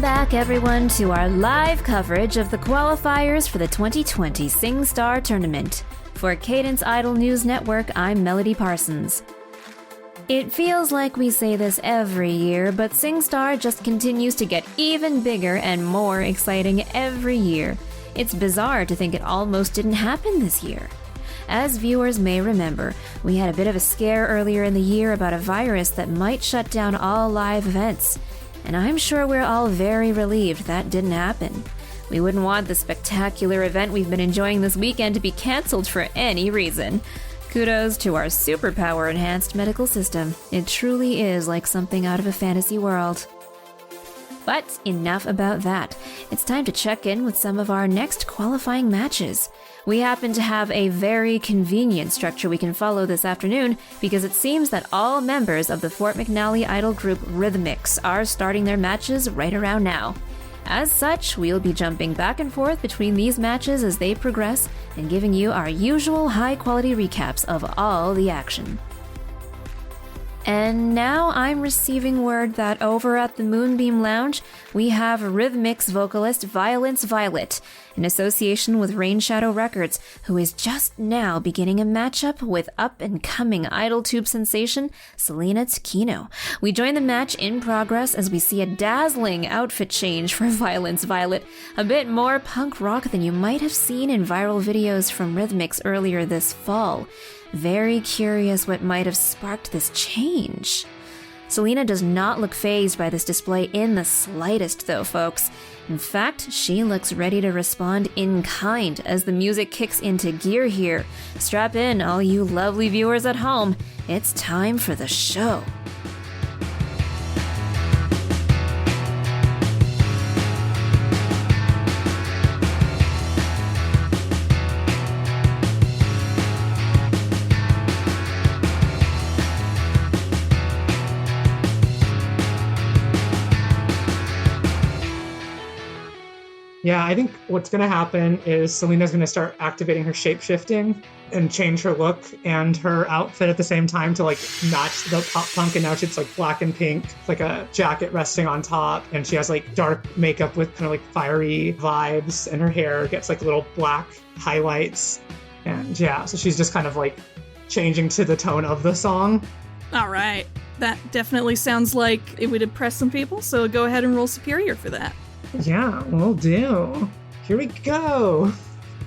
back, everyone, to our live coverage of the qualifiers for the 2020 Sing Star Tournament. For Cadence Idol News Network, I'm Melody Parsons. It feels like we say this every year, but SingStar just continues to get even bigger and more exciting every year. It's bizarre to think it almost didn't happen this year. As viewers may remember, we had a bit of a scare earlier in the year about a virus that might shut down all live events. And I'm sure we're all very relieved that didn't happen. We wouldn't want the spectacular event we've been enjoying this weekend to be cancelled for any reason. Kudos to our superpower-enhanced medical system. It truly is like something out of a fantasy world. But enough about that. It's time to check in with some of our next qualifying matches. We happen to have a very convenient structure we can follow this afternoon because it seems that all members of the Fort McNally idol group RhythMixx are starting their matches right around now. As such, we'll be jumping back and forth between these matches as they progress and giving you our usual high-quality recaps of all the action. And now I'm receiving word that over at the Moonbeam Lounge, we have RhythMixx vocalist Violence Violet, in association with Rain Shadow Records, who is just now beginning a matchup with up-and-coming IdolTube sensation Selena Tsukino. We join the match in progress as we see a dazzling outfit change for Violence Violet, a bit more punk rock than you might have seen in viral videos from RhythMixx earlier this fall. Very curious what might have sparked this change. Selena does not look fazed by this display in the slightest, though, folks. In fact, she looks ready to respond in kind as the music kicks into gear here. Strap in, all you lovely viewers at home. It's time for the show. Yeah, I think what's going to happen is Selena's going to start activating her shape-shifting and change her look and her outfit at the same time to match the pop punk, and now it's black and pink, like a jacket resting on top, and she has dark makeup with kind of fiery vibes, and her hair gets little black highlights, and yeah, so she's just kind of changing to the tone of the song. All right, that definitely sounds like it would impress some people, so go ahead and roll Superior for that. Yeah, will do. Here we go.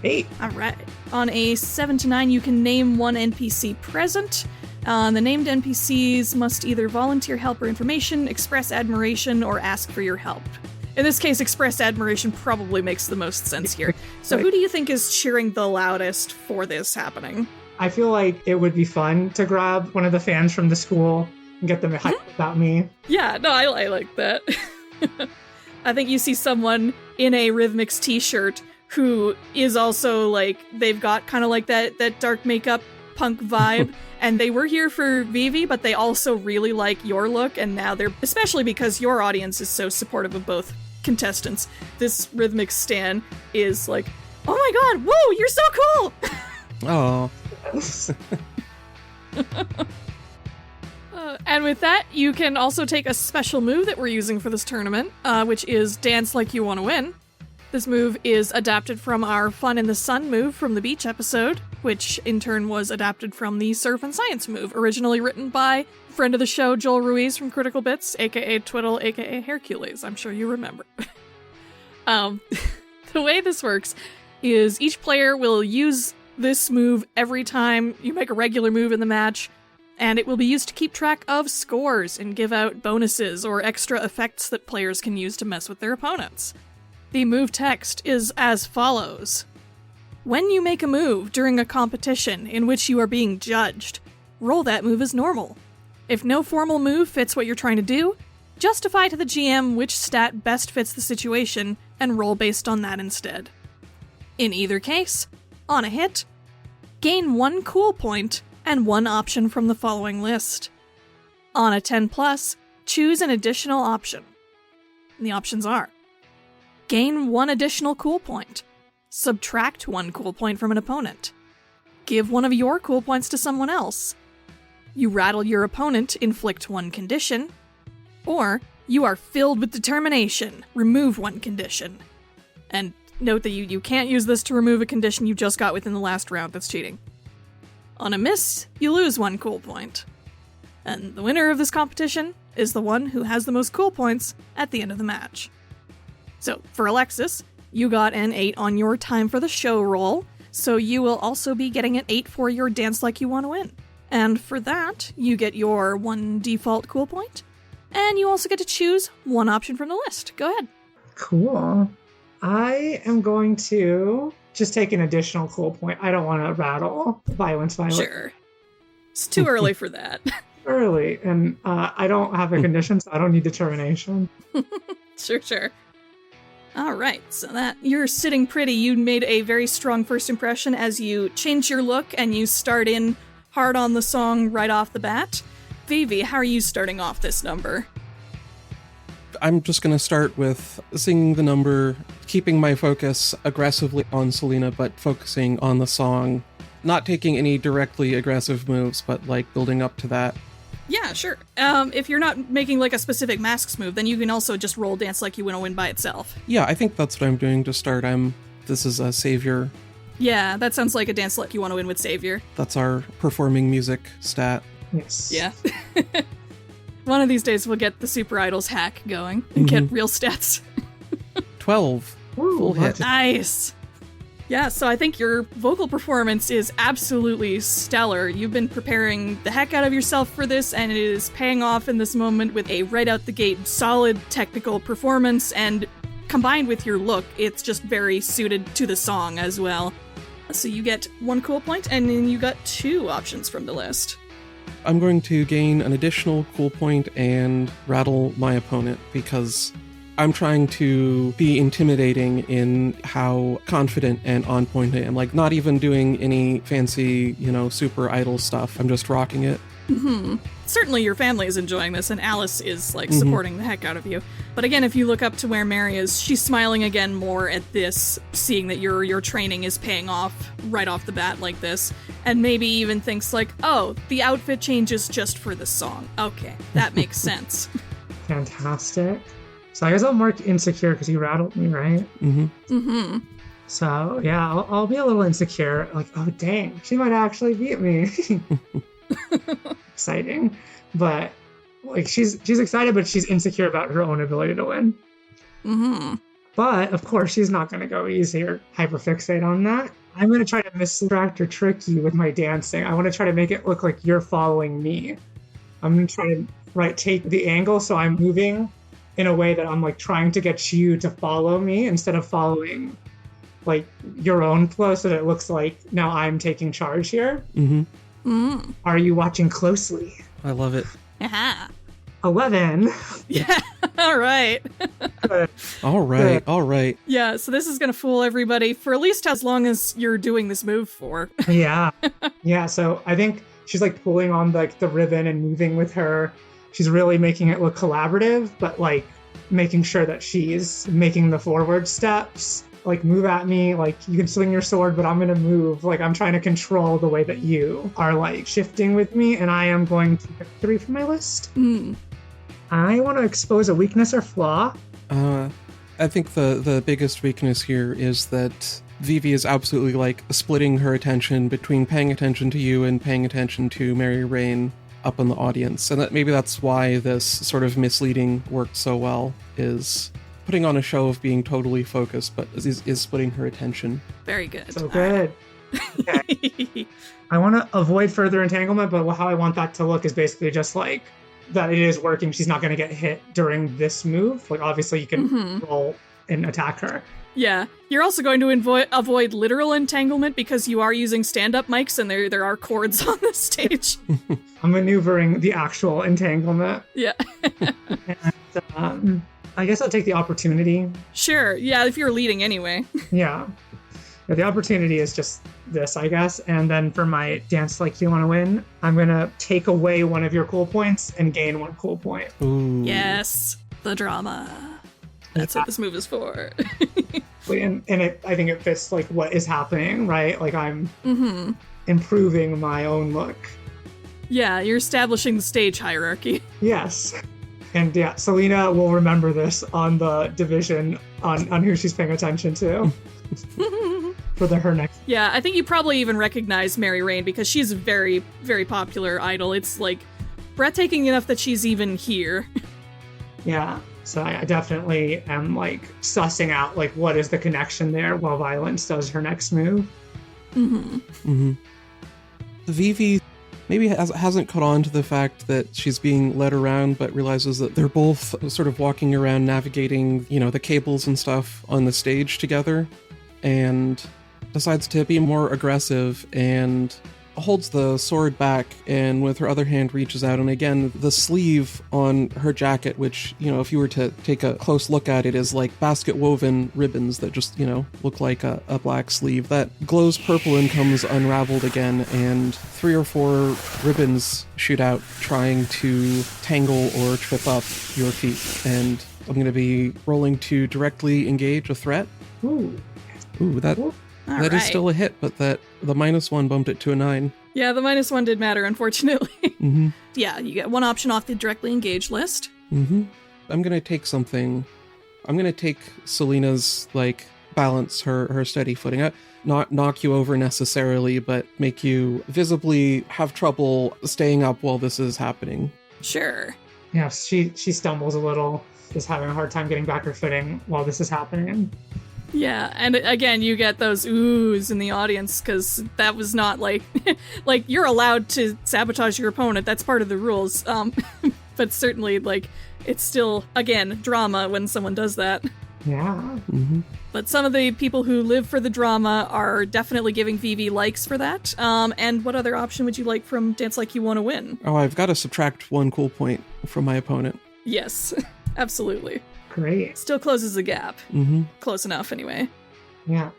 8. All right. On a 7 to 9, you can name one NPC present. The named NPCs must either volunteer help or information, express admiration, or ask for your help. In this case, express admiration probably makes the most sense here. So who do you think is cheering the loudest for this happening? I feel like it would be fun to grab one of the fans from the school and get them hyped about me. Yeah, no, I like that. I think you see someone in a RhythMixx t-shirt who is also they've got kind of that dark makeup punk vibe, and they were here for Vivi, but they also really like your look, and now they're, especially because your audience is so supportive of both contestants, this RhythMixx stan is oh my god, whoa, you're so cool! Oh. And with that, you can also take a special move that we're using for this tournament, which is Dance Like You Want to Win. This move is adapted from our Fun in the Sun move from the beach episode, which in turn was adapted from the Surf and Science move, originally written by friend of the show Joel Ruiz from Critical Bits, aka Twiddle, aka Hercules. I'm sure you remember. The way this works is each player will use this move every time you make a regular move in the match, and it will be used to keep track of scores and give out bonuses or extra effects that players can use to mess with their opponents. The move text is as follows. When you make a move during a competition in which you are being judged, roll that move as normal. If no formal move fits what you're trying to do, justify to the GM which stat best fits the situation and roll based on that instead. In either case, on a hit, gain 1 cool point and 1 option from the following list. On a 10+, choose an additional option. And the options are: gain 1 additional cool point, subtract 1 cool point from an opponent, give 1 of your cool points to someone else, you rattle your opponent, inflict 1 condition, or You are filled with determination. Remove one condition. And note that you can't use this to remove a condition you just got within the last round. That's cheating. On a miss, you lose 1 cool point. And the winner of this competition is the one who has the most cool points at the end of the match. So, for Alexis, you got an 8 on your time for the show roll, so you will also be getting an 8 for your Dance Like You Want to Win. And for that, you get your 1 default cool point, and you also get to choose 1 option from the list. Go ahead. Cool. I am going to just take an additional cool point. I don't want to rattle violence. Sure. It's too early for that. Early, and I don't have a condition, so I don't need determination. Sure. All right, so that you're sitting pretty. You made a very strong first impression as you change your look and you start in hard on the song right off the bat. Vivi, how are you starting off this number? I'm just going to start with singing the number, keeping my focus aggressively on Selena, but focusing on the song. Not taking any directly aggressive moves, but like building up to that. Yeah, sure. If you're not making like a specific masks move, then you can also just roll Dance Like You Want to Win by itself. Yeah, I think that's what I'm doing to start. This is a Savior. Yeah, that sounds like a Dance Like You Want to Win with Savior. That's our performing music stat. Yes. Yeah. One of these days we'll get the SuperIdols hack going and get real stats. 12. Ooh, Full hit. Nice. Yeah, so I think your vocal performance is absolutely stellar. You've been preparing the heck out of yourself for this, and it is paying off in this moment with a right out the gate solid technical performance, and combined with your look, it's just very suited to the song as well. So you get 1 cool point, and then you got 2 options from the list. I'm going to gain an additional cool point and rattle my opponent because I'm trying to be intimidating in how confident and on point I am. Like, not even doing any fancy, super idol stuff. I'm just rocking it. Mm-hmm. Certainly your family is enjoying this, and Alice is, supporting the heck out of you. But again, if you look up to where Mary is, she's smiling again more at this, seeing that your training is paying off right off the bat like this, and maybe even thinks like, oh, the outfit changes just for the song. Okay, that makes sense. Fantastic. So I guess I'll mark insecure because you rattled me, right? Mm-hmm. Mm-hmm. So yeah, I'll be a little insecure. Like, oh dang, she might actually beat me. Exciting, but like she's excited, but she's insecure about her own ability to win. Mm-hmm. But of course, she's not going to go easy or hyperfixate on that. I'm going to try to misdistract or trick you with my dancing. I want to try to make it look like you're following me. I'm going to try to take the angle so I'm moving in a way that I'm like trying to get you to follow me instead of following like your own flow, so that it looks like now I'm taking charge here. Mm-hmm. Mm. Are you watching closely? I love it. Aha. 11. Yeah. All right. Good. All right. Good. All right. Yeah, so this is going to fool everybody for at least as long as you're doing this move for. Yeah. Yeah, so I think she's like pulling on like the ribbon and moving with her. She's really making it look collaborative, but like making sure that she's making the forward steps. Like, move at me, like you can swing your sword, but I'm gonna move. Like, I'm trying to control the way that you are like shifting with me, and I am going to pick 3 from my list. I want to expose a weakness or flaw. I think the biggest weakness here is that Vivi is absolutely like splitting her attention between paying attention to you and paying attention to Mary Rain up in the audience. And maybe that's why this sort of misleading worked so well, is putting on a show of being totally focused, but is splitting her attention. Very good. So good. Okay. I want to avoid further entanglement, but how I want that to look is basically just like that it is working. She's not going to get hit during this move. Like, obviously you can roll and attack her. Yeah. You're also going to avoid literal entanglement because you are using stand-up mics and there are cords on the stage. I'm maneuvering the actual entanglement. Yeah. And, I guess I'll take the opportunity. Sure. Yeah, if you're leading anyway. Yeah. The opportunity is just this, I guess. And then for my Dance Like You Want to Win, I'm going to take away one of your cool points and gain 1 cool point. Ooh. Yes. The drama. That's what this move is for. And I think it fits like what is happening, right? Like I'm improving my own look. Yeah, you're establishing the stage hierarchy. Yes. And yeah, Selena will remember this on the division on who she's paying attention to for her next. Yeah, I think you probably even recognize Mary Rain because she's a very, very popular idol. It's like breathtaking enough that she's even here. Yeah, so I definitely am like sussing out like what is the connection there while Violence does her next move. Mm-hmm. Mm-hmm. Vivi maybe hasn't caught on to the fact that she's being led around, but realizes that they're both sort of walking around navigating, the cables and stuff on the stage together, and decides to be more aggressive and holds the sword back, and with her other hand reaches out, and again, the sleeve on her jacket, which, if you were to take a close look at it, is like basket woven ribbons that just, look like a black sleeve that glows purple and comes unraveled again, and 3 or 4 ribbons shoot out trying to tangle or trip up your feet. And I'm going to be rolling to directly engage a threat. Ooh, that is still a hit, but the -1 bumped it to a 9. Yeah, the -1 did matter, unfortunately. Mm-hmm. Yeah, you get one option off the directly engaged list. Mm-hmm. I'm going to take something. I'm going to take Selena's, balance, her steady footing. Not knock you over necessarily, but make you visibly have trouble staying up while this is happening. Sure. Yeah, she stumbles a little, is having a hard time getting back her footing while this is happening. Yeah, and again, you get those oohs in the audience, because that was not like you're allowed to sabotage your opponent, that's part of the rules, but certainly, it's still, again, drama when someone does that. Yeah. Mm-hmm. But some of the people who live for the drama are definitely giving Vivi likes for that, and what other option would you like from Dance Like You Want to Win? Oh, I've got to subtract 1 cool point from my opponent. Yes, absolutely. Great. Still closes the gap. Mm-hmm. Close enough, anyway. Yeah.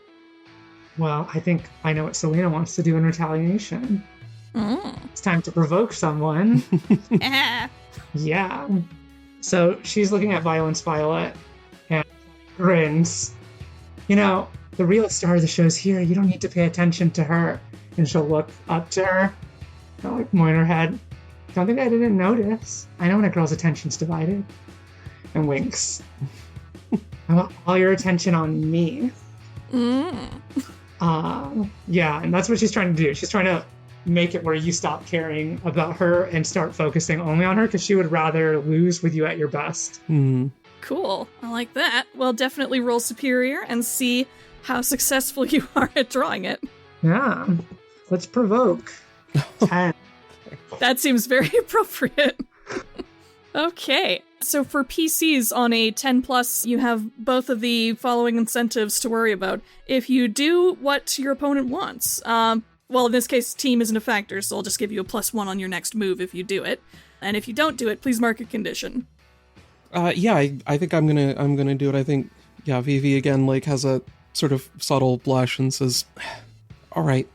Well, I think I know what Selena wants to do in retaliation. It's time to provoke someone. Yeah. So she's looking at Violence Violet and grins. The real star of the show's here. You don't need to pay attention to her. And she'll look up to her. I'll moan her head. Don't think I didn't notice. I know when a girl's attention's divided. And winks. I want all your attention on me. Yeah, and that's what she's trying to do. She's trying to make it where you stop caring about her and start focusing only on her, because she would rather lose with you at your best. Cool. I like that. Well, definitely roll superior and see how successful you are at drawing it. Yeah. Let's provoke. 10. That seems very appropriate. Okay. So for PCs on a 10+, you have both of the following incentives to worry about. If you do what your opponent wants, well, in this case, team isn't a factor, so I'll just give you a +1 on your next move if you do it. And if you don't do it, please mark a condition. Yeah, I think I'm gonna do it. I think, yeah, Vivi again has a sort of subtle blush and says, "All right,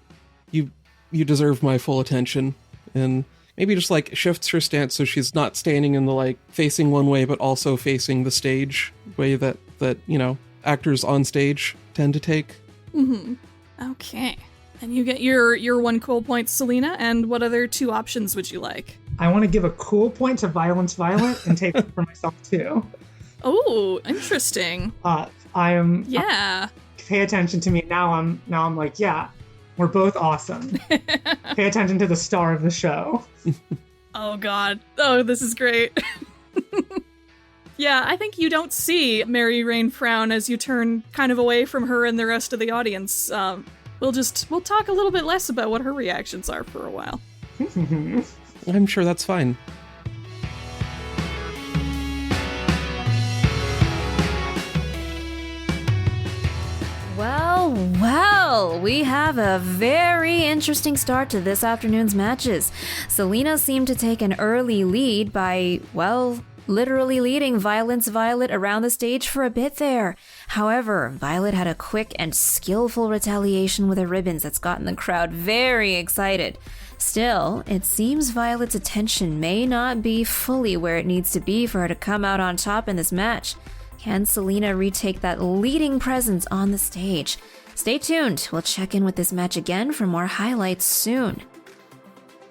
you deserve my full attention," and maybe just shifts her stance so she's not standing in the facing one way, but also facing the stage way that actors on stage tend to take. Mm-hmm. Okay. And you get your 1 cool point, Selena, and what other 2 options would you like? I want to give a cool point to Violence Violet and take it for myself too. Oh, interesting. I am. Yeah. Pay attention to me now. I'm like, yeah, we're both awesome. Pay attention to the star of the show. Oh God. Oh, this is great. Yeah, I think you don't see Mary Rain frown as you turn kind of away from her and the rest of the audience. We'll talk a little bit less about what her reactions are for a while. I'm sure that's fine. Well, we have a very interesting start to this afternoon's matches. Selena seemed to take an early lead by, literally leading Violence Violet around the stage for a bit there. However, Violet had a quick and skillful retaliation with her ribbons that's gotten the crowd very excited. Still, it seems Violet's attention may not be fully where it needs to be for her to come out on top in this match. Can Selena retake that leading presence on the stage? Stay tuned, we'll check in with this match again for more highlights soon.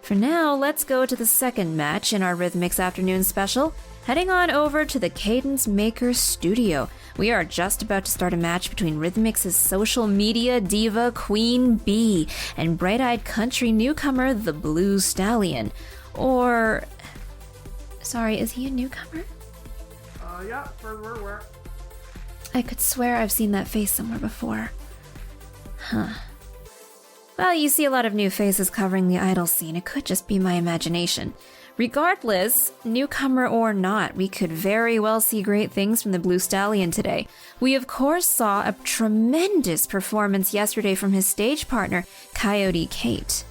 For now, let's go to the second match in our RhythMixx Afternoon Special. heading on over to the Cadence Maker studio. We are just about to start a match between RhythMixx's social media diva Queen Bee and bright-eyed country newcomer the Blue Stallion. Or... Sorry, is he a newcomer? Yeah, we're. I could swear I've seen that face somewhere before. Huh. Well, you see a lot of new faces covering the idol scene. It could just be my imagination. Regardless, newcomer or not, we could very well see great things from the Blue Stallion today. We of course saw a tremendous performance yesterday from his stage partner, Coyote Kate.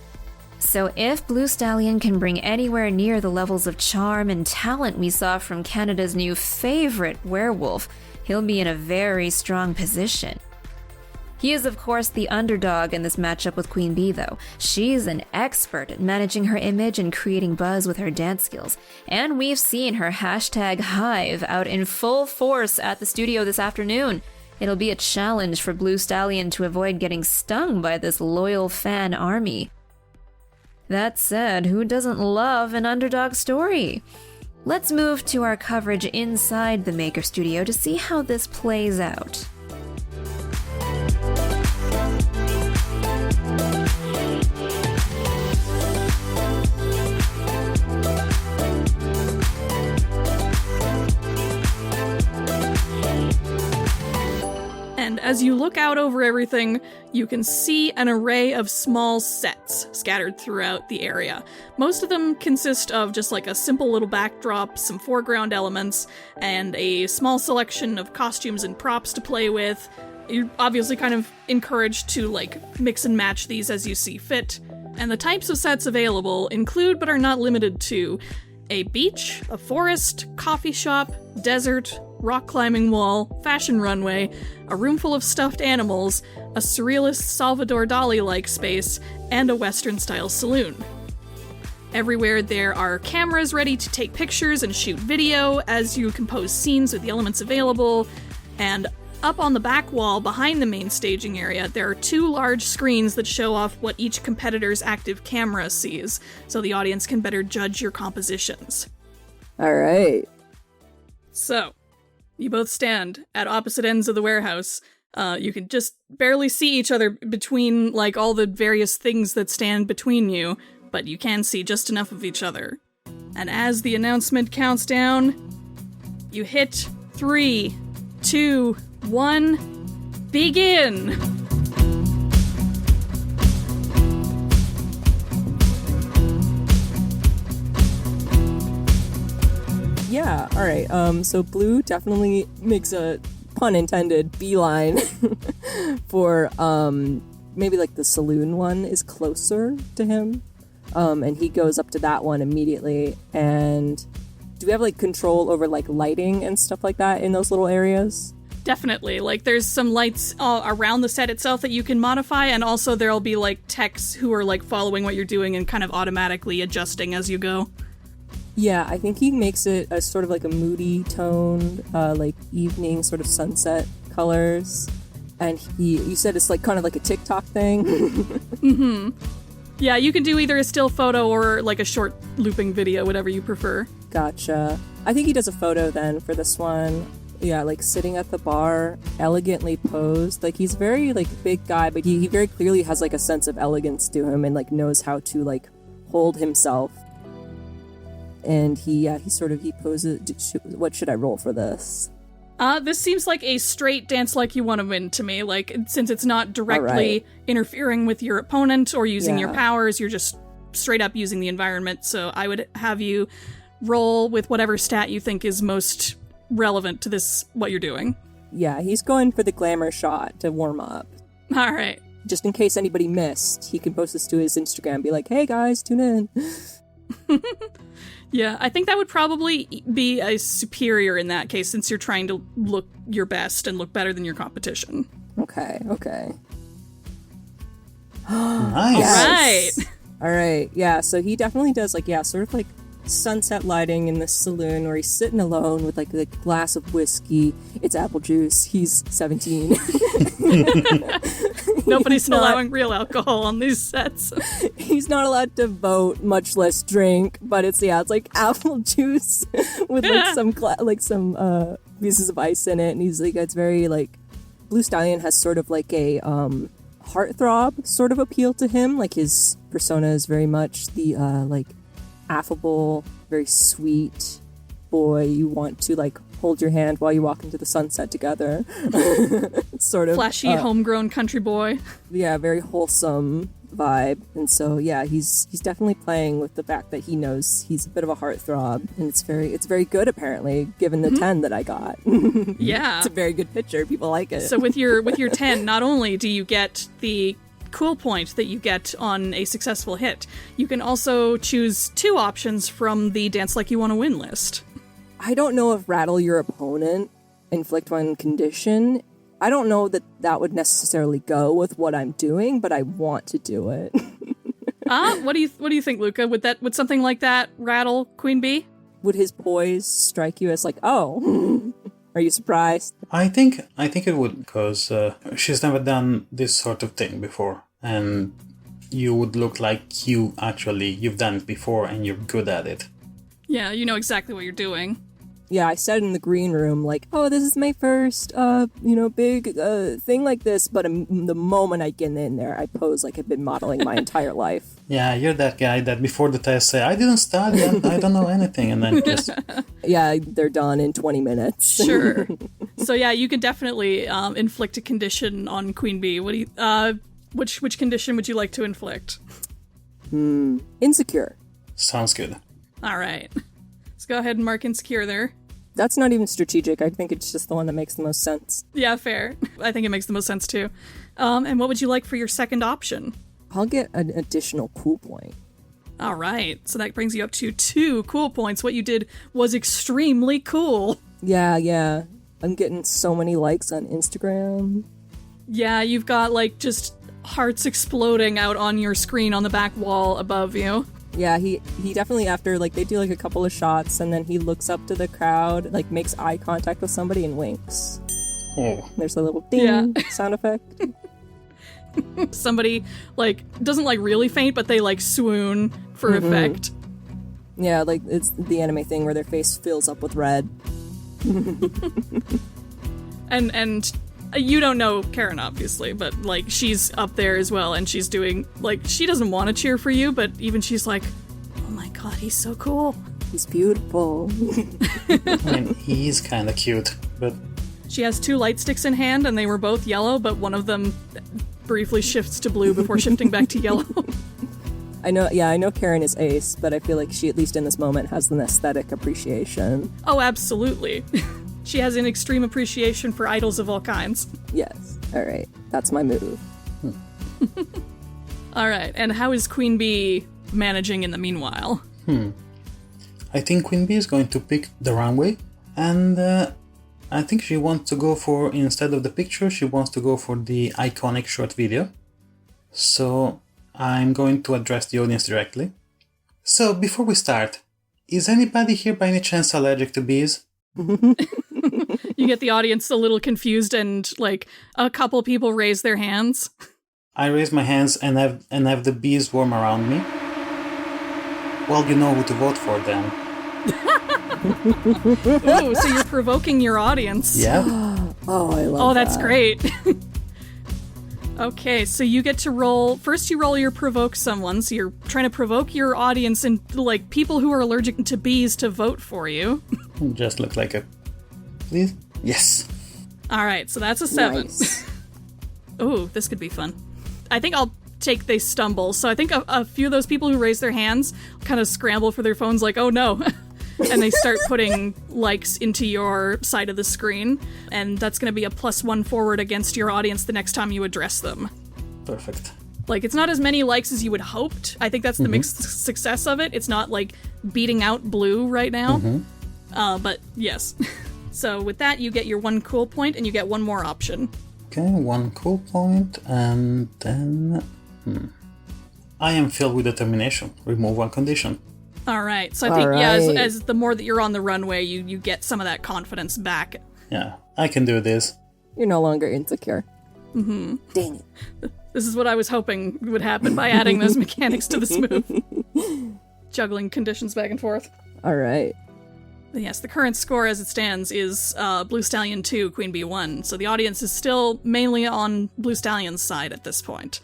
So if Blue Stallion can bring anywhere near the levels of charm and talent we saw from Canada's new favorite werewolf, he'll be in a very strong position. He is, of course, the underdog in this matchup with Queen Bee, though. She's an expert at managing her image and creating buzz with her dance skills. And we've seen her #Hive out in full force at the studio this afternoon. It'll be a challenge for Blue Stallion to avoid getting stung by this loyal fan army. That said, who doesn't love an underdog story? Let's move to our coverage inside the Maker Studio to see how this plays out. And as you look out over everything, you can see an array of small sets scattered throughout the area. Most of them consist of just like a simple little backdrop, some foreground elements, and a small selection of costumes and props to play with. You're obviously kind of encouraged to like mix and match these as you see fit. And the types of sets available include, but are not limited to, a beach, a forest, coffee shop, desert, rock climbing wall, fashion runway, a room full of stuffed animals, a surrealist Salvador Dali-like space, and a Western-style saloon. Everywhere there are cameras ready to take pictures and shoot video as you compose scenes with the elements available, and up on the back wall behind the main staging area, there are 2 large screens that show off what each competitor's active camera sees, so the audience can better judge your compositions. All right. So, you both stand at opposite ends of the warehouse. You can just barely see each other between, like, all the various things that stand between you, but you can see just enough of each other. And as the announcement counts down, you hit 3, 2, 1, begin! Yeah, all right. So Blue definitely makes a, pun intended, beeline for maybe like the saloon one is closer to him. And he goes up to that one immediately. And do we have like control over like lighting and stuff like that in those little areas? Definitely. Like, there's some lights around the set itself that you can modify, and also there'll be, like, techs who are, like, following what you're doing and kind of automatically adjusting as you go. Yeah, I think he makes it a sort of like a moody toned, like evening sort of sunset colors. And you said it's like kind of like a TikTok thing. Mm-hmm. Yeah, you can do either a still photo or like a short looping video, whatever you prefer. Gotcha. I think he does a photo then for this one. Yeah, like sitting at the bar, elegantly posed. Like he's very like big guy, but he very clearly has like a sense of elegance to him and like knows how to like hold himself. And he poses. What should I roll for this? This seems like a straight dance like you want to win to me. Like, since it's not directly interfering with your opponent or using your powers, you're just straight up using the environment. So I would have you roll with whatever stat you think is most relevant to this, what you're doing. Yeah, he's going for the glamour shot to warm up. All right. Just in case anybody missed, he can post this to his Instagram and be like, hey guys, tune in. Yeah, I think that would probably be a superior in that case, since you're trying to look your best and look better than your competition. Okay. Nice. Yes. All right. Yeah, so he definitely does sort of like sunset lighting in the saloon where he's sitting alone with like a glass of whiskey. It's apple juice. He's 17. Nobody's allowing real alcohol on these sets. He's not allowed to vote, much less drink. But it's like apple juice with like some pieces of ice in it, and he's like, it's very like Blue Stallion has sort of like a heartthrob sort of appeal to him. Like his persona is very much the like affable, very sweet boy you want to like hold your hand while you walk into the sunset together. Sort of flashy, homegrown country boy. Yeah, very wholesome vibe. And so yeah, he's definitely playing with the fact that he knows he's a bit of a heartthrob, and it's very good apparently, given the 10 that I got. Yeah. It's a very good picture. People like it. So with your 10, not only do you get the cool point that you get on a successful hit, you can also choose 2 options from the Dance Like You Want to Win list. I don't know if rattle your opponent, inflict one condition. I don't know that would necessarily go with what I'm doing, but I want to do it. What do you think, Luca? Would something like that rattle Queen Bee? Would his poise strike you as like, oh, are you surprised? I think it would, because she's never done this sort of thing before, and you would look like you've done it before and you're good at it. Yeah, you know exactly what you're doing. Yeah, I said in the green room, like, oh, this is my first, big thing like this. But the moment I get in there, I pose like I've been modeling my entire life. Yeah, you're that guy that before the test say, I didn't study, I don't know anything. And then just... Yeah, they're done in 20 minutes. Sure. So yeah, you could definitely inflict a condition on Queen Bee. What do you, which condition would you like to inflict? Insecure. Sounds good. All right. Let's go ahead and mark insecure there. That's not even strategic. I think it's just the one that makes the most sense. Yeah, fair. I think it makes the most sense too. And what would you like for your second option? I'll get an additional cool point. All right. So that brings you up to 2 cool points. What you did was extremely cool. Yeah. I'm getting so many likes on Instagram. Yeah, you've got like just hearts exploding out on your screen on the back wall above you. Yeah, he definitely, after, like, they do, like, a couple of shots, and then he looks up to the crowd, like, makes eye contact with somebody and winks. Oh. There's a little ding sound effect. Somebody, like, doesn't, like, really faint, but they, like, swoon for effect. Yeah, like, it's the anime thing where their face fills up with red. And you don't know Karen, obviously, but, like, she's up there as well, and she's doing, like, she doesn't want to cheer for you, but even she's like, oh my god, he's so cool. He's beautiful. I mean, he's kind of cute, but... She has 2 light sticks in hand, and they were both yellow, but one of them briefly shifts to blue before shifting back to yellow. I know Karen is ace, but I feel like she, at least in this moment, has an aesthetic appreciation. Oh, absolutely. She has an extreme appreciation for idols of all kinds. Yes. All right. That's my move. All right. And how is Queen Bee managing in the meanwhile? I think Queen Bee is going to pick the runway, and I think she wants to go for, instead of the picture, she wants to go for the iconic short video. So I'm going to address the audience directly. So before we start, is anybody here by any chance allergic to bees? You get the audience a little confused, and like a couple people raise their hands. I raise my hands and have the bees swarm around me. Well, you know who to vote for then. Ooh, so you're provoking your audience. Yeah. Oh, I love that. Oh, that's great. Okay, so you get to roll. First, you roll your provoke someone. So you're trying to provoke your audience and like people who are allergic to bees to vote for you. Just look like a... Please? Yes. All right, so that's a 7. Nice. Ooh, this could be fun. I think I'll take they stumble. So I think a few of those people who raise their hands kind of scramble for their phones like, oh no. And they start putting likes into your side of the screen. And that's going to be a +1 forward against your audience the next time you address them. Perfect. Like, it's not as many likes as you would hoped. I think that's the mixed success of it. It's not, like, beating out blue right now. But, yes. So, with that, you get your 1 cool point, and you get 1 more option. Okay, 1 cool point, and then... I am filled with determination. Remove 1 condition. All right. So I think, as the more that you're on the runway, you get some of that confidence back. Yeah, I can do this. You're no longer insecure. Mm-hmm. Dang it. This is what I was hoping would happen by adding those mechanics to this move. Juggling conditions back and forth. All right. Yes, the current score as it stands is Blue Stallion 2, Queen Bee 1. So the audience is still mainly on Blue Stallion's side at this point.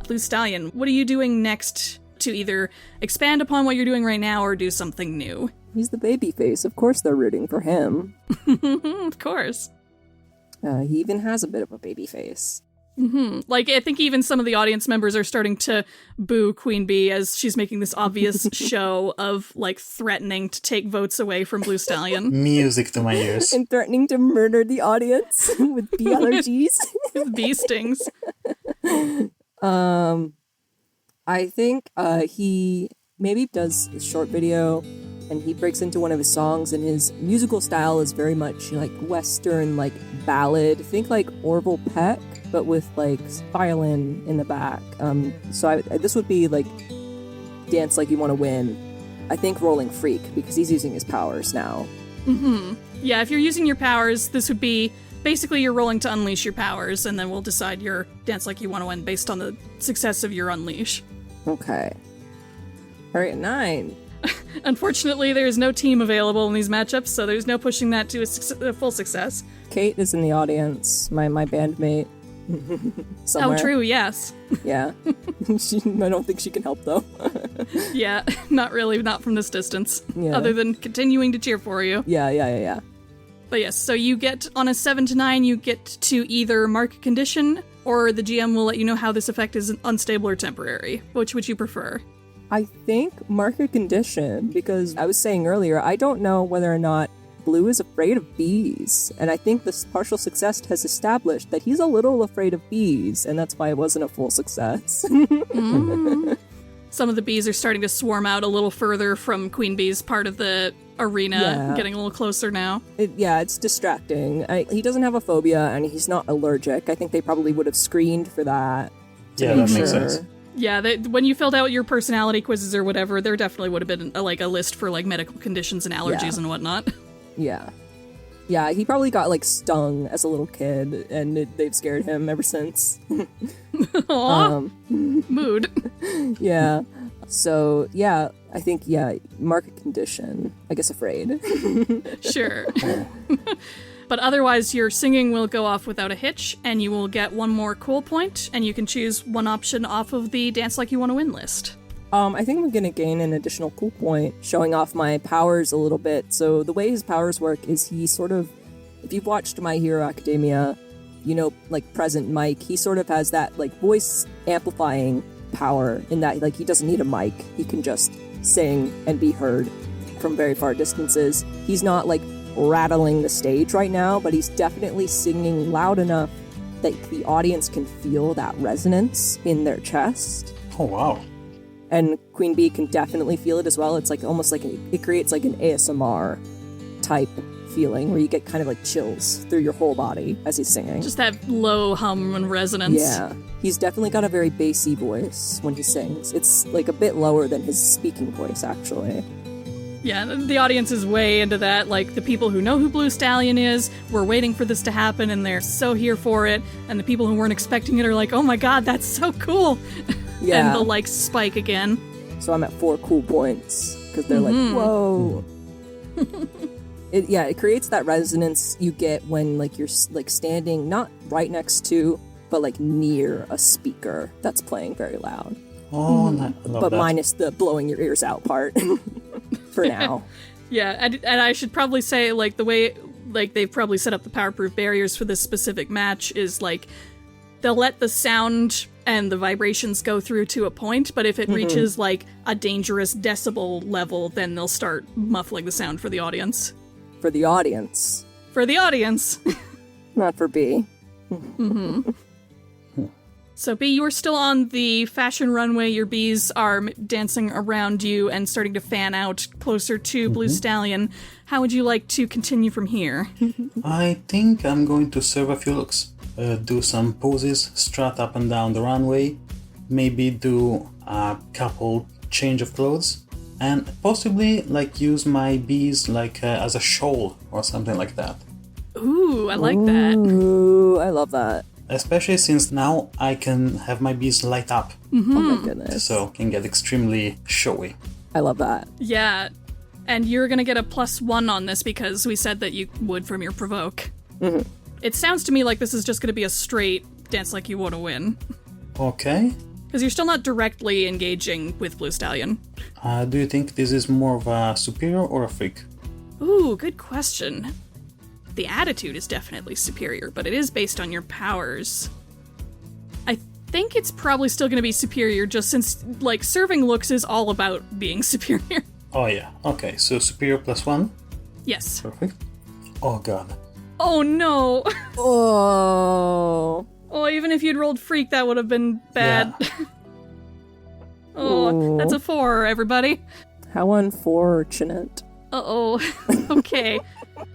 Blue Stallion, what are you doing next to either expand upon what you're doing right now or do something new? He's the baby face. Of course they're rooting for him. Of course. He even has a bit of a baby face. Mm-hmm. Like, I think even some of the audience members are starting to boo Queen Bee as she's making this obvious show of, like, threatening to take votes away from Blue Stallion. Music to my ears. And threatening to murder the audience with bee allergies. With bee stings. I think he maybe does a short video and he breaks into one of his songs, and his musical style is very much like Western, like ballad. Think like Orville Peck, but with like violin in the back. So this would be like Dance Like You Want to Win. I think Rolling Freak, because he's using his powers now. Mm-hmm. Yeah, if you're using your powers, this would be basically you're rolling to unleash your powers, and then we'll decide your Dance Like You Want to Win based on the success of your unleash. Okay. All right, 9. Unfortunately, there's no team available in these matchups, so there's no pushing that to a full success. Kate is in the audience, my bandmate. Somewhere. Oh, true, yes. Yeah. I don't think she can help, though. Yeah, not really, not from this distance. Yeah. Other than continuing to cheer for you. Yeah. But yes, so you get, on a 7 to 9, you get to either mark a condition, or the GM will let you know how this effect is unstable or temporary. Which would you prefer? I think market condition, because I was saying earlier, I don't know whether or not Blue is afraid of bees, and I think this partial success has established that he's a little afraid of bees, and that's why it wasn't a full success. Some of the bees are starting to swarm out a little further from Queen Bee's part of the arena, getting a little closer now. It's distracting. He doesn't have a phobia, and he's not allergic. I think they probably would have screened for that. Yeah, that makes sense. Yeah, when you filled out your personality quizzes or whatever, there definitely would have been a list for like medical conditions and allergies and whatnot. Yeah, he probably got like stung as a little kid, and they've scared him ever since. Aww. Mood. Yeah. So yeah, I think market condition. I guess afraid. Sure. But otherwise, your singing will go off without a hitch, and you will get one more cool point, and you can choose one option off of the Dance Like You Want to Win list. I think I'm going to gain an additional cool point, showing off my powers a little bit. So the way his powers work is he sort of, if you've watched My Hero Academia, you know, like Present Mike, he sort of has that like voice amplifying power in that like he doesn't need a mic. He can just sing and be heard from very far distances. He's not like rattling the stage right now, but he's definitely singing loud enough that the audience can feel that resonance in their chest. Oh, wow. And Queen Bee can definitely feel it as well. It's like almost like it creates like an ASMR type feeling where you get kind of like chills through your whole body as he's singing. Just that low hum and resonance. Yeah. He's definitely got a very bassy voice when he sings. It's like a bit lower than his speaking voice, actually. Yeah, the audience is way into that. Like, the people who know who Blue Stallion is were waiting for this to happen, and they're so here for it. And the people who weren't expecting it are like, oh my god, that's so cool! Yeah. And they'll, like, spike again. So I'm at 4 cool points, because they're like, whoa! It creates that resonance you get when, like, you're, like, standing not right next to, but, like, near a speaker that's playing very loud. Oh, I love but that. minus the blowing your ears out part. For now. Yeah, and I should probably say, like, the way, like, they've probably set up the powerproof barriers for this specific match is, like, they'll let the sound and the vibrations go through to a point, but if it reaches, like, a dangerous decibel level, then they'll start muffling the sound for the audience. For the audience. For the audience. Not for B. So, B, you are still on the fashion runway. Your bees are dancing around you and starting to fan out closer to Blue Stallion. How would you like to continue from here? I think I'm going to serve a few looks. Do some poses, strut up and down the runway, maybe do a couple change of clothes, and possibly like use my bees like as a shawl or something like that. Ooh, I like that. Ooh, I love that. Especially since now I can have my bees light up. Oh my goodness. So can get extremely showy. I love that. Yeah. And you're going to get a +1 on this because we said that you would from your provoke. Mm-hmm. It sounds to me like this is just going to be a straight dance like you want to win. Okay. Because you're still not directly engaging with Blue Stallion. Do you think this is more of a superior or a freak? Ooh, good question. The attitude is definitely superior, but it is based on your powers. I think it's probably still going to be superior just since, like, serving looks is all about being superior. Oh yeah, okay, so superior +1. Yes. Perfect. Oh god. Oh no! Oh. Oh, even if you'd rolled freak, that would have been bad. Yeah. Oh, that's a 4, everybody. How unfortunate. Uh-oh. Okay.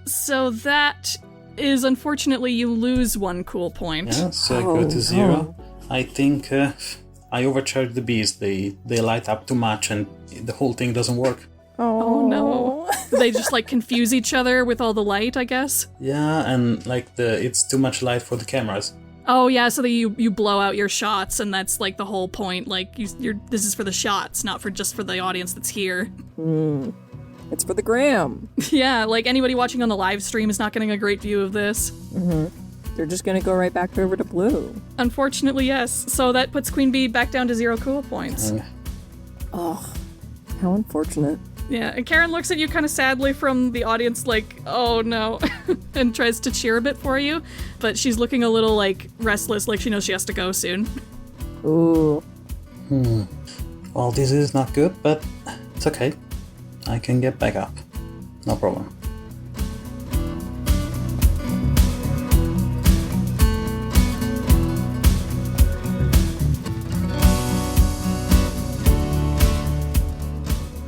So that is, unfortunately, you lose 1 cool point. Yeah, so I go to 0. I think I overcharge the bees. They light up too much and the whole thing doesn't work. Oh no. They just, like, confuse each other with all the light, I guess? Yeah, and like it's too much light for the cameras. Oh yeah, so that you blow out your shots, and that's like the whole point. Like this is for the shots, not for just for the audience that's here. It's for the gram. Yeah, like anybody watching on the live stream is not getting a great view of this. They're just gonna go right back over to blue. Unfortunately, yes. So that puts Queen Bee back down to 0 cool points. Oh, how unfortunate. Yeah, and Karen looks at you kind of sadly from the audience like, oh no, and tries to cheer a bit for you, but she's looking a little like restless, like she knows she has to go soon. Ooh. Well, this is not good, but it's okay. I can get back up. No problem.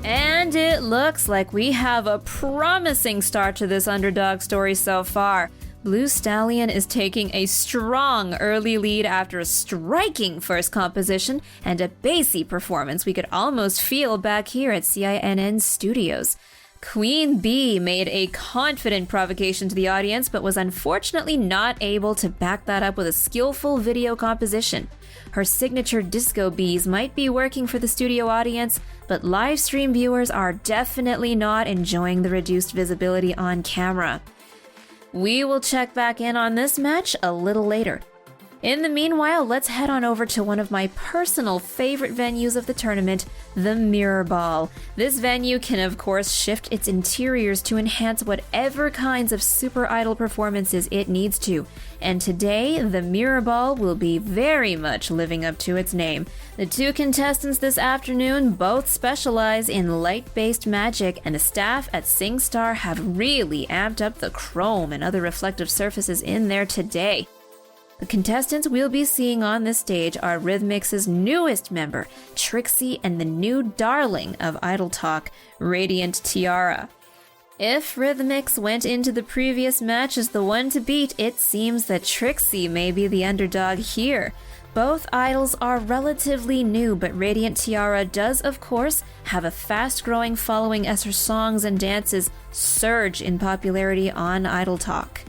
And it looks like we have a promising start to this underdog story so far. Blue Stallion is taking a strong early lead after a striking first composition and a bassy performance we could almost feel back here at CINN Studios. Queen Bee made a confident provocation to the audience, but was unfortunately not able to back that up with a skillful video composition. Her signature disco bees might be working for the studio audience, but live stream viewers are definitely not enjoying the reduced visibility on camera. We will check back in on this match a little later. In the meanwhile, let's head on over to one of my personal favorite venues of the tournament, the Mirror Ball. This venue can of course shift its interiors to enhance whatever kinds of Super Idol performances it needs to. And today, the Mirror Ball will be very much living up to its name. The 2 contestants this afternoon both specialize in light-based magic, and the staff at SingStar have really amped up the chrome and other reflective surfaces in there today. The contestants we'll be seeing on this stage are RhythMixx's newest member, Trixie, and the new darling of Idol Talk, Radiant Tiara. If RhythMixx went into the previous match as the one to beat, it seems that Trixie may be the underdog here. Both idols are relatively new, but Radiant Tiara does, of course, have a fast-growing following as her songs and dances surge in popularity on Idol Talk.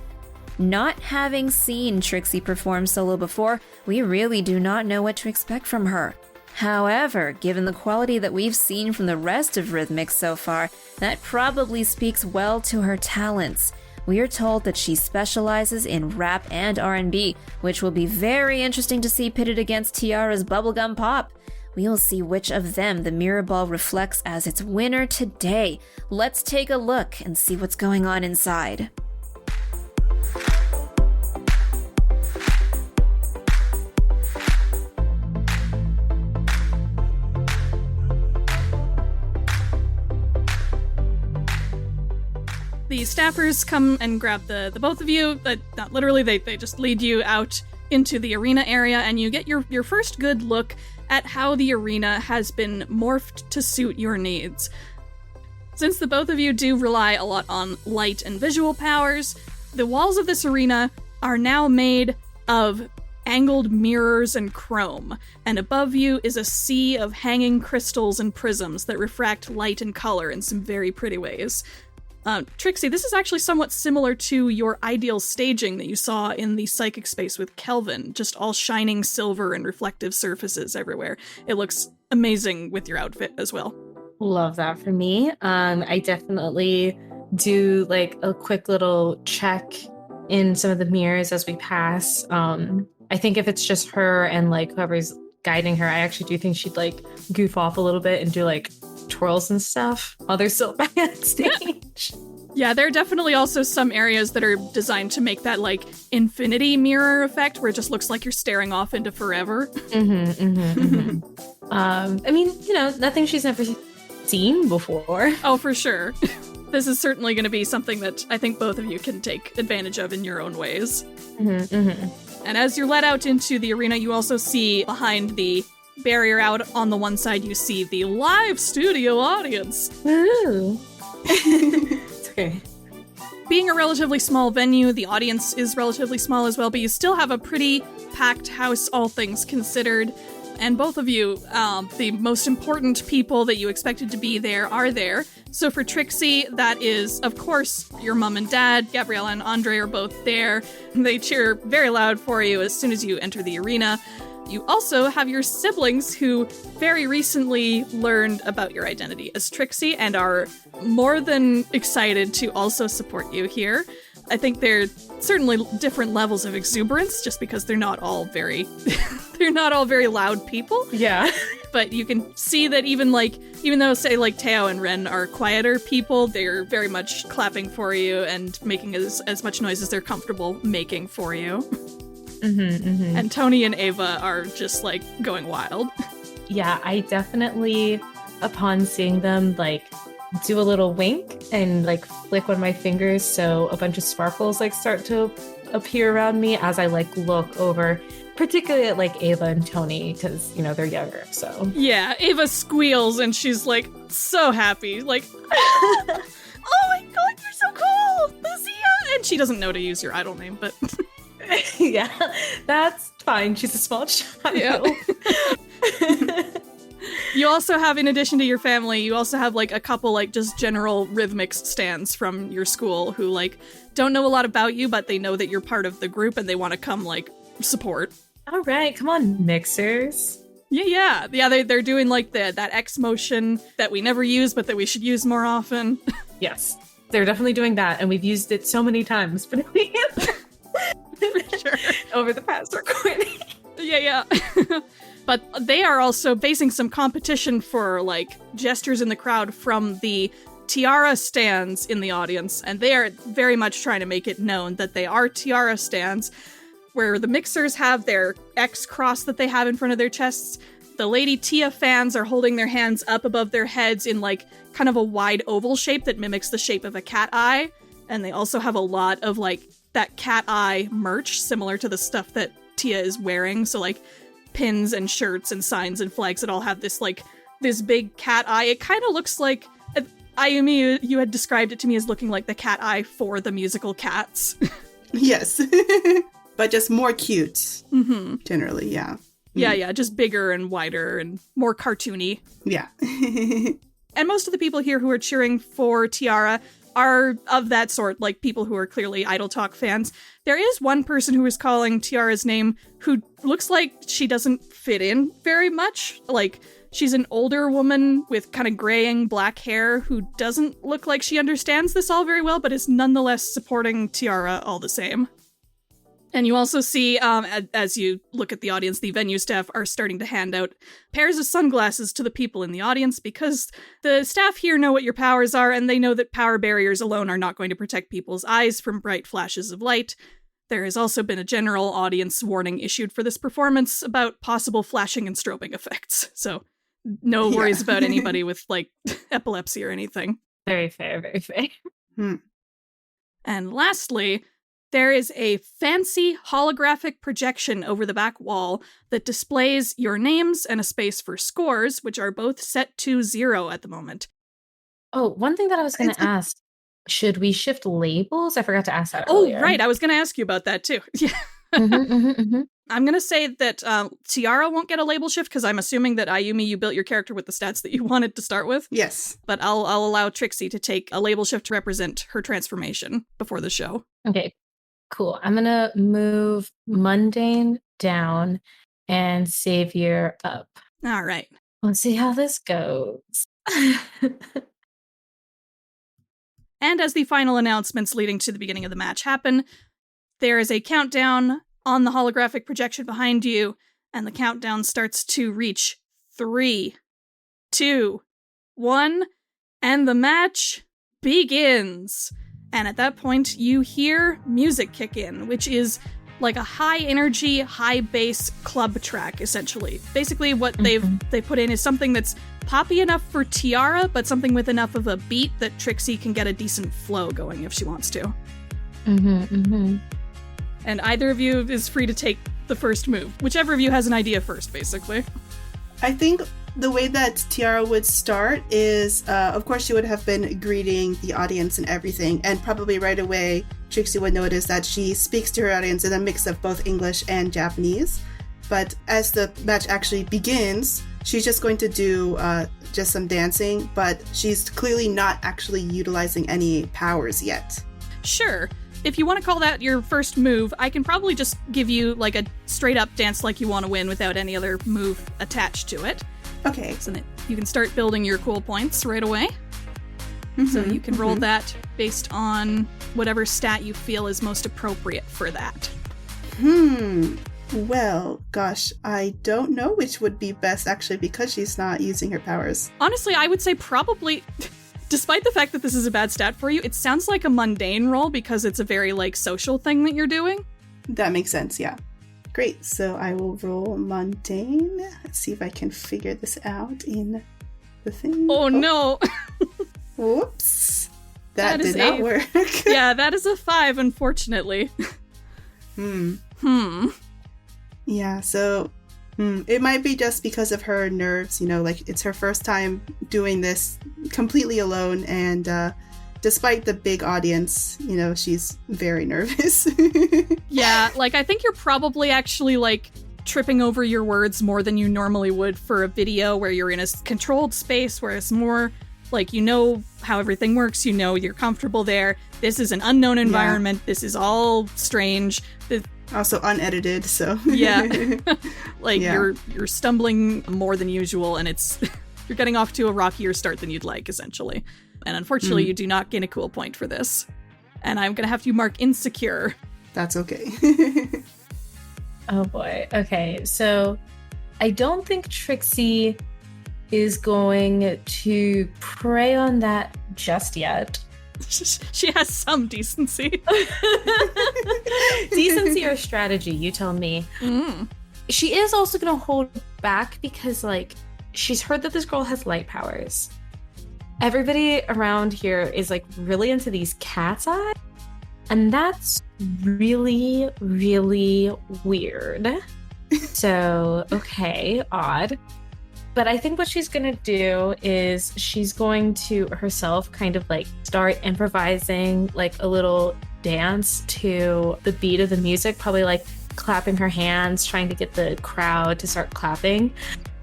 Not having seen Trixie perform solo before, we really do not know what to expect from her. However, given the quality that we've seen from the rest of RhythMixx so far, that probably speaks well to her talents. We are told that she specializes in rap and R&B, which will be very interesting to see pitted against Tiara's bubblegum pop. We will see which of them the Mirror Ball reflects as its winner today. Let's take a look and see what's going on inside. The staffers come and grab the both of you. Not literally, they just lead you out into the arena area, and you get your first good look at how the arena has been morphed to suit your needs. Since the both of you do rely a lot on light and visual powers, the walls of this arena are now made of angled mirrors and chrome, and above you is a sea of hanging crystals and prisms that refract light and color in some very pretty ways. Trixie, this is actually somewhat similar to your ideal staging that you saw in the psychic space with Kelvin, just all shining silver and reflective surfaces everywhere. It looks amazing with your outfit as well. Love that for me. I definitely do like a quick little check in some of the mirrors as we pass. I think if it's just her and like whoever's guiding her, I actually do think she'd like goof off a little bit and do like twirls and stuff while they're still back on stage. Yeah, there are definitely also some areas that are designed to make that like infinity mirror effect where it just looks like you're staring off into forever. I mean, you know, nothing she's never seen before. Oh, for sure. This is certainly going to be something that I think both of you can take advantage of in your own ways. And as you're let out into the arena, you also see behind the barrier out on the one side, you see the live studio audience. Ooh. It's okay. Being a relatively small venue, the audience is relatively small as well, but you still have a pretty packed house, all things considered. And both of you, the most important people that you expected to be there are there. So for Trixie, that is, of course, your mom and dad. Gabriella and Andre are both there. They cheer very loud for you as soon as you enter the arena. You also have your siblings who very recently learned about your identity as Trixie and are more than excited to also support you here. I think they're certainly different levels of exuberance just because they're not all very they're not all very loud people. Yeah. But you can see that even though say like Teo and Ren are quieter people, they're very much clapping for you and making as much noise as they're comfortable making for you. And Tony and Ava are just like going wild. Yeah, I definitely, upon seeing them, like do a little wink and like flick one of my fingers so a bunch of sparkles like start to appear around me as I like look over, particularly at like Ava and Tony because, you know, they're younger, so. Yeah, Ava squeals and she's like so happy, like, oh my god, you're so cool, Lucia! And she doesn't know to use your idol name, but... Yeah, that's fine. She's a small child. Yeah. You also have, in addition to your family, you also have like a couple like just general RhythMixx stands from your school who like don't know a lot about you, but they know that you're part of the group and they want to come like support. All right, come on, mixers. Yeah. They're doing like that X motion that we never use, but that we should use more often. Yes, they're definitely doing that, and we've used it so many times, but Sure. over the past recording. Yeah. But they are also facing some competition for, like, gestures in the crowd from the Tiara stands in the audience, and they are very much trying to make it known that they are Tiara stands, where the mixers have their X cross that they have in front of their chests. The Lady Tia fans are holding their hands up above their heads in, like, kind of a wide oval shape that mimics the shape of a cat eye, and they also have a lot of, like, that cat eye merch, similar to the stuff that Tia is wearing, so, like, pins and shirts and signs and flags that all have this, like, this big cat eye. It kind of looks like, Ayumi, you had described it to me as looking like the cat eye for the musical Cats. Yes. But just more cute, generally, yeah. Yeah, just bigger and wider and more cartoony. Yeah. And most of the people here who are cheering for Tiara are of that sort, like people who are clearly Idol Talk fans. There is one person who is calling Tiara's name who looks like she doesn't fit in very much. Like, she's an older woman with kind of graying black hair who doesn't look like she understands this all very well, but is nonetheless supporting Tiara all the same. And you also see, as you look at the audience, the venue staff are starting to hand out pairs of sunglasses to the people in the audience because the staff here know what your powers are, and they know that power barriers alone are not going to protect people's eyes from bright flashes of light. There has also been a general audience warning issued for this performance about possible flashing and strobing effects. So no worries about anybody with, like, epilepsy or anything. Very fair, very fair. And lastly, there is a fancy holographic projection over the back wall that displays your names and a space for scores, which are both set to 0 at the moment. Oh, one thing that I was going to ask, should we shift labels? I forgot to ask that earlier. Oh, right. I was going to ask you about that too. Yeah. I'm going to say that Tiara won't get a label shift because I'm assuming that Ayumi, you built your character with the stats that you wanted to start with. Yes. But I'll allow Trixie to take a label shift to represent her transformation before the show. Okay, cool. I'm going to move Mundane down and Savior up. All right. Let's see how this goes. And as the final announcements leading to the beginning of the match happen, there is a countdown on the holographic projection behind you, and the countdown starts to reach 3, 2, 1, and the match begins. And at that point, you hear music kick in, which is like a high energy, high bass club track, essentially. Basically, what they put in is something that's poppy enough for Tiara, but something with enough of a beat that Trixie can get a decent flow going if she wants to. And either of you is free to take the first move. Whichever of you has an idea first, basically. I think the way that Tiara would start is, of course, she would have been greeting the audience and everything, and probably right away, Trixie would notice that she speaks to her audience in a mix of both English and Japanese. But as the match actually begins, she's just going to do just some dancing, but she's clearly not actually utilizing any powers yet. Sure. If you want to call that your first move, I can probably just give you like a straight up dance like you want to win without any other move attached to it. Okay. So that you can start building your cool points right away. So you can roll that based on whatever stat you feel is most appropriate for that. Well, gosh, I don't know which would be best actually because she's not using her powers. Honestly, I would say probably... Despite the fact that this is a bad stat for you, it sounds like a mundane roll because it's a very, like, social thing that you're doing. That makes sense, yeah. Great, so I will roll mundane. Let's see if I can figure this out in the thing. Oh. No! Whoops. That did not work. Yeah, that is a 5, unfortunately. Yeah, so... It might be just because of her nerves, you know, like it's her first time doing this completely alone, and despite the big audience, you know, she's very nervous. Yeah, like I think you're probably actually like tripping over your words more than you normally would for a video where you're in a controlled space where it's more like you know how everything works, you know you're comfortable there. This is an unknown environment. Yeah. This is all strange. Also unedited, so yeah. You're stumbling more than usual, and it's you're getting off to a rockier start than you'd like, essentially. And unfortunately, you do not gain a cool point for this. And I'm gonna have to mark insecure. That's okay. Oh boy. Okay, so I don't think Trixie is going to prey on that just yet. She has some decency. Decency or strategy, you tell me. She is also going to hold back because, like, she's heard that this girl has light powers. Everybody around here is, like, really into these cat's eyes. And that's really, really weird. So, okay, odd. But I think what she's going to do is she's going to herself kind of like start improvising like a little dance to the beat of the music, probably like clapping her hands, trying to get the crowd to start clapping.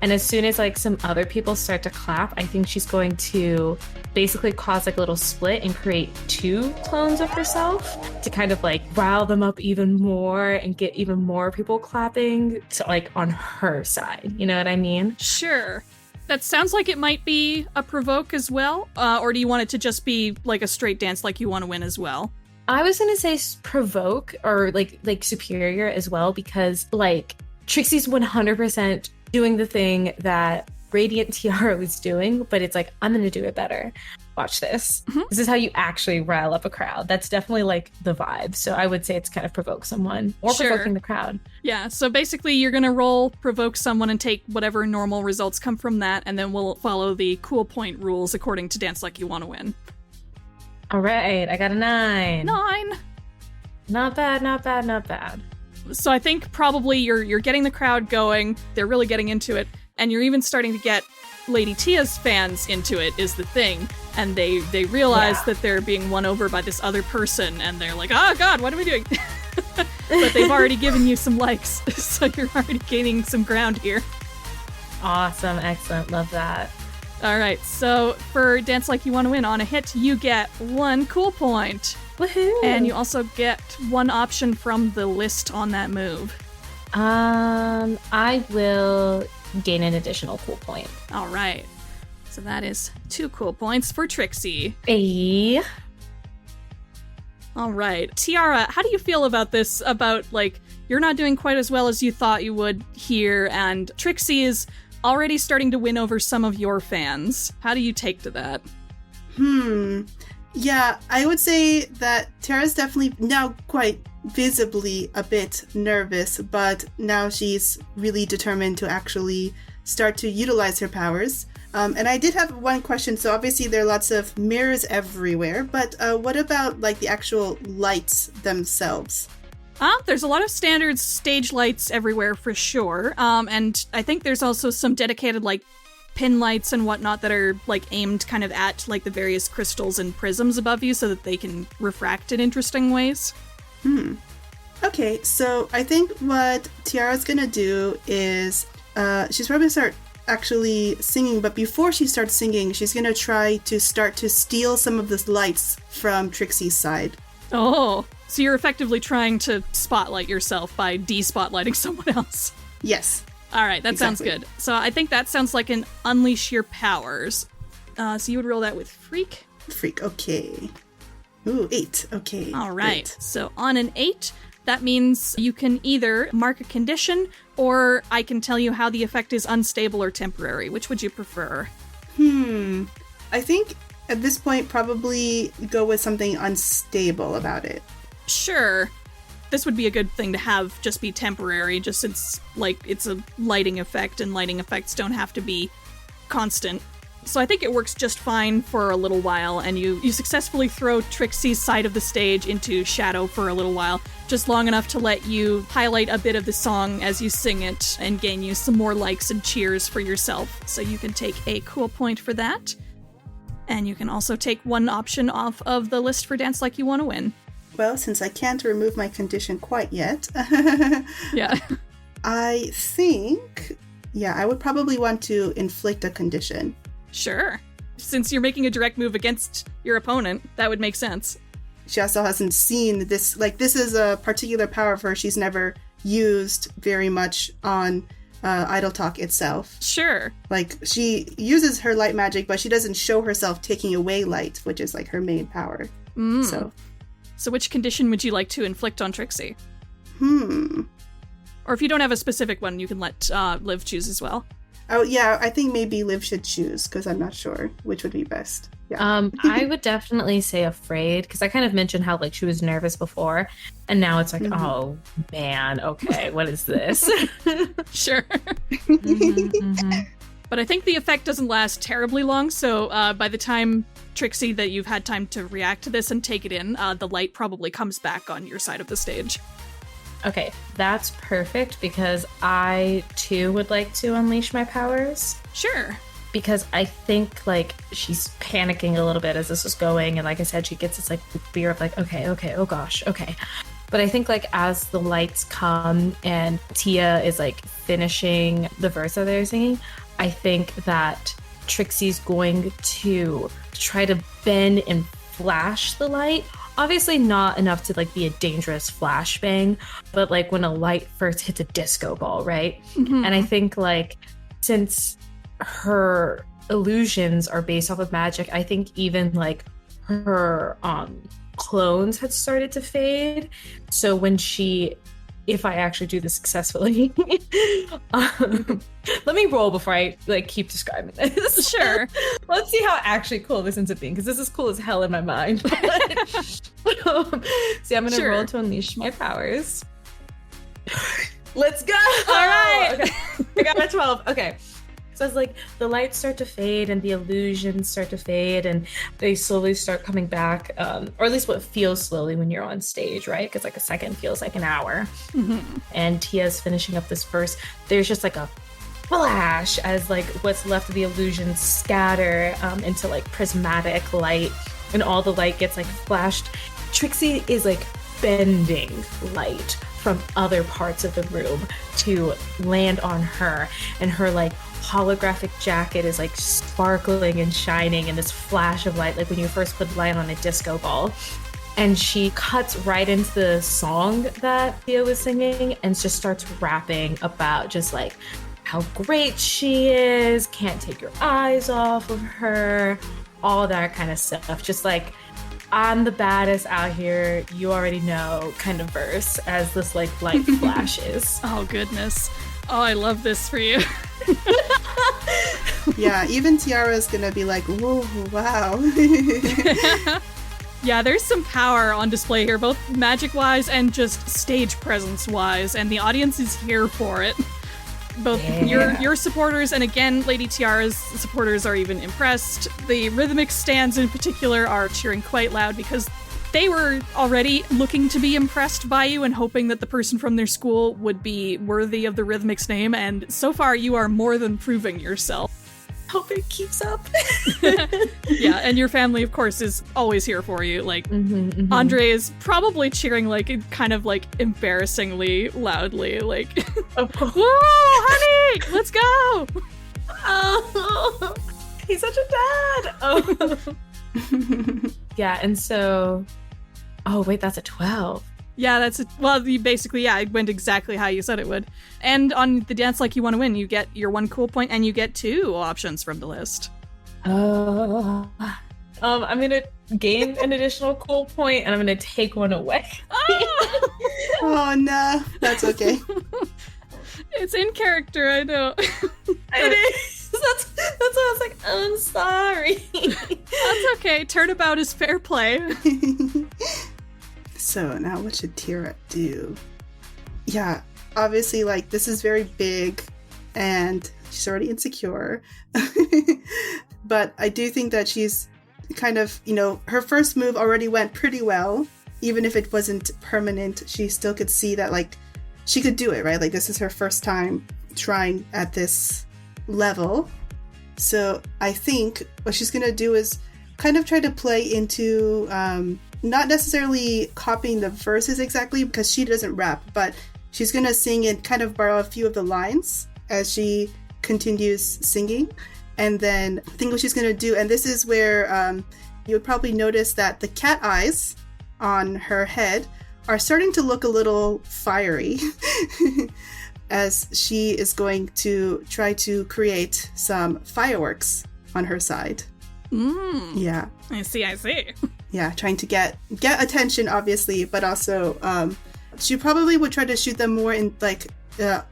And as soon as like some other people start to clap, I think she's going to basically cause like a little split and create 2 clones of herself to kind of like rile them up even more and get even more people clapping to like on her side. You know what I mean? Sure. That sounds like it might be a provoke as well. Or do you want it to just be like a straight dance like you want to win as well? I was going to say provoke or like superior as well, because like Trixie's 100% doing the thing that Radiant Tiara was doing, but it's like, I'm going to do it better. Watch this. This is how you actually rile up a crowd. That's definitely like the vibe. So I would say it's kind of provoke someone or provoking the crowd. Yeah. So basically you're going to roll provoke someone and take whatever normal results come from that. And then we'll follow the cool point rules according to Dance Like You Want to Win. All right. I got a 9. 9. Not bad. Not bad. Not bad. So I think probably you're getting the crowd going. They're really getting into it. And you're even starting to get Lady Tia's fans into it is the thing. And they realize that they're being won over by this other person. And they're like, oh God, what are we doing? but they've already given you some likes, so you're already gaining some ground here. Awesome. Excellent. Love that. All right, so for Dance Like You Want to Win, on a hit, you get 1 cool point. Woohoo! And you also get 1 option from the list on that move. I will gain an additional cool point. All right. So that is 2 cool points for Trixie. Hey. All right. Tiara, how do you feel about this? About, like, you're not doing quite as well as you thought you would here, and Trixie is already starting to win over some of your fans. How do you take to that? Yeah, I would say that Tiara's definitely now quite visibly a bit nervous, but now she's really determined to actually start to utilize her powers. And I did have one question. So obviously there are lots of mirrors everywhere, but what about like the actual lights themselves? There's a lot of standard stage lights everywhere for sure. And I think there's also some dedicated like pin lights and whatnot that are like aimed kind of at like the various crystals and prisms above you so that they can refract in interesting ways. Okay, so I think what Tiara's gonna do is she's probably gonna start actually singing, but before she starts singing, she's gonna try to start to steal some of the lights from Trixie's side. Oh, so you're effectively trying to spotlight yourself by de-spotlighting someone else. Yes. All right, that Exactly. sounds good. So I think that sounds like an unleash your powers. So you would roll that with Freak. Freak, okay. Ooh, 8, okay. All right, great. so on an 8, that means you can either mark a condition or I can tell you how the effect is unstable or temporary. Which would you prefer? I think at this point probably go with something unstable about it. Sure. This would be a good thing to have just be temporary, just since, like, it's a lighting effect, and lighting effects don't have to be constant. So I think it works just fine for a little while, and you successfully throw Trixie's side of the stage into shadow for a little while, just long enough to let you highlight a bit of the song as you sing it, and gain you some more likes and cheers for yourself. So you can take a cool point for that. And you can also take 1 option off of the list for Dance Like You Want to Win. Well, since I can't remove my condition quite yet, Yeah. I think, I would probably want to inflict a condition. Sure. Since you're making a direct move against your opponent, that would make sense. She also hasn't seen this, like, this is a particular power of her she's never used very much on Idol Talk itself. Sure. Like, she uses her light magic, but she doesn't show herself taking away light, which is, like, her main power. So which condition would you like to inflict on Trixie? Or if you don't have a specific one, you can let Liv choose as well. Oh, yeah, I think maybe Liv should choose, because I'm not sure which would be best. Yeah. I would definitely say afraid, because I kind of mentioned how like she was nervous before, and now it's like, oh man, okay, what is this? Sure. But I think the effect doesn't last terribly long, so by the time, Trixie, that you've had time to react to this and take it in, the light probably comes back on your side of the stage. Okay, that's perfect, because I too would like to unleash my powers. Sure. Because I think, like, she's panicking a little bit as this is going, and like I said, she gets this, like, fear of, like, okay, oh gosh, okay. But I think, like, as the lights come and Tia is, like, finishing the verse that they're singing, I think that Trixie's going to try to bend and flash the light. Obviously not enough to, like, be a dangerous flashbang, but, like, when a light first hits a disco ball, right? And I think, like, since her illusions are based off of magic, I think even like her clones had started to fade. So when if I actually do this successfully, let me roll before I like keep describing this. Sure. Let's see how actually cool this ends up being, because this is cool as hell in my mind. See, I'm gonna roll to unleash my powers. Let's go. All right. Okay. I got a 12. Okay. So it's like the lights start to fade and the illusions start to fade and they slowly start coming back, or at least what feels slowly when you're on stage, right? Because like a second feels like an hour. And Tia's finishing up this verse. There's just like a flash as like what's left of the illusions scatter into like prismatic light, and all the light gets like flashed. Trixie is like bending light from other parts of the room to land on her, and her like holographic jacket is like sparkling and shining in this flash of light, like when you first put light on a disco ball. And she cuts right into the song that Theo was singing and just starts rapping about just like how great she is, can't take your eyes off of her, all that kind of stuff. Just like, I'm the baddest out here, you already know kind of verse as this like light flashes. Oh goodness. Oh, I love this for you. Yeah, even Tiara's gonna be like, whoa, wow. Yeah, there's some power on display here, both magic-wise and just stage presence-wise, and the audience is here for it. Both your supporters and, again, Lady Tiara's supporters are even impressed. The RhythMixx stands in particular are cheering quite loud because they were already looking to be impressed by you and hoping that the person from their school would be worthy of the RhythMixx name, and so far you are more than proving yourself. Hope it keeps up. Yeah, and your family, of course, is always here for you. Like, Andre is probably cheering, like, kind of, like, embarrassingly loudly. Like, whoa, honey, let's go! Oh, he's such a dad! Oh. Yeah, and so... Oh, wait, that's a 12. Yeah, you basically, it went exactly how you said it would. And on the Dance Like You Want to Win, you get your 1 cool point and you get 2 options from the list. I'm gonna gain an additional cool point and I'm gonna take one away. Oh no, that's okay. It's in character, I know. It is. That's why I was like, I'm sorry. That's okay. Turnabout is fair play. So now what should Tiara do? Yeah, obviously, like, this is very big and she's already insecure. But I do think that she's kind of, her first move already went pretty well. Even if it wasn't permanent, she still could see that, like, she could do it, right? Like, this is her first time trying at this level. So I think what she's going to do is kind of try to play into... not necessarily copying the verses exactly because she doesn't rap, but she's gonna sing and kind of borrow a few of the lines as she continues singing. And then I think what she's gonna do, and this is where you would probably notice that the cat eyes on her head are starting to look a little fiery as she is going to try to create some fireworks on her side. Yeah. I see. Yeah, trying to get attention, obviously, but also she probably would try to shoot them more in, like,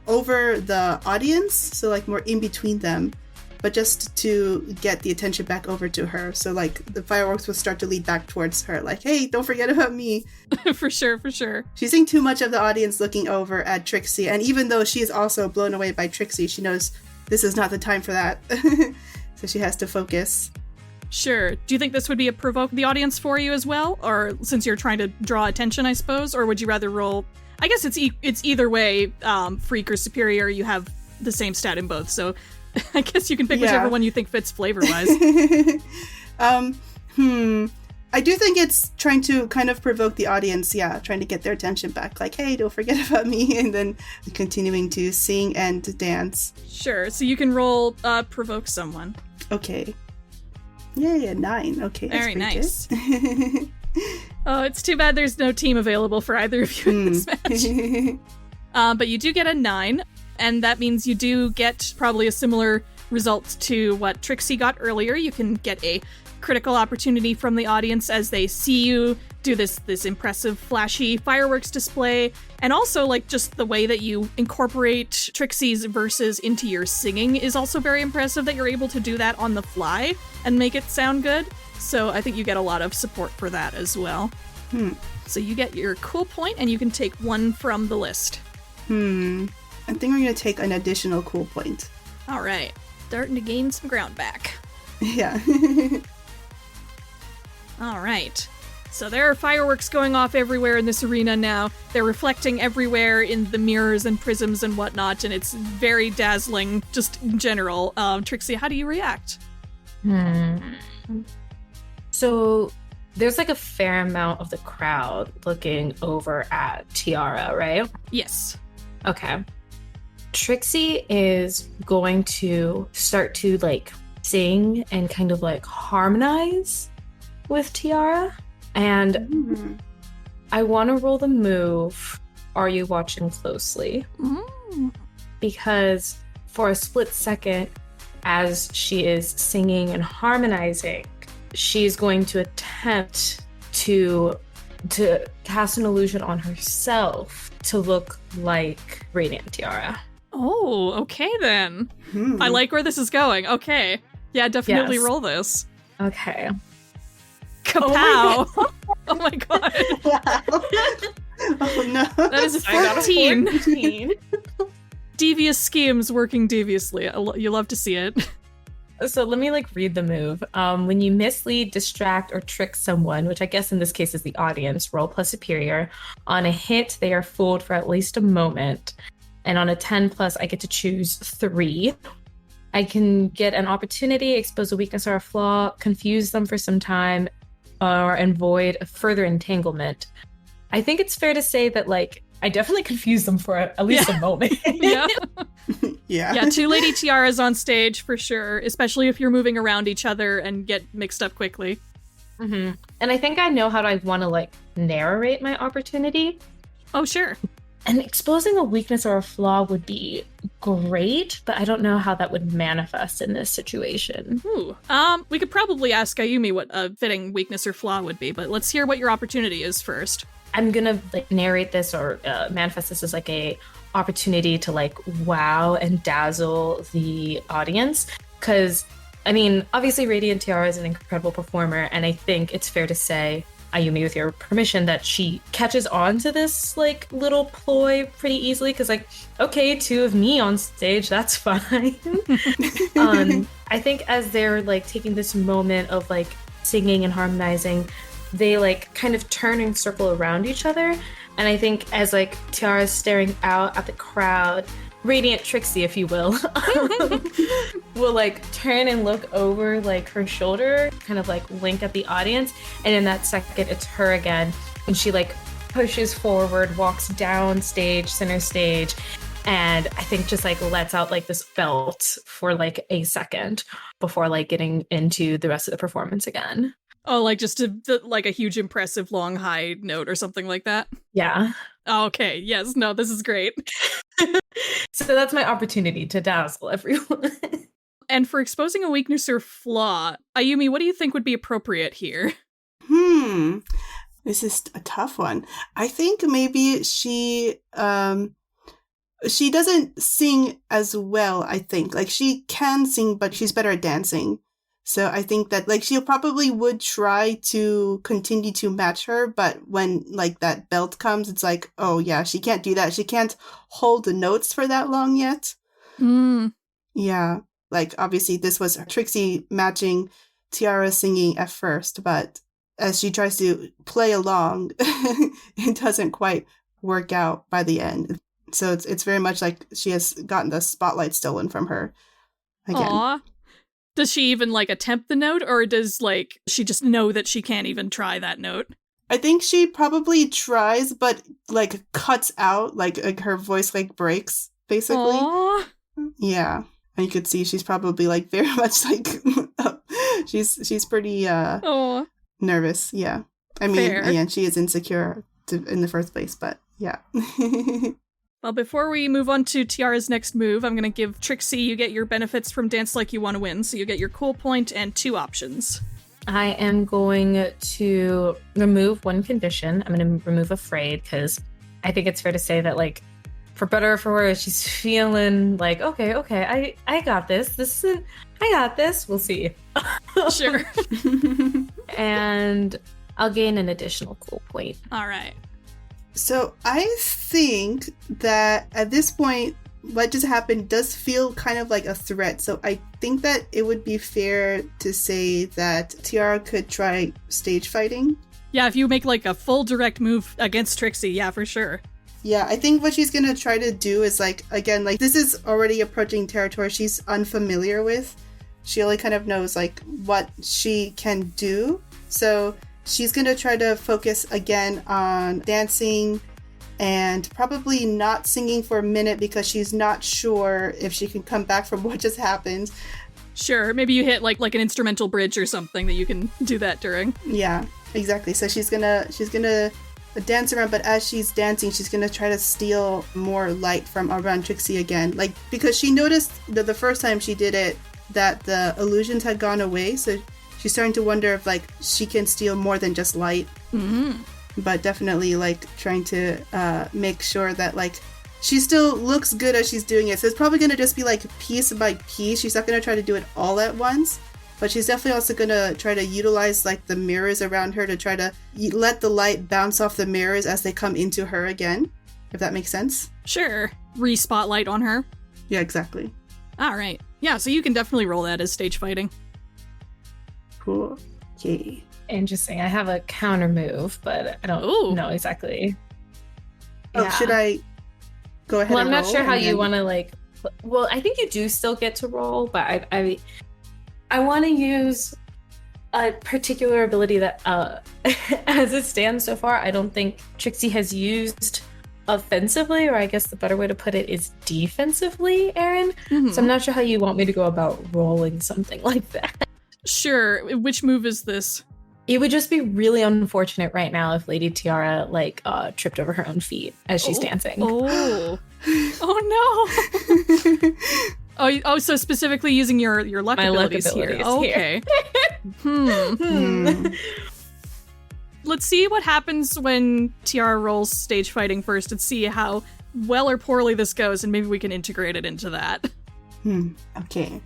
over the audience, so, like, more in between them, but just to get the attention back over to her. So, like, the fireworks will start to lead back towards her, like, hey, don't forget about me. For sure. She's seeing too much of the audience looking over at Trixie, and even though she is also blown away by Trixie, she knows this is not the time for that. So she has to focus. Sure. Do you think this would be a provoke the audience for you as well? Or since you're trying to draw attention, I suppose? Or would you rather roll... I guess it's either way, freak or superior, you have the same stat in both. So I guess you can pick whichever one you think fits flavor-wise. I do think it's trying to kind of provoke the audience, trying to get their attention back. Like, hey, don't forget about me. And then continuing to sing and dance. Sure. So you can roll provoke someone. Okay. Yeah, 9. Okay, that's very nice. Good. Oh, it's too bad there's no team available for either of you in this match. But you do get a 9, and that means you do get probably a similar result to what Trixie got earlier. You can get a critical opportunity from the audience as they see you do this impressive, flashy fireworks display, and also, like, just the way that you incorporate Trixie's verses into your singing is also very impressive that you're able to do that on the fly and make it sound good. So I think you get a lot of support for that as well. So you get your cool point, and you can take 1 from the list. I think I'm going to take an additional cool point. All right. Starting to gain some ground back. Yeah. All right. So there are fireworks going off everywhere in this arena now. They're reflecting everywhere in the mirrors and prisms and whatnot, and it's very dazzling, just in general. Trixie, how do you react? So there's like a fair amount of the crowd looking over at Tiara, right? Yes. Okay. Trixie is going to start to like sing and kind of like harmonize with Tiara. And I want to roll the move, Are You Watching Closely? Because for a split second, as she is singing and harmonizing, she's going to attempt to cast an illusion on herself to look like Radiant Tiara. Oh, okay then. I like where this is going. Okay. Yeah, definitely roll this. Okay. Kapow! Oh my god. Wow. Oh no. That is a 14. Devious schemes working deviously. You love to see it. So let me like read the move. When you mislead, distract, or trick someone, which I guess in this case is the audience, roll plus superior. On a hit, they are fooled for at least a moment. And on a 10 plus, I get to choose 3. I can get an opportunity, expose a weakness or a flaw, confuse them for some time, or avoid a further entanglement. I think it's fair to say that, like, I definitely confused them for at least a moment. Yeah. Yeah. 2 Lady Tiaras on stage for sure, especially if you're moving around each other and get mixed up quickly. And I think I know how I want to, like, narrate my opportunity. Oh, sure. And exposing a weakness or a flaw would be great, but I don't know how that would manifest in this situation. Ooh. We could probably ask Ayumi what a fitting weakness or flaw would be, but let's hear what your opportunity is first. I'm gonna like narrate this or manifest this as like a opportunity to like wow and dazzle the audience, because I mean obviously Radiant Tiara is an incredible performer, and I think it's fair to say, Ayumi, with your permission, that she catches on to this like little ploy pretty easily, because like, okay, 2 of me on stage, that's fine. I think as they're like taking this moment of like singing and harmonizing, they like kind of turn and circle around each other. And I think as like Tiara's staring out at the crowd, Radiant Trixie, if you will, will like turn and look over like her shoulder, kind of like wink at the audience. And in that second, it's her again. And she like pushes forward, walks down stage, center stage. And I think just like lets out like this belt for like a second before like getting into the rest of the performance again. Oh, like just like a huge, impressive, long, high note or something like that? Yeah. Oh, okay. Yes. No, this is great. So that's my opportunity to dazzle everyone. And for exposing a weakness or flaw, Ayumi, what do you think would be appropriate here? This is a tough one. I think maybe she doesn't sing as well, I think. Like, she can sing, but she's better at dancing. So I think that, like, she probably would try to continue to match her, but when, like, that belt comes, it's like, oh, yeah, she can't do that. She can't hold the notes for that long yet. Yeah. Like, obviously, this was Trixie matching Tiara singing at first, but as she tries to play along, it doesn't quite work out by the end. So it's very much like she has gotten the spotlight stolen from her again. Aww. Does she even, like, attempt the note, or does, like, she just know that she can't even try that note? I think she probably tries, but, like, cuts out, like her voice, like, breaks, basically. Aww. Yeah. And you could see she's probably, like, very much, like, she's pretty, nervous, yeah. I mean, again, she is insecure in the first place, but, yeah. Well, before we move on to Tiara's next move, I'm going to give Trixie, you get your benefits from Dance Like You Want to Win, so you get your cool point and 2 options. I am going to remove 1 condition. I'm going to remove Afraid, because I think it's fair to say that, like, for better or for worse, she's feeling like, okay, I got this. I got this. We'll see. Sure. And I'll gain an additional cool point. All right. So I think that at this point, what just happened does feel kind of like a threat. So I think that it would be fair to say that Tiara could try stage fighting. Yeah, if you make like a full direct move against Trixie, yeah, for sure. Yeah, I think what she's going to try to do is like, again, like this is already approaching territory she's unfamiliar with. She only kind of knows like what she can do. So she's going to try to focus again on dancing and probably not singing for a minute because she's not sure if she can come back from what just happened. Sure, maybe you hit like an instrumental bridge or something that you can do that during. Yeah, exactly. So she's gonna dance around, but as she's dancing, she's gonna try to steal more light from around Trixie again. Like, because she noticed that the first time she did it, that the illusions had gone away, so she's starting to wonder if like she can steal more than just light. Mm-hmm. But definitely like trying to make sure that like she still looks good as she's doing it. So it's probably going to just be like piece by piece. She's not going to try to do it all at once, but she's definitely also going to try to utilize like the mirrors around her to try to let the light bounce off the mirrors as they come into her again, if that makes sense. Sure. Re-spotlight on her. Yeah, exactly. All right. Yeah, so you can definitely roll that as stage fighting. Cool. Okay. Interesting. I have a counter move, but I don't know exactly. Oh, Yeah. should I go ahead Well, and I'm not roll sure how and you then- want to like. Well, I think you do still get to roll, but I want to use a particular ability that, as it stands so far, I don't think Trixie has used offensively, or I guess the better way to put it is defensively, Erin. Mm-hmm. So I'm not sure how you want me to go about rolling something like that. Sure. Which move is this? It would just be really unfortunate right now if Lady Tiara tripped over her own feet as she's dancing. Oh. Oh no. Oh, so specifically using your luck My luck abilities here. abilities Okay. Let's see what happens when Tiara rolls stage fighting first and see how well or poorly this goes, and maybe we can integrate it into that. Okay.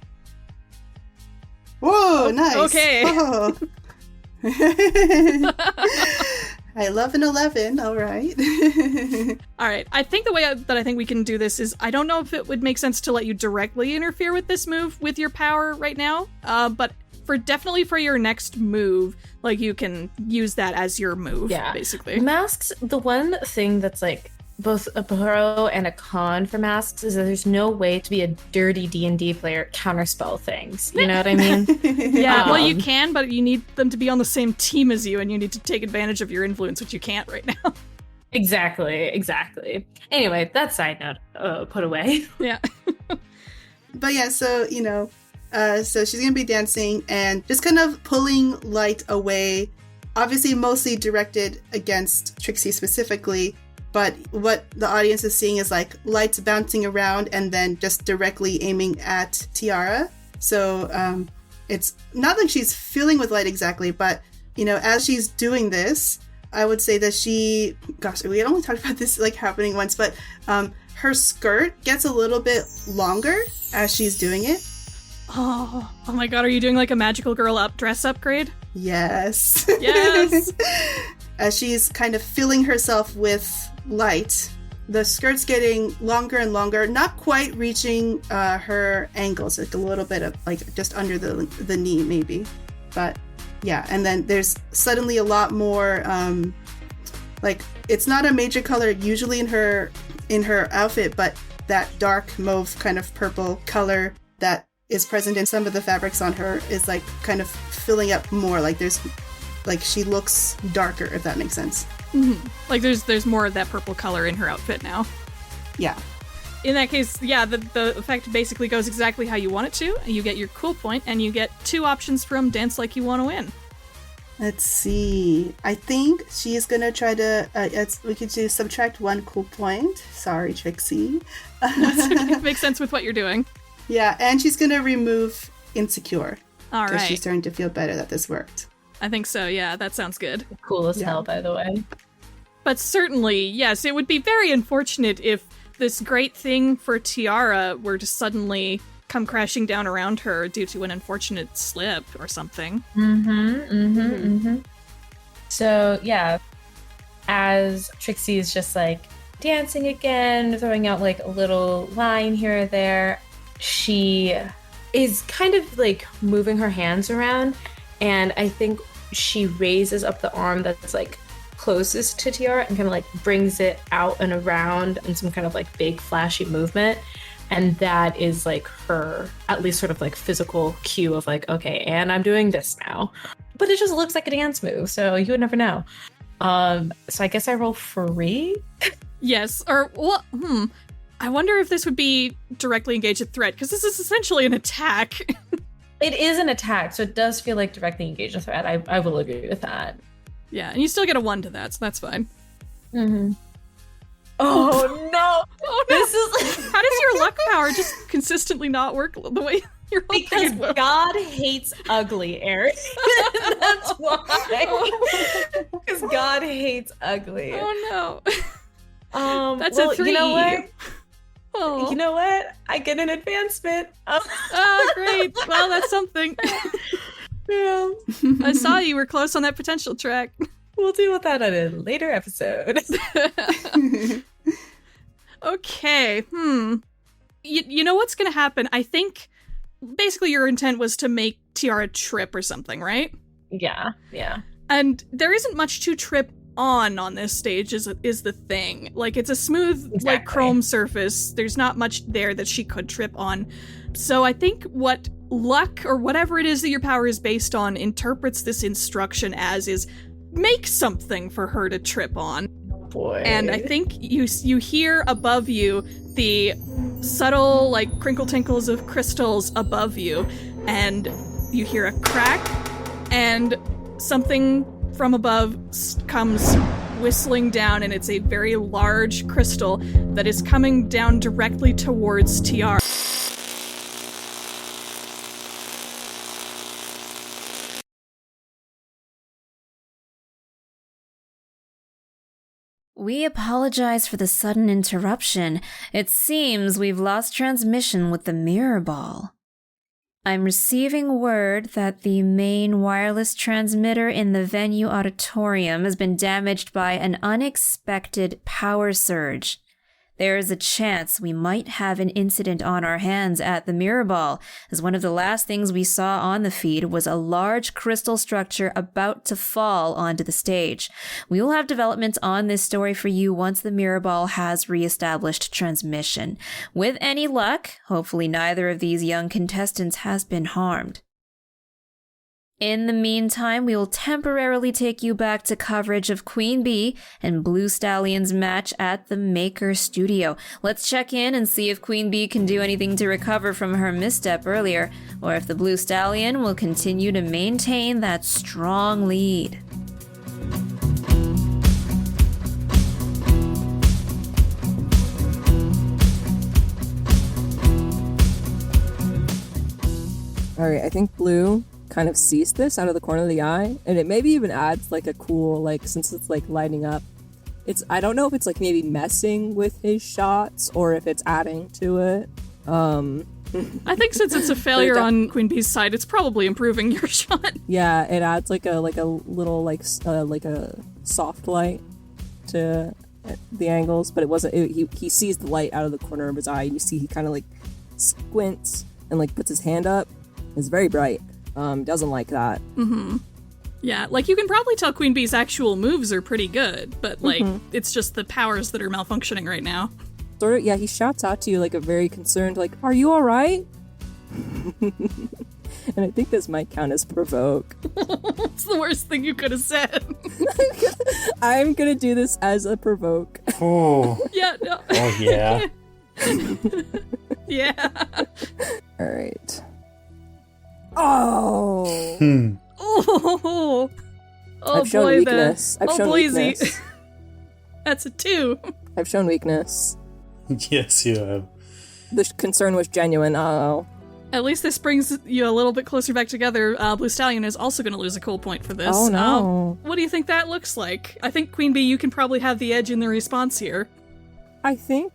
Whoa, nice. Okay. Oh. I love an 11. All right. All right. I think the way that I think we can do this is I don't know if it would make sense to let you directly interfere with this move with your power right now, but definitely for your next move, like you can use that as your move, basically. Masks, the one thing that's like both a pro and a con for masks is that there's no way to be a dirty D&D player counterspell things. You know what I mean? Yeah, well, you can, but you need them to be on the same team as you, and you need to take advantage of your influence, which you can't right now. Exactly. Anyway, that side note put away. Yeah. But yeah, so, so she's going to be dancing and just kind of pulling light away, obviously mostly directed against Trixie specifically. But what the audience is seeing is like lights bouncing around and then just directly aiming at Tiara. So it's not like she's filling with light exactly, but, as she's doing this, I would say that we had only talked about this like happening once, but her skirt gets a little bit longer as she's doing it. Oh my god, are you doing like a magical girl dress upgrade? Yes. Yes! As she's kind of filling herself with light, the skirt's getting longer and longer, not quite reaching her ankles, like a little bit of like just under the knee maybe, but yeah. And then there's suddenly a lot more like it's not a major color usually in her outfit, but that dark mauve kind of purple color that is present in some of the fabrics on her is like kind of filling up more, like she looks darker, if that makes sense. Mm-hmm. Like there's more of that purple color in her outfit now. Yeah. In that case, yeah, the effect basically goes exactly how you want it to. You get your cool point, and you get 2 options from Dance Like You Want to Win. Let's see. I think she's gonna try to. We could do subtract 1 cool point. Sorry, Trixie. It makes sense with what you're doing. Yeah, and she's gonna remove Insecure. All right. Because she's starting to feel better that this worked. I think so, yeah, that sounds good. Cool as hell, by the way. But certainly, yes, it would be very unfortunate if this great thing for Tiara were to suddenly come crashing down around her due to an unfortunate slip or something. So, yeah, as Trixie is just like dancing again, throwing out like a little line here or there, she is kind of like moving her hands around, and I think she raises up the arm that's like closest to Tiara and kind of like brings it out and around in some kind of like big flashy movement. And that is like her, at least sort of like physical cue of like, okay, and I'm doing this now. but it just looks like a dance move, so you would never know. So I guess I roll free? Yes, or, well, I wonder if this would be directly engaged with threat, because this is essentially an attack. It is an attack, so it does feel like directly engaged with threat. I will agree with that. Yeah, and you still get a 1 to that, so that's fine. Mm-hmm. Oh, no! Oh, no! This is... How does your luck power just consistently not work the way you're hoping Because it will? God hates ugly, Eric. That's why. Because God hates ugly. Oh, no. That's well, a 3. You know what? Oh. You know what? I get an advancement. Oh, great. Well, that's something. Yeah. I saw you were close on that potential track. We'll deal with that on a later episode. Okay. You know what's going to happen? I think basically your intent was to make Tiara trip or something, right? Yeah. And there isn't much to trip on this stage is the thing. Like, it's a smooth, like, chrome surface. There's not much there that she could trip on. So I think what luck, or whatever it is that your power is based on, interprets this instruction as is make something for her to trip on. Boy. And I think you hear above you the subtle, like, crinkle tinkles of crystals above you, and you hear a crack, and something from above comes whistling down, and it's a very large crystal that is coming down directly towards Tiara. We apologize for the sudden interruption. It seems we've lost transmission with the mirror ball. I'm receiving word that the main wireless transmitter in the venue auditorium has been damaged by an unexpected power surge. There is a chance we might have an incident on our hands at the mirror ball, as one of the last things we saw on the feed was a large crystal structure about to fall onto the stage. We will have developments on this story for you once the mirror ball has reestablished transmission. With any luck, hopefully neither of these young contestants has been harmed. In the meantime, we will temporarily take you back to coverage of Queen Bee and Blue Stallion's match at the Maker Studio. Let's check in and see if Queen Bee can do anything to recover from her misstep earlier, or if the Blue Stallion will continue to maintain that strong lead. All right, I think Blue kind of sees this out of the corner of the eye, and it maybe even adds like a cool, like, since it's like lighting up, I don't know if it's like maybe messing with his shots or if it's adding to it. I think since it's a failure on Queen Bee's side, it's probably improving your shot. Yeah, it adds like a little like a soft light to the angles, but it wasn't. He sees the light out of the corner of his eye, and you see he kind of like squints and like puts his hand up. It's very bright. Doesn't like that. Mm-hmm. Yeah, like you can probably tell Queen Bee's actual moves are pretty good, but like it's just the powers that are malfunctioning right now. Sort of, yeah, he shouts out to you like a very concerned, like, "Are you all right?" And I think this might count as provoke. It's the worst thing you could have said. I'm gonna do this as a provoke. Oh. Yeah. No. Oh yeah. Yeah. All right. Oh. Oh. I've shown boy, weakness. I've shown weakness. That's a 2. I've shown weakness. Yes, you have. The concern was genuine. Uh-oh. At least this brings you a little bit closer back together. Blue Stallion is also going to lose a cool point for this. Oh, no. What do you think that looks like? I think, Queen Bee, you can probably have the edge in the response here. I think,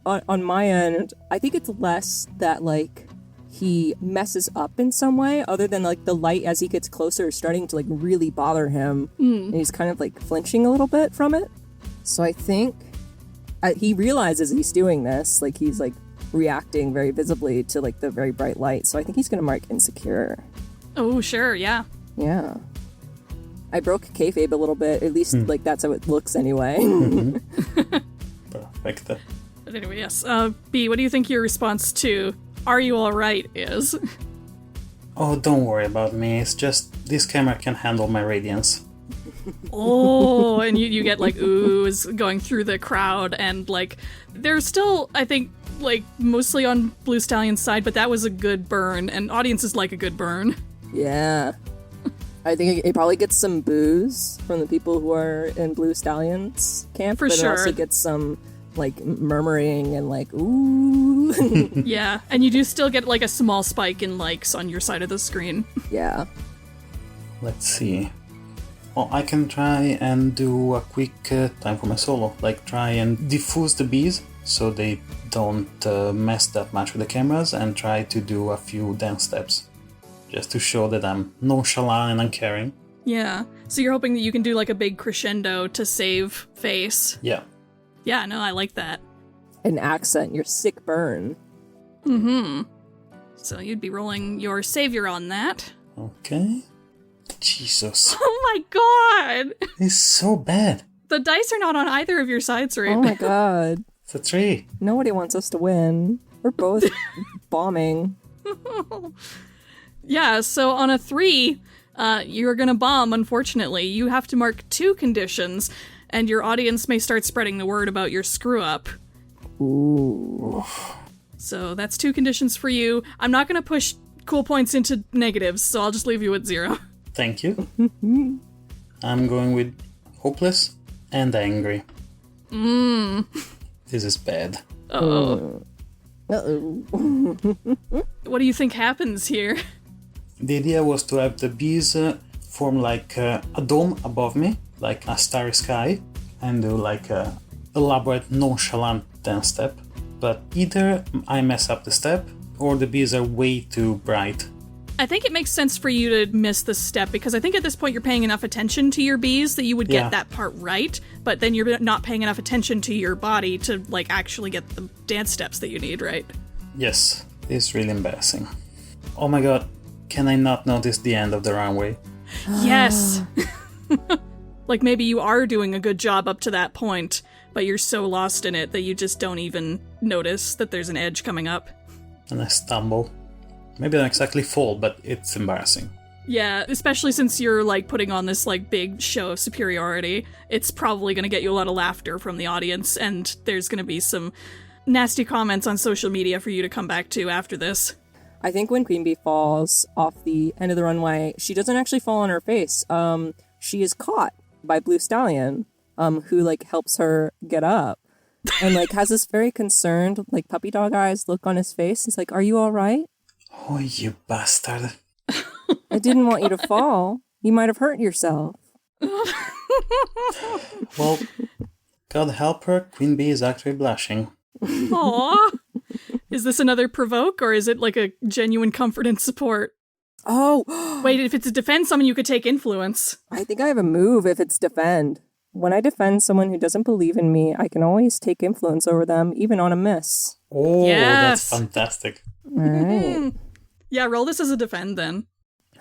on my end, I think it's less that, like, he messes up in some way, other than, like, the light as he gets closer is starting to, like, really bother him. And he's kind of, like, flinching a little bit from it. So I think he realizes he's doing this. Like, he's, like, reacting very visibly to, like, the very bright light. So I think he's going to mark insecure. Oh, sure, yeah. Yeah. I broke kayfabe a little bit. At least, like, that's how it looks anyway. Perfect. But anyway, yes. B, what do you think your response to "Are you all right" is? Oh, don't worry about me. It's just this camera can handle my radiance. Oh, and you get like oohs going through the crowd, and like they're still, I think, like mostly on Blue Stallion's side, but that was a good burn, and audiences like a good burn. Yeah. I think it probably gets some boos from the people who are in Blue Stallion's camp, For but sure. it also gets some like murmuring and like ooh. Yeah, and you do still get like a small spike in likes on your side of the screen. Yeah. Let's see. Well, I can try and do a quick time for my solo. Like try and diffuse the bees so they don't mess that much with the cameras, and try to do a few dance steps. Just to show that I'm nonchalant and uncaring. Yeah, so you're hoping that you can do like a big crescendo to save face. Yeah. Yeah, no, I like that. An accent your sick burn. Mm-hmm. So you'd be rolling your savior on that. Okay. Jesus. Oh my god! It's so bad. The dice are not on either of your sides right Oh now. my god. It's a 3. Nobody wants us to win. We're both bombing. Yeah, so on a 3, you're gonna bomb, unfortunately. You have to mark 2 conditions, and your audience may start spreading the word about your screw-up. Ooh. So that's 2 conditions for you. I'm not gonna push cool points into negatives, so I'll just leave you at 0. Thank you. I'm going with hopeless and angry. This is bad. Uh-oh. Uh-oh. What do you think happens here? The idea was to have the bees form like a dome above me, like a starry sky, and do like a elaborate nonchalant dance step. But either I mess up the step, or the bees are way too bright. I think it makes sense for you to miss the step, because I think at this point you're paying enough attention to your bees that you would get that part right, but then you're not paying enough attention to your body to like actually get the dance steps that you need right. Yes, it's really embarrassing. Oh my god, can I not notice the end of the runway? Yes! Like maybe you are doing a good job up to that point, but you're so lost in it that you just don't even notice that there's an edge coming up. And I stumble. Maybe I don't exactly fall, but it's embarrassing. Yeah, especially since you're like putting on this like big show of superiority. It's probably going to get you a lot of laughter from the audience, and there's going to be some nasty comments on social media for you to come back to after this. I think when Queen Bee falls off the end of the runway, she doesn't actually fall on her face. She is caught by Blue Stallion, who like helps her get up, and like has this very concerned, like puppy dog eyes look on his face. He's like, "Are you all right?" Oh, you bastard. I didn't want you to fall. You might have hurt yourself. Well, God help her, Queen Bee is actually blushing. Aww. Is this another provoke, or is it like a genuine comfort and support? Oh! Wait, if it's a defend someone, you could take influence. I think I have a move if it's defend. When I defend someone who doesn't believe in me, I can always take influence over them, even on a miss. Oh, Yes. that's fantastic. All right. Yeah, roll this as a defend then.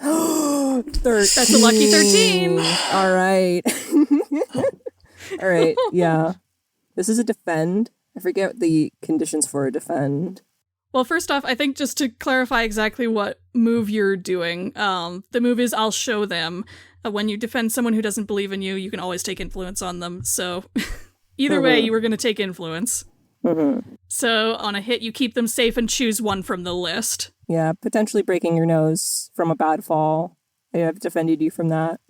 13. That's a lucky 13. All right. All right, yeah. This is a defend. I forget the conditions for a defend. Well, first off, I think just to clarify exactly what move you're doing, the move is I'll show them. When you defend someone who doesn't believe in you, you can always take influence on them. So either way, you were going to take influence. So on a hit, you keep them safe and choose one from the list. Yeah, potentially breaking your nose from a bad fall. I have defended you from that.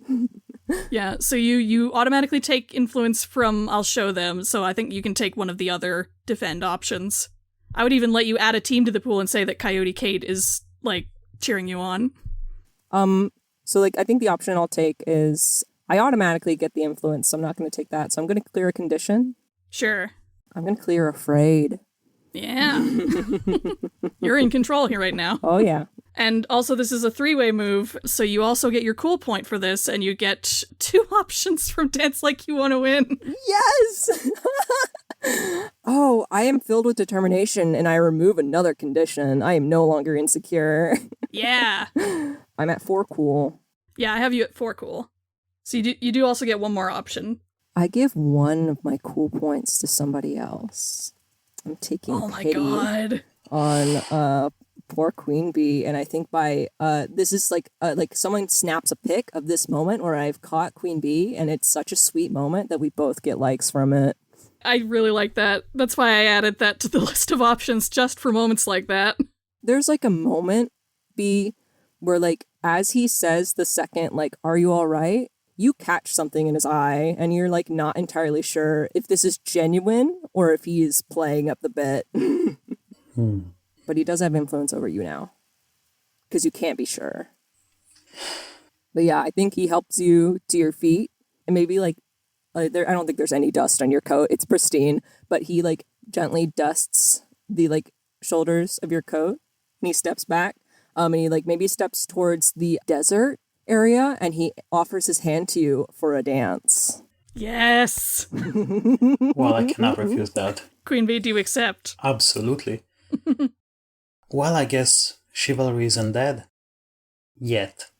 Yeah, so you automatically take influence from I'll show them, so I think you can take one of the other defend options. I would even let you add a team to the pool and say that Coyote Kate is, like, cheering you on. So, like, I think the option I'll take is I automatically get the influence, so I'm not going to take that. So I'm going to clear a condition. Sure. I'm going to clear afraid. Yeah. You're in control here right now. Oh, yeah. And also, this is a 3-way move, so you also get your cool point for this, and you get 2 options from Dance Like You Want to Win. Yes! Oh, I am filled with determination, and I remove another condition. I am no longer insecure. Yeah. I'm at 4 cool. Yeah, I have you at 4 cool. So you do also get one more option. I give one of my cool points to somebody else. I'm taking Oh my pity god. on poor Queen Bee, and I think by this is like someone snaps a pic of this moment where I've caught Queen Bee, and it's such a sweet moment that we both get likes from it. I really like that. That's why I added that to the list of options, just for moments like that. There's like a moment, Bee, where like as he says the second like, "Are you all right?" you catch something in his eye, and you're like not entirely sure if this is genuine or if he is playing up the bit. But he does have influence over you now, because you can't be sure. But yeah, I think he helps you to your feet, and maybe like I don't think there's any dust on your coat. It's pristine, but he like gently dusts the like shoulders of your coat, and he steps back, and he like maybe steps towards the desert area, and he offers his hand to you for a dance. Yes. Well, I cannot refuse that. Queen Bee, do you accept? Absolutely. Well, I guess chivalry isn't dead. Yet.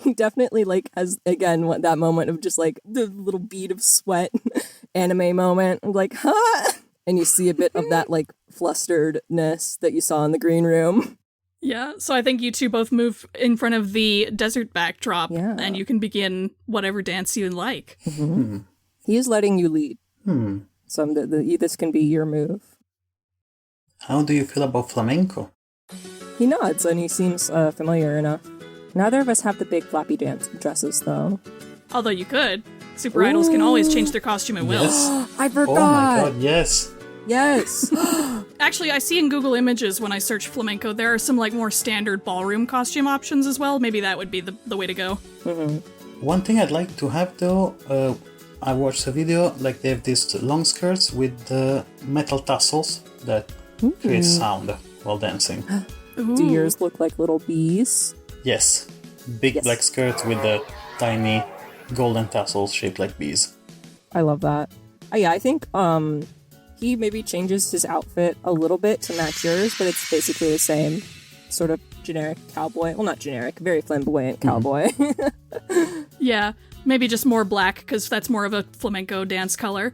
He definitely like has again that moment of just like the little bead of sweat anime moment, like huh, and you see a bit of that like flusteredness that you saw in the green room. Yeah, so I think you two both move in front of the desert backdrop, Yeah. and you can begin whatever dance you like. He is letting you lead. So this can be your move. How do you feel about flamenco? He nods and he seems familiar enough. Neither of us have the big floppy dance dresses, though. Although you could. Super Idols can always change their costume at will. Yes. I forgot! Oh my god, yes. Yes! Actually, I see in Google Images when I search flamenco, there are some like more standard ballroom costume options as well. Maybe that would be the way to go. One thing I'd like to have though, I watched a video, like they have these long skirts with the metal tassels that create sound while dancing. Do yours look like little bees? Yes. Big black skirts with the tiny golden tassels shaped like bees. I love that. Yeah, I think he maybe changes his outfit a little bit to match yours, but it's basically the same sort of generic cowboy. Well, not generic, very flamboyant cowboy. Yeah, maybe just more black, because that's more of a flamenco dance color.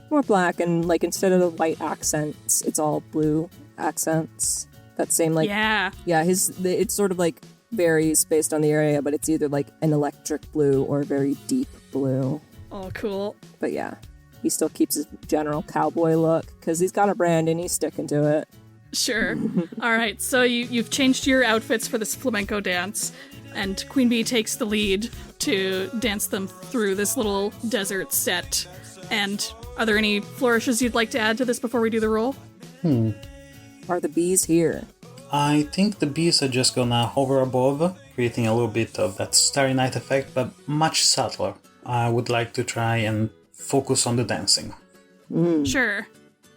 More black, and like instead of the white accents, it's all blue accents. That same like Yeah. it's sort of like varies based on the area, but it's either like an electric blue or a very deep blue. Oh, cool. But yeah, he still keeps his general cowboy look because he's got a brand and he's sticking to it. Sure. All right, so you've changed your outfits for this flamenco dance, and Queen Bee takes the lead to dance them through this little desert set. And are there any flourishes you'd like to add to this before we do the roll? Are the bees here? I think the bees are just gonna hover above, creating a little bit of that Starry Night effect, but much subtler. I would like to try and focus on the dancing. Sure.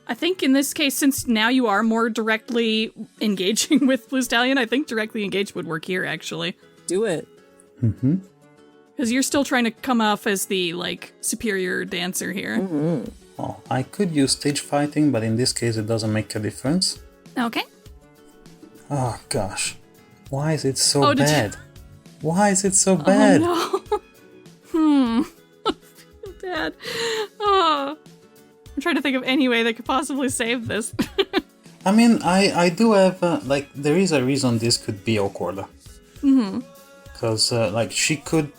I think in this case, since now you are more directly engaging with Blue Stallion, I think directly engaged would work here, actually. Do it. Because you're still trying to come off as the, like, superior dancer here. Oh, I could use stage fighting, but in this case it doesn't make a difference. Okay. Oh gosh. Why is it so did you- bad? Why is it so bad? Oh, no. I feel bad. Oh. I'm trying to think of any way that could possibly save this. I mean, I do have, there is a reason this could be awkward. Because, she could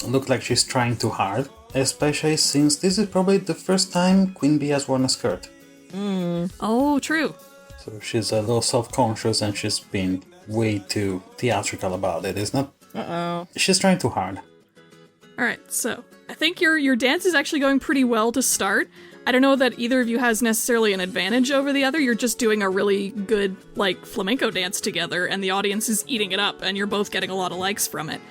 look like she's trying too hard, especially since this is probably the first time Queen Bee has worn a skirt. Oh, true. So she's a little self-conscious and she's been way too theatrical about it. It's not... She's trying too hard. Alright, so I think your dance is actually going pretty well to start. I don't know that either of you has necessarily an advantage over the other. You're just doing a really good, like, flamenco dance together, and the audience is eating it up, and you're both getting a lot of likes from it.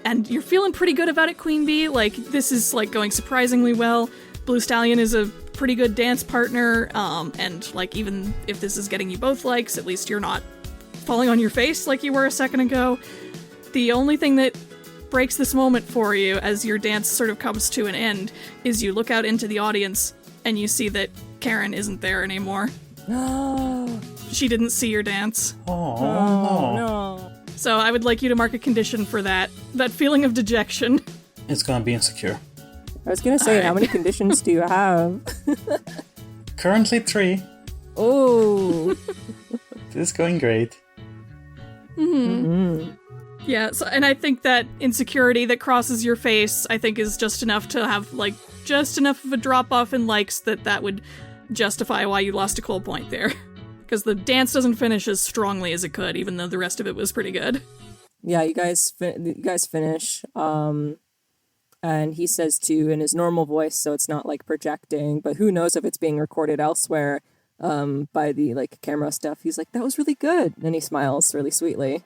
And you're feeling pretty good about it, Queen Bee. Like, this is, like, going surprisingly well. Blue Stallion is a pretty good dance partner, and, like, even if this is getting you both likes, at least you're not falling on your face like you were a second ago. The only thing that breaks this moment for you as your dance sort of comes to an end is you look out into the audience and you see that Karen isn't there anymore. She didn't see your dance. Oh, No. So I would like you to mark a condition for that feeling of dejection. It's gonna be insecure. I was gonna say, how many conditions do you have? Currently 3. Oh. This is going great. Yeah, so, and I think that insecurity that crosses your face, I think, is just enough to have, like, just enough of a drop-off in likes that would justify why you lost a cool point there. Because the dance doesn't finish as strongly as it could, even though the rest of it was pretty good. Yeah, you guys finish, and he says to in his normal voice, so it's not like projecting, but who knows if it's being recorded elsewhere by the like camera stuff. He's like, that was really good, and he smiles really sweetly.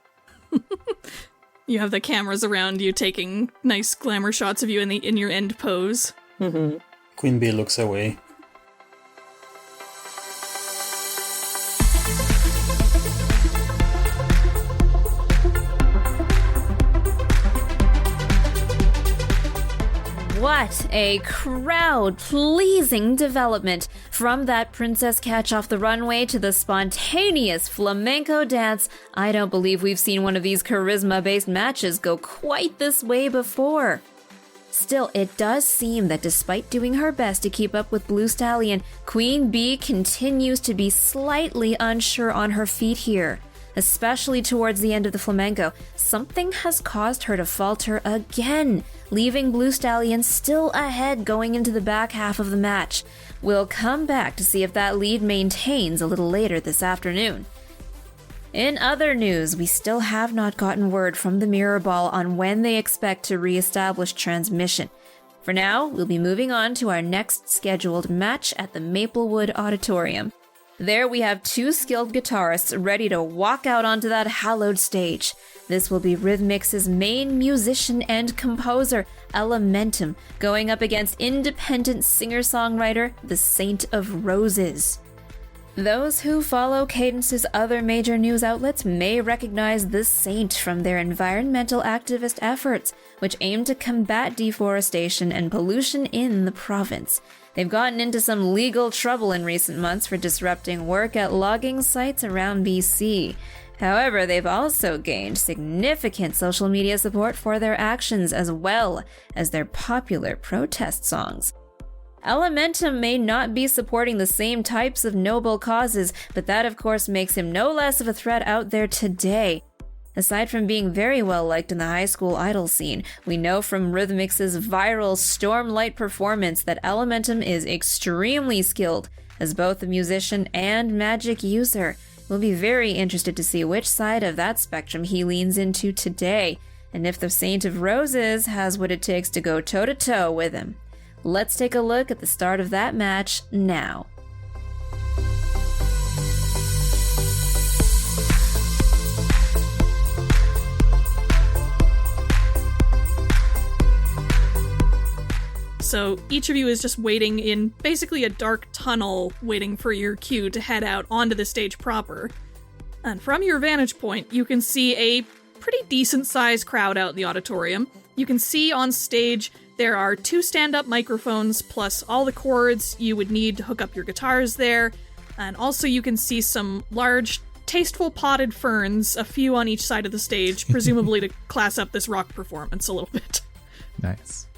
You have the cameras around you taking nice glamour shots of you in your end pose. Queen Bee looks away. What a crowd-pleasing development! From that princess catch off the runway to the spontaneous flamenco dance, I don't believe we've seen one of these charisma-based matches go quite this way before. Still, it does seem that despite doing her best to keep up with Blue Stallion, Queen Bee continues to be slightly unsure on her feet here. Especially towards the end of the flamenco, something has caused her to falter again, leaving Blue Stallion still ahead going into the back half of the match. We'll come back to see if that lead maintains a little later this afternoon. In other news, we still have not gotten word from the Mirror Ball on when they expect to re-establish transmission. For now, we'll be moving on to our next scheduled match at the Maplewood Auditorium. There we have two skilled guitarists ready to walk out onto that hallowed stage. This will be RhythMixx's main musician and composer, Elementum, going up against independent singer-songwriter, the Saint of Roses. Those who follow Cadence's other major news outlets may recognize the Saint from their environmental activist efforts, which aim to combat deforestation and pollution in the province. They've gotten into some legal trouble in recent months for disrupting work at logging sites around BC. However, they've also gained significant social media support for their actions as well as their popular protest songs. Elementum may not be supporting the same types of noble causes, but that of course makes him no less of a threat out there today. Aside from being very well liked in the high school idol scene, we know from RhythMixx's viral Stormlight performance that Elementum is extremely skilled as both a musician and magic user. We'll be very interested to see which side of that spectrum he leans into today, and if the Saint of Roses has what it takes to go toe-to-toe with him. Let's take a look at the start of that match now. So each of you is just waiting in basically a dark tunnel, waiting for your cue to head out onto the stage proper. And from your vantage point, you can see a pretty decent-sized crowd out in the auditorium. You can see on stage there are 2 stand-up microphones, plus all the cords you would need to hook up your guitars there. And also you can see some large, tasteful potted ferns, a few on each side of the stage, presumably to class up this rock performance a little bit. Nice.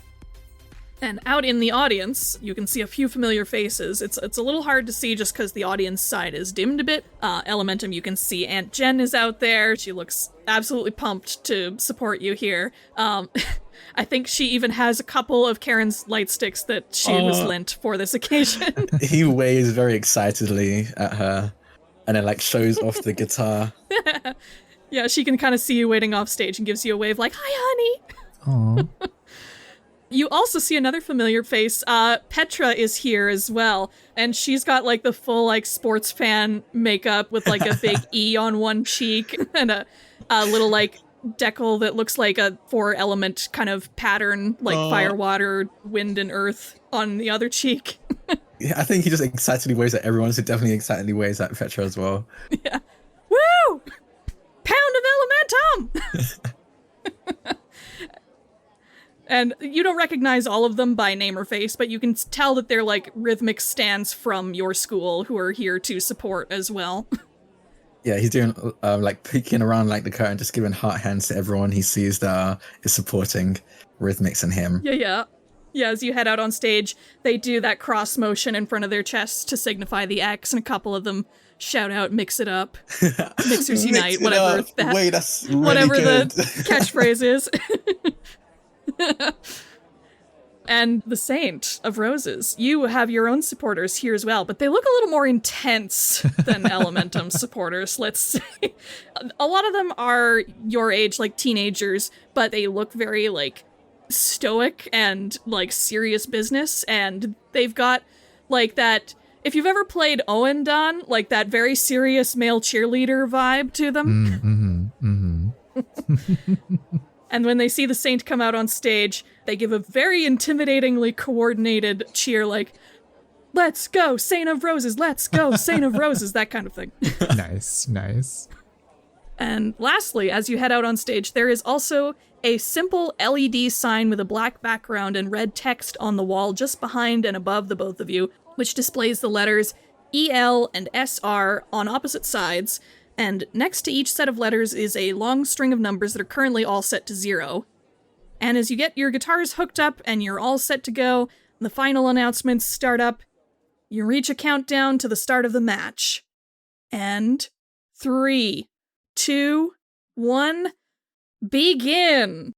And out in the audience, you can see a few familiar faces. It's a little hard to see just because the audience side is dimmed a bit. Elementum, you can see Aunt Jen is out there. She looks absolutely pumped to support you here. I think she even has a couple of Karen's light sticks that she was lent for this occasion. He waves very excitedly at her and then like shows off the guitar. Yeah, she can kind of see you waiting off stage and gives you a wave like, "Hi, honey." Aww. You also see another familiar face. Petra is here as well, and she's got like the full like sports fan makeup with like a big E on one cheek and a little like decal that looks like a 4-element kind of pattern, like fire, water, wind, and earth on the other cheek. Yeah, I think he just excitedly waves at everyone, so definitely excitedly waves at Petra as well. Yeah. Woo! Pound of Elementum! And you don't recognize all of them by name or face, but you can tell that they're like RhythMixx stands from your school who are here to support as well. Yeah, he's doing like peeking around like the curtain, just giving heart hands to everyone he sees that is supporting RhythMixx and him. Yeah. As you head out on stage, they do that cross motion in front of their chests to signify the X, and a couple of them shout out, mix it up, mixers Mix unite, it whatever up. that, Wait, that's really whatever good. the catchphrase is. And the Saint of Roses, you have your own supporters here as well, but they look a little more intense than Elementum supporters, let's say. A lot of them are your age, like teenagers, but they look very, like, stoic and, like, serious business, and they've got, like, that... If you've ever played Oendan, like, that very serious male cheerleader vibe to them. And when they see the Saint come out on stage, they give a very intimidatingly coordinated cheer, like, let's go, Saint of Roses, let's go, Saint of Roses, that kind of thing. Nice. And lastly, as you head out on stage, there is also a simple LED sign with a black background and red text on the wall just behind and above the both of you, which displays the letters EL and SR on opposite sides. And next to each set of letters is a long string of numbers that are currently all set to 0. And as you get your guitars hooked up and you're all set to go, the final announcements start up, you reach a countdown to the start of the match. And 3, 2, 1, begin!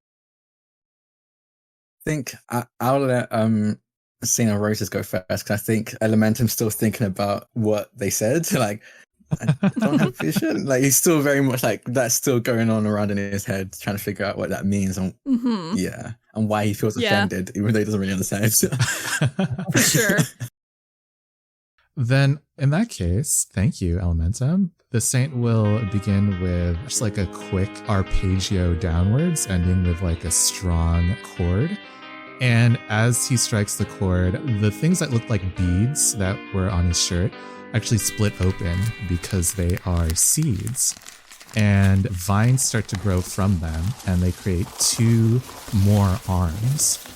I think I'll let Saint of Roses go first, because I think Elementum's still thinking about what they said. Like, I don't have vision. Like, he's still very much like that's still going on around in his head, trying to figure out what that means and and why he feels offended, even though he doesn't really understand. For sure. Then, in that case, thank you, Elementum. The Saint will begin with just like a quick arpeggio downwards, ending with like a strong chord. And as he strikes the chord, the things that looked like beads that were on his shirt actually split open because they are seeds. And vines start to grow from them, and they create 2 more arms.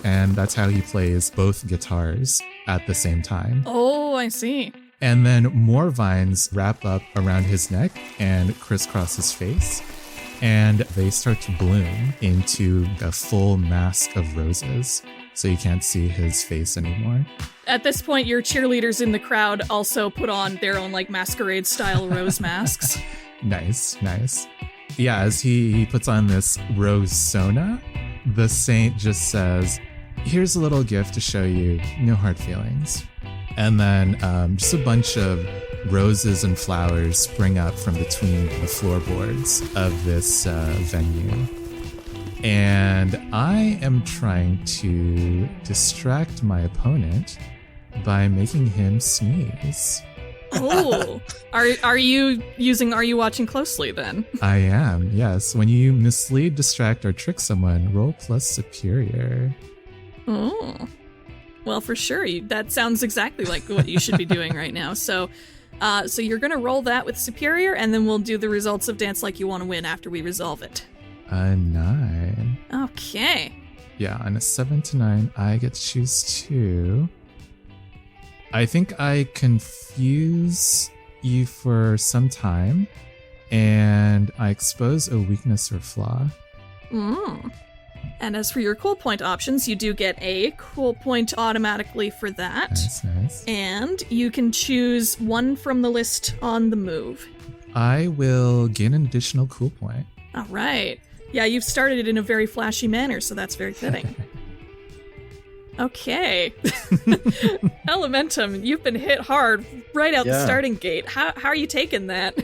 And that's how he plays both guitars at the same time. Oh, I see. And then more vines wrap up around his neck and crisscross his face. And they start to bloom into a full mask of roses. So you can't see his face anymore. At this point, your cheerleaders in the crowd also put on their own, like, masquerade-style rose masks. Nice. Yeah, as he puts on this rose sona, the Saint just says, here's a little gift to show you, no hard feelings. And then just a bunch of roses and flowers spring up from between the floorboards of this venue. And I am trying to distract my opponent by making him sneeze. Oh, are you watching closely then? I am, yes. When you mislead, distract, or trick someone, roll plus superior. Oh, well, for sure. That sounds exactly like what you should be doing right now. So you're gonna roll that with superior, and then we'll do the results of Dance Like You Want to Win after we resolve it. A 9. Okay. Yeah, on a 7 to 9, I get to choose 2. I think I confuse you for some time, and I expose a weakness or flaw. And as for your cool point options, you do get a cool point automatically for that. Nice. And you can choose one from the list on the move. I will gain an additional cool point. All right. Yeah, you've started it in a very flashy manner, so that's very fitting. Okay. Elementum, you've been hit hard right out the starting gate. How are you taking that?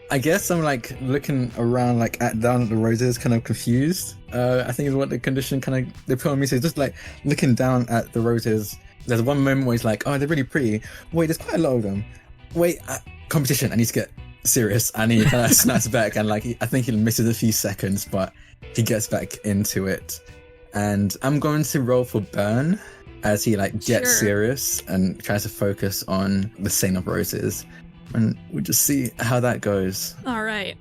I guess I'm like looking around like down at the roses, kind of confused. I think is what the condition kind of they put on me. So just like looking down at the roses. There's one moment where he's like, oh, they're really pretty. Wait, there's quite a lot of them. Wait, competition. I need to get serious. And he kind of snaps back, and like I think he misses a few seconds, but he gets back into it. And I'm going to roll for burn as he like gets serious and tries to focus on the Saint of Roses. And we'll just see how that goes. All right.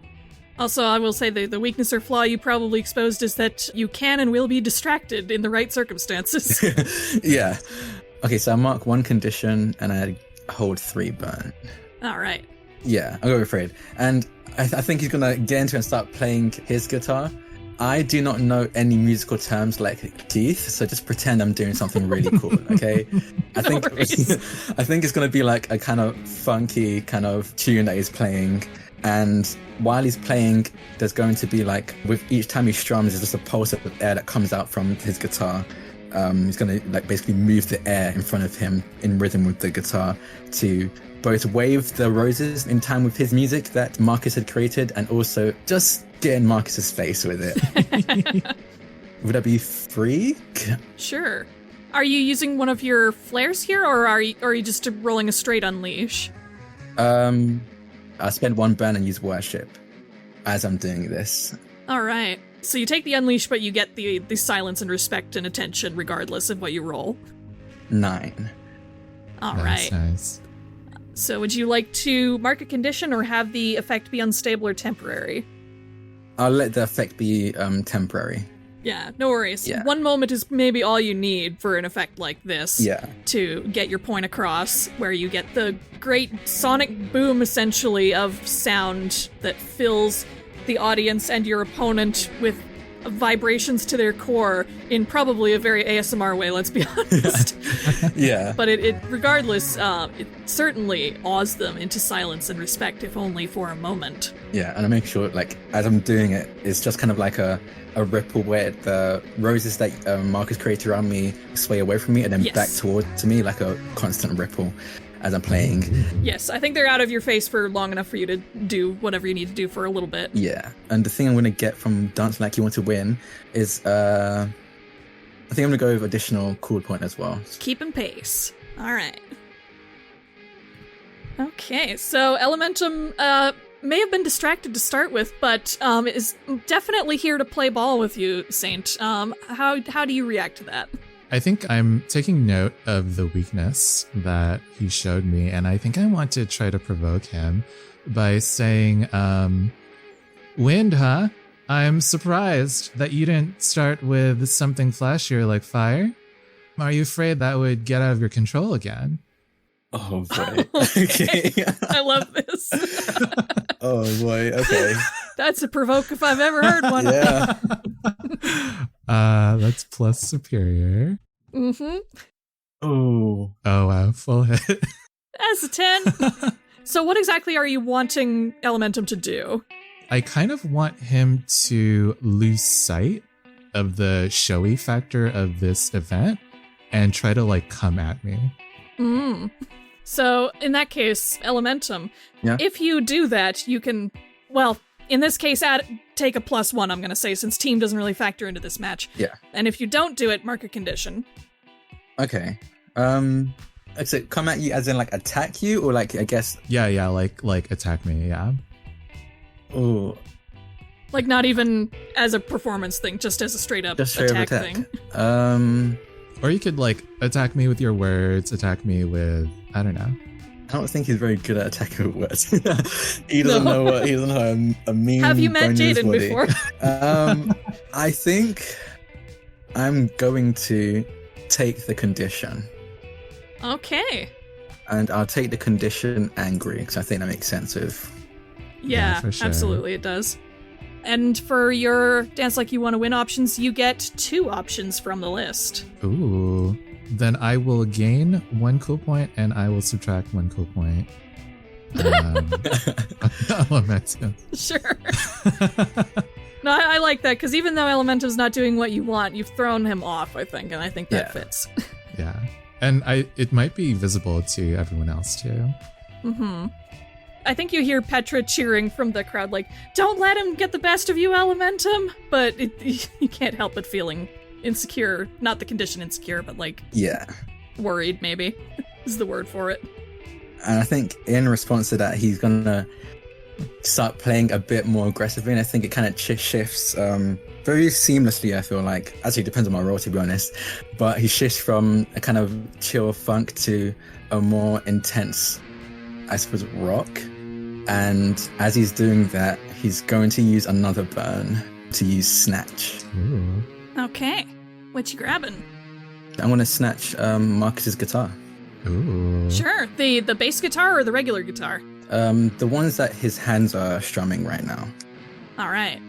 Also, I will say the weakness or flaw you probably exposed is that you can and will be distracted in the right circumstances. Yeah. Okay, so I mark 1 condition and I hold 3 burn. All right. Yeah, I'm going afraid. And I think he's going to get into it and start playing his guitar. I do not know any musical terms like teeth, so just pretend I'm doing something really cool, okay? I think it's going to be like a kind of funky kind of tune that he's playing, and while he's playing, there's going to be like, with each time he strums, there's just a pulse of air that comes out from his guitar. He's going to like basically move the air in front of him in rhythm with the guitar to both wave the roses in time with his music that Marcus had created, and also just get in Marcus's face with it. Would that be free? Sure. Are you using one of your flares here, or are you just rolling a straight unleash? I spend one burn and use worship as I'm doing this. All right. So you take the unleash, but you get the silence and respect and attention regardless of what you roll. 9. All right. Nice. So would you like to mark a condition or have the effect be unstable or temporary? I'll let the effect be temporary. Yeah, no worries. Yeah. 1 moment is maybe all you need for an effect like this. Yeah. To get your point across, where you get the great sonic boom, essentially, of sound that fills the audience and your opponent with vibrations to their core in probably a very ASMR way, let's be honest. Yeah. But it regardless, it certainly awes them into silence and respect, if only for a moment. Yeah, and I make sure, like, as I'm doing it, it's just kind of like a ripple where the roses that Marcus created around me sway away from me and then back towards me, like a constant ripple as I'm playing. Yes, I think they're out of your face for long enough for you to do whatever you need to do for a little bit. Yeah, and the thing I'm going to get from Dancing Like You Want to Win is, I think I'm going to go with additional cool point as well. Keeping pace. All right. Okay, so Elementum may have been distracted to start with, but is definitely here to play ball with you, Saint. How do you react to that? I think I'm taking note of the weakness that he showed me, and I think I want to try to provoke him by saying, Wind, huh? I'm surprised that you didn't start with something flashier like fire. Are you afraid that would get out of your control again? Oh boy. Okay. I love this. Oh boy, okay. That's a provoke if I've ever heard one. Yeah. That's plus superior. Mm-hmm. Oh wow, full hit. That's a 10. So what exactly are you wanting Elementum to do? I kind of want him to lose sight of the showy factor of this event and try to like come at me. So in that case, Elementum, yeah. If you do that, you can, well, in this case, take a +1, I'm going to say, since team doesn't really factor into this match. Yeah. And if you don't do it, mark a condition. Okay. So come at you as in like attack you, or like, I guess. Yeah, like attack me, yeah. Oh. Like not even as a performance thing, just as a straight up attack thing. Or you could like attack me with your words, attack me with, I don't know. I don't think he's very good at attacking with words. He doesn't know a mean. Have you met Jaiden before? I think I'm going to take the condition. Okay. And I'll take the condition angry, because I think that makes sense with. Yeah, for sure. Absolutely it does. And for your Dance Like You Want to Win options, you get 2 options from the list. Ooh. Then I will gain 1 cool point and I will subtract 1 cool point. Elementum. Sure. No, I like that, because even though Elementum's not doing what you want, you've thrown him off, I think, and I think that fits. Yeah. And it might be visible to everyone else, too. Mm-hmm. I think you hear Petra cheering from the crowd, like, don't let him get the best of you, Elementum! But you can't help but feeling insecure. Not the condition insecure, but like... Yeah. Worried, maybe, is the word for it. And I think in response to that, he's gonna start playing a bit more aggressively, and I think it kind of shifts very seamlessly, I feel like. Actually, it depends on my role, to be honest. But he shifts from a kind of chill funk to a more intense, I suppose, rock. And as he's doing that, he's going to use another burn to use Snatch. Ooh. Okay. What you grabbing? I'm going to snatch Marcus's guitar. Ooh. Sure. The bass guitar or the regular guitar? The ones that his hands are strumming right now. All right.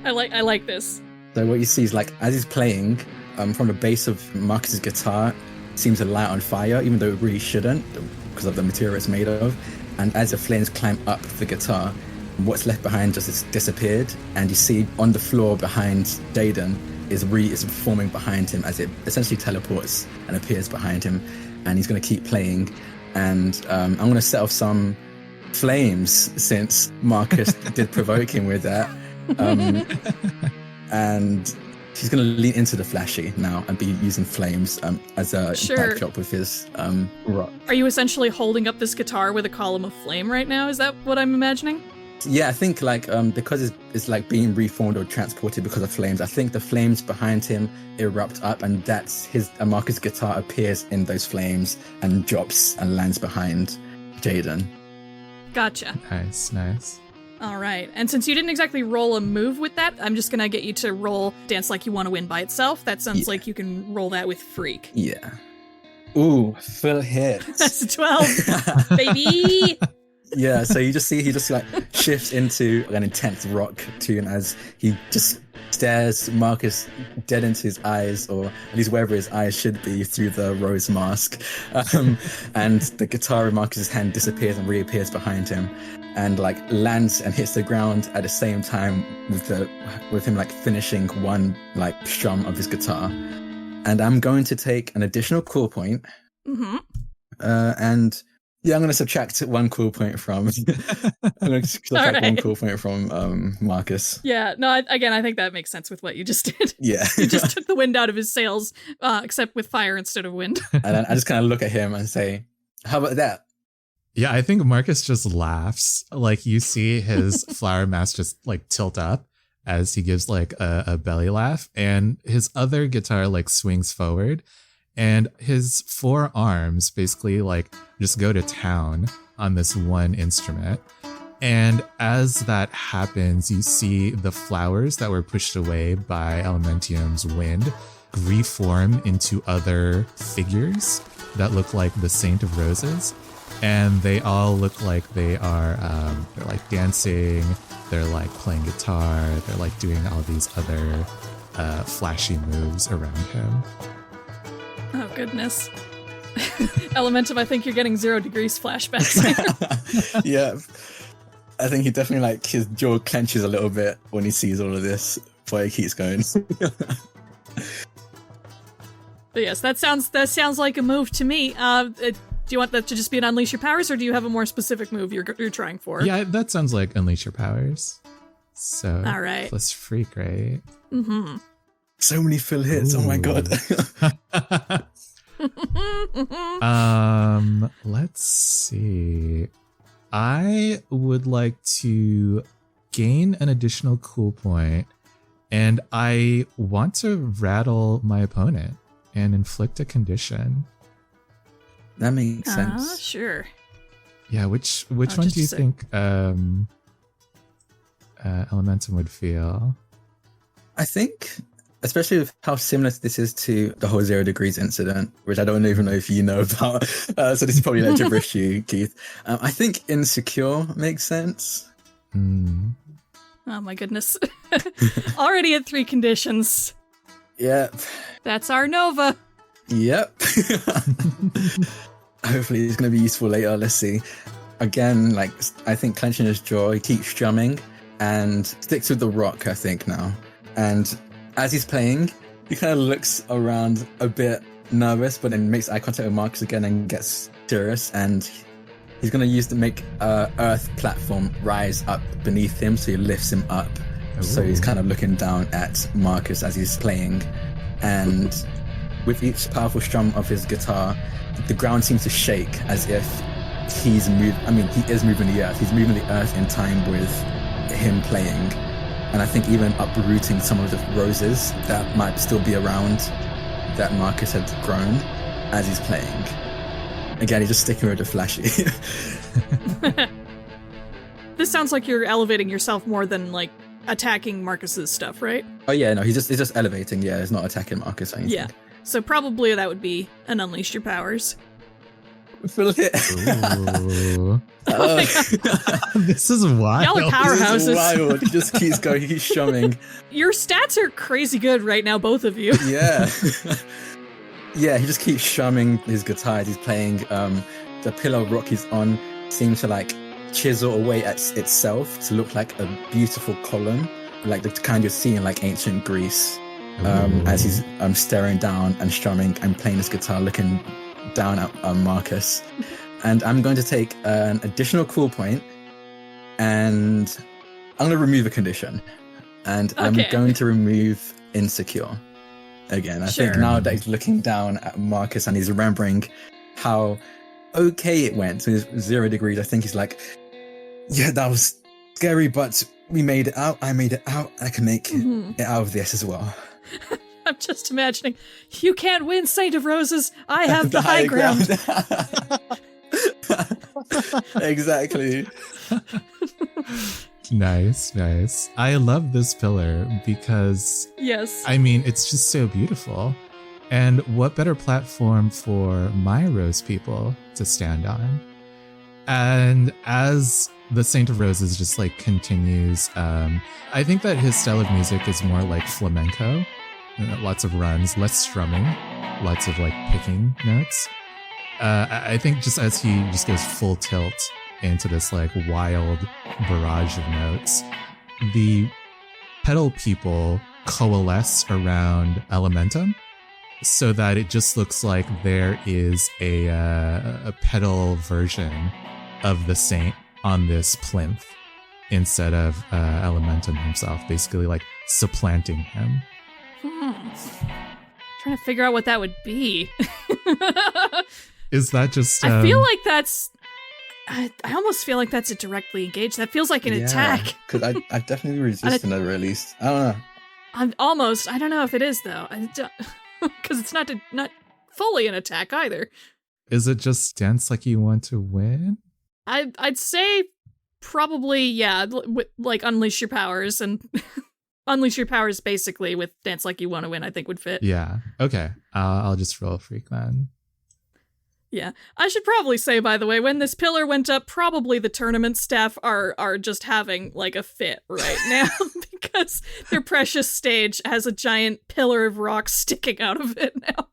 I like this. So what you see is like as he's playing, from the base of Marcus's guitar seems to light on fire, even though it really shouldn't because of the material it's made of. And as the flames climb up the guitar, what's left behind just is disappeared, and you see on the floor behind Jaiden is forming behind him as it essentially teleports and appears behind him, and he's going to keep playing. And I'm going to set off some flames since Marcus did provoke him with that. And he's going to lean into the flashy now and be using flames as a backdrop with his rock. Are you essentially holding up this guitar with a column of flame right now? Is that what I'm imagining? Yeah, I think like because it's like being reformed or transported because of flames, I think the flames behind him erupt up, and that's Marcus' guitar appears in those flames and drops and lands behind Jaiden. Gotcha. Nice. All right. And since you didn't exactly roll a move with that, I'm just going to get you to roll Dance Like You Want to Win by itself. That sounds like you can roll that with Freak. Yeah. Ooh, full hit. That's a 12, baby. Yeah, so you just see he just like shifts into an intense rock tune as he just stares Marcus dead into his eyes, or at least wherever his eyes should be, through the rose mask. And the guitar in Marcus's hand disappears and reappears behind him, and like lands and hits the ground at the same time with him like finishing one like strum of his guitar. And I'm going to take an additional cool point. Mm-hmm. And yeah, I'm going to subtract 1 cool point from. I'm going to subtract 1 cool point from Marcus. Yeah, no, I think that makes sense with what you just did. Yeah. You just took the wind out of his sails, except with fire instead of wind. And then I just kind of look at him and say, how about that? Yeah, I think Marcus just laughs. Like you see his flower mask just like tilt up as he gives like a belly laugh, and his other guitar like swings forward. And his 4 arms basically like just go to town on this one instrument. And as that happens, you see the flowers that were pushed away by Elementum's wind reform into other figures that look like the Saint of Roses. And they all look like they are, they're like dancing, they're like playing guitar, they're like doing all these other flashy moves around him. Oh, goodness. Elementum, I think you're getting 0 degrees flashbacks. Yeah. I think he definitely like his jaw clenches a little bit when he sees all of this, but he keeps going. But yes, that sounds like a move to me. Do you want that to just be an Unleash Your Powers, or do you have a more specific move you're trying for? Yeah, that sounds like Unleash Your Powers. So, all right. Plus Freak, right? Mm-hmm. So many full hits. Ooh. Oh my god. Let's see. I would like to gain an additional cool point, and I want to rattle my opponent and inflict a condition. That makes sense. Sure. Yeah, which one do you think Elementum would feel? I think, especially with how similar this is to the whole 0 degrees incident, which I don't even know if you know about, so this is probably like gibberish to you, Keith. I think Insecure makes sense. Oh my goodness. Already at 3 conditions. Yep. That's our Nova. Yep. Hopefully it's going to be useful later. Let's see. Again, like, I think clenching his jaw, he keeps strumming and sticks with the rock, I think, now. And as he's playing, he kind of looks around a bit nervous, but then makes eye contact with Marcus again and gets serious. And he's going to use to make earth platform rise up beneath him, so he lifts him up. Ooh. So he's kind of looking down at Marcus as he's playing. And with each powerful strum of his guitar, the ground seems to shake as if he's moving. I mean, he is moving the earth. He's moving the earth in time with him playing. And I think even uprooting some of the roses that might still be around that Marcus had grown as he's playing. Again, he's just sticking with the flashy. This sounds like you're elevating yourself more than like attacking Marcus's stuff, right? Oh yeah, no, he's just elevating. Yeah, he's not attacking Marcus or anything. Yeah, so probably that would be an Unleash Your Powers. Fill it. Ooh. This is wild. Y'all are powerhouses. This is wild. He just keeps going. He keeps strumming. Your stats are crazy good right now, both of you. Yeah. Yeah, he just keeps strumming his guitar as he's playing. The pillar of rock he's on seems to like chisel away at itself to look like a beautiful column, like the kind you see in like ancient Greece. As he's staring down and strumming and playing his guitar, looking down at Marcus. And I'm going to take an additional cool point, and I'm going to remove a condition. And I'm going to remove insecure. Again, I think now that he's looking down at Marcus and he's remembering how okay it went to 0 degrees, I think he's like, yeah, that was scary, but we made it out. I made it out. I can make it out of this as well. I'm just imagining, you can't win, Saint of Roses. I have the high ground. Exactly. Nice. I love this pillar because, yes, I mean, it's just so beautiful. And what better platform for my Rose people to stand on? And as the Saint of Roses just like continues, I think that his style of music is more like flamenco. Lots of runs, less strumming, lots of like picking notes. I think just as he just goes full tilt into this like wild barrage of notes, the pedal people coalesce around Elementum so that it just looks like there is a pedal version of the Saint on this plinth instead of Elementum himself, basically like supplanting him. Trying to figure out what that would be. Is that just... I feel like that's... I almost feel like that's a directly engaged. That feels like an attack. Because I definitely resist it, at least. I don't know. I don't know if it is, though. Because it's not fully an attack, either. Is it just dance like you want to win? I'd say probably, yeah, like unleash your powers, and unleash your powers basically with dance like you want to win, I think would fit. Yeah, okay. I'll just roll a freak then. Yeah. I should probably say, by the way, when this pillar went up, probably the tournament staff are just having like a fit right now because their precious stage has a giant pillar of rock sticking out of it now.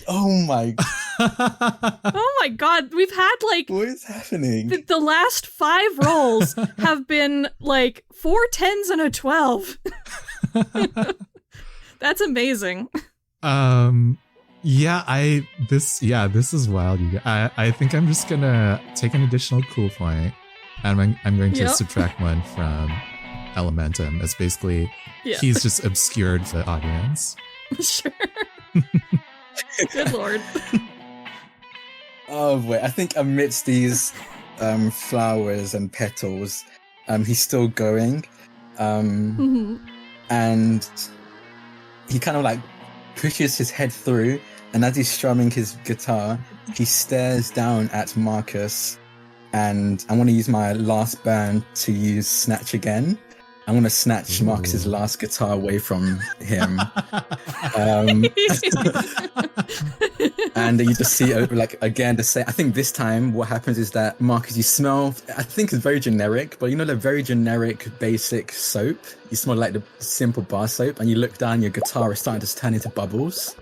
Oh my. Oh my god. We've had like... What is happening? The last 5 rolls have been like 4 10s and a 12. That's amazing. This is wild. I think I'm just gonna take an additional cool point, and I'm going to subtract 1 from Elementum. As basically he's just obscured the audience. Sure. Good lord. Oh boy, I think amidst these flowers and petals, he's still going, and he kind of like pushes his head through, and as he's strumming his guitar, he stares down at Marcus, and I want to use my last burn to use Snatch again. I want to snatch Marcus's last guitar away from him. And you just see, like, again, the same. I think this time what happens is that Marcus, you smell, I think it's very generic, but you know the very generic basic soap? You smell like the simple bar soap, and you look down, your guitar is starting to turn into bubbles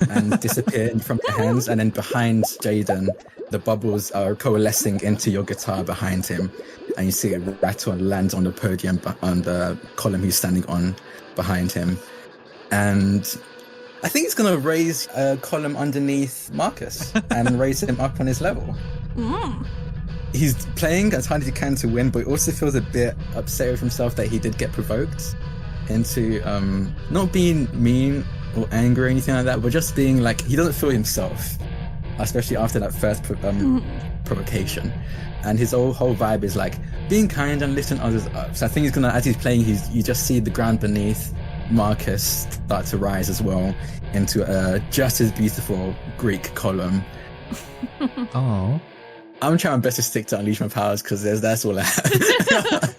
and disappear from your hands, and then behind Jaiden, the bubbles are coalescing into your guitar behind him, and you see it rattle and land on the podium, on the column he's standing on behind him. And I think he's going to raise a column underneath Marcus and raise him up on his level. He's playing as hard as he can to win, but he also feels a bit upset with himself that he did get provoked into not being mean or angry or anything like that, but just being like, he doesn't feel himself, especially after that first provocation. And his whole vibe is like being kind and lifting others up. So I think he's gonna, as he's playing, you just see the ground beneath Marcus start to rise as well into a just as beautiful Greek column. Oh, I'm trying my best to stick to unleash my powers because that's all I have.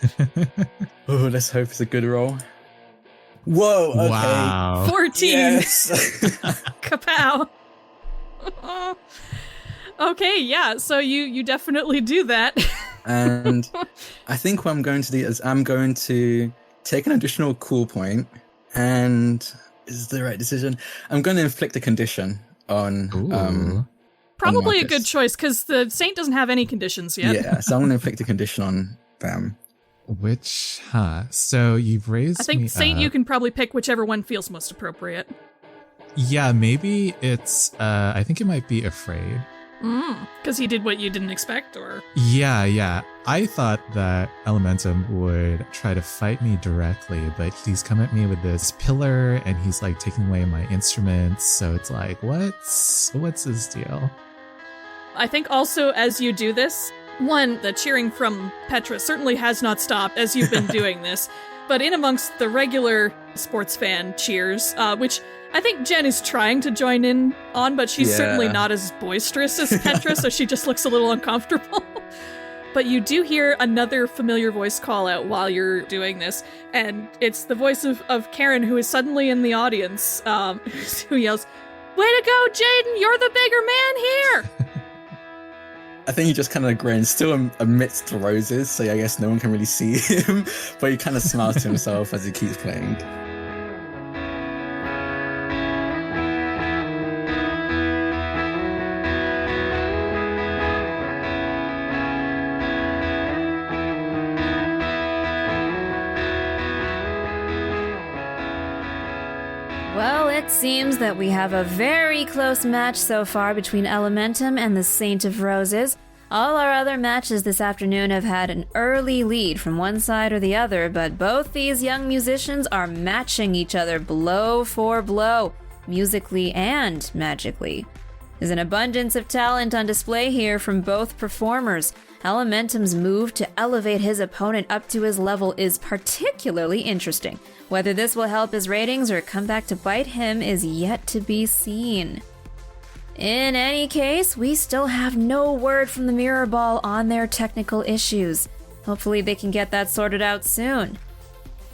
Oh, let's hope it's a good roll. Whoa! Okay. Wow. 14. Yes. Kapow. Okay, yeah, so you definitely do that. And I think what I'm going to do is I'm going to take an additional cool point, and is the right decision? I'm going to inflict a condition on Probably on a good choice, because the Saint doesn't have any conditions yet. Yeah, so I'm going to inflict a condition on them. Which, so you've raised I think me Saint, up. you can probably pick whichever one feels most appropriate. Yeah, maybe it's, I think it might be afraid. Because he did what you didn't expect, or? Yeah. I thought that Elementum would try to fight me directly, but he's come at me with this pillar, and he's like taking away my instruments. So it's like, what's his deal? I think also as you do this, one, the cheering from Petra certainly has not stopped as you've been doing this, but in amongst the regular sports fan cheers, which I think Jen is trying to join in on, but she's certainly not as boisterous as Petra, so she just looks a little uncomfortable. But you do hear another familiar voice call out while you're doing this, and it's the voice of Karen, who is suddenly in the audience, who yells, "Way to go, Jaiden! You're the bigger man here!" I think he just kind of grins, still amidst the roses, so I guess no one can really see him, but he kind of smiles to himself as he keeps playing. Well, it seems that we have a very close match so far between Elementum and the Saint of Roses. All our other matches this afternoon have had an early lead from one side or the other, but both these young musicians are matching each other blow for blow, musically and magically. There's an abundance of talent on display here from both performers. Elementum's move to elevate his opponent up to his level is particularly interesting. Whether this will help his ratings or come back to bite him is yet to be seen. In any case, we still have no word from the Mirror Ball on their technical issues. Hopefully they can get that sorted out soon.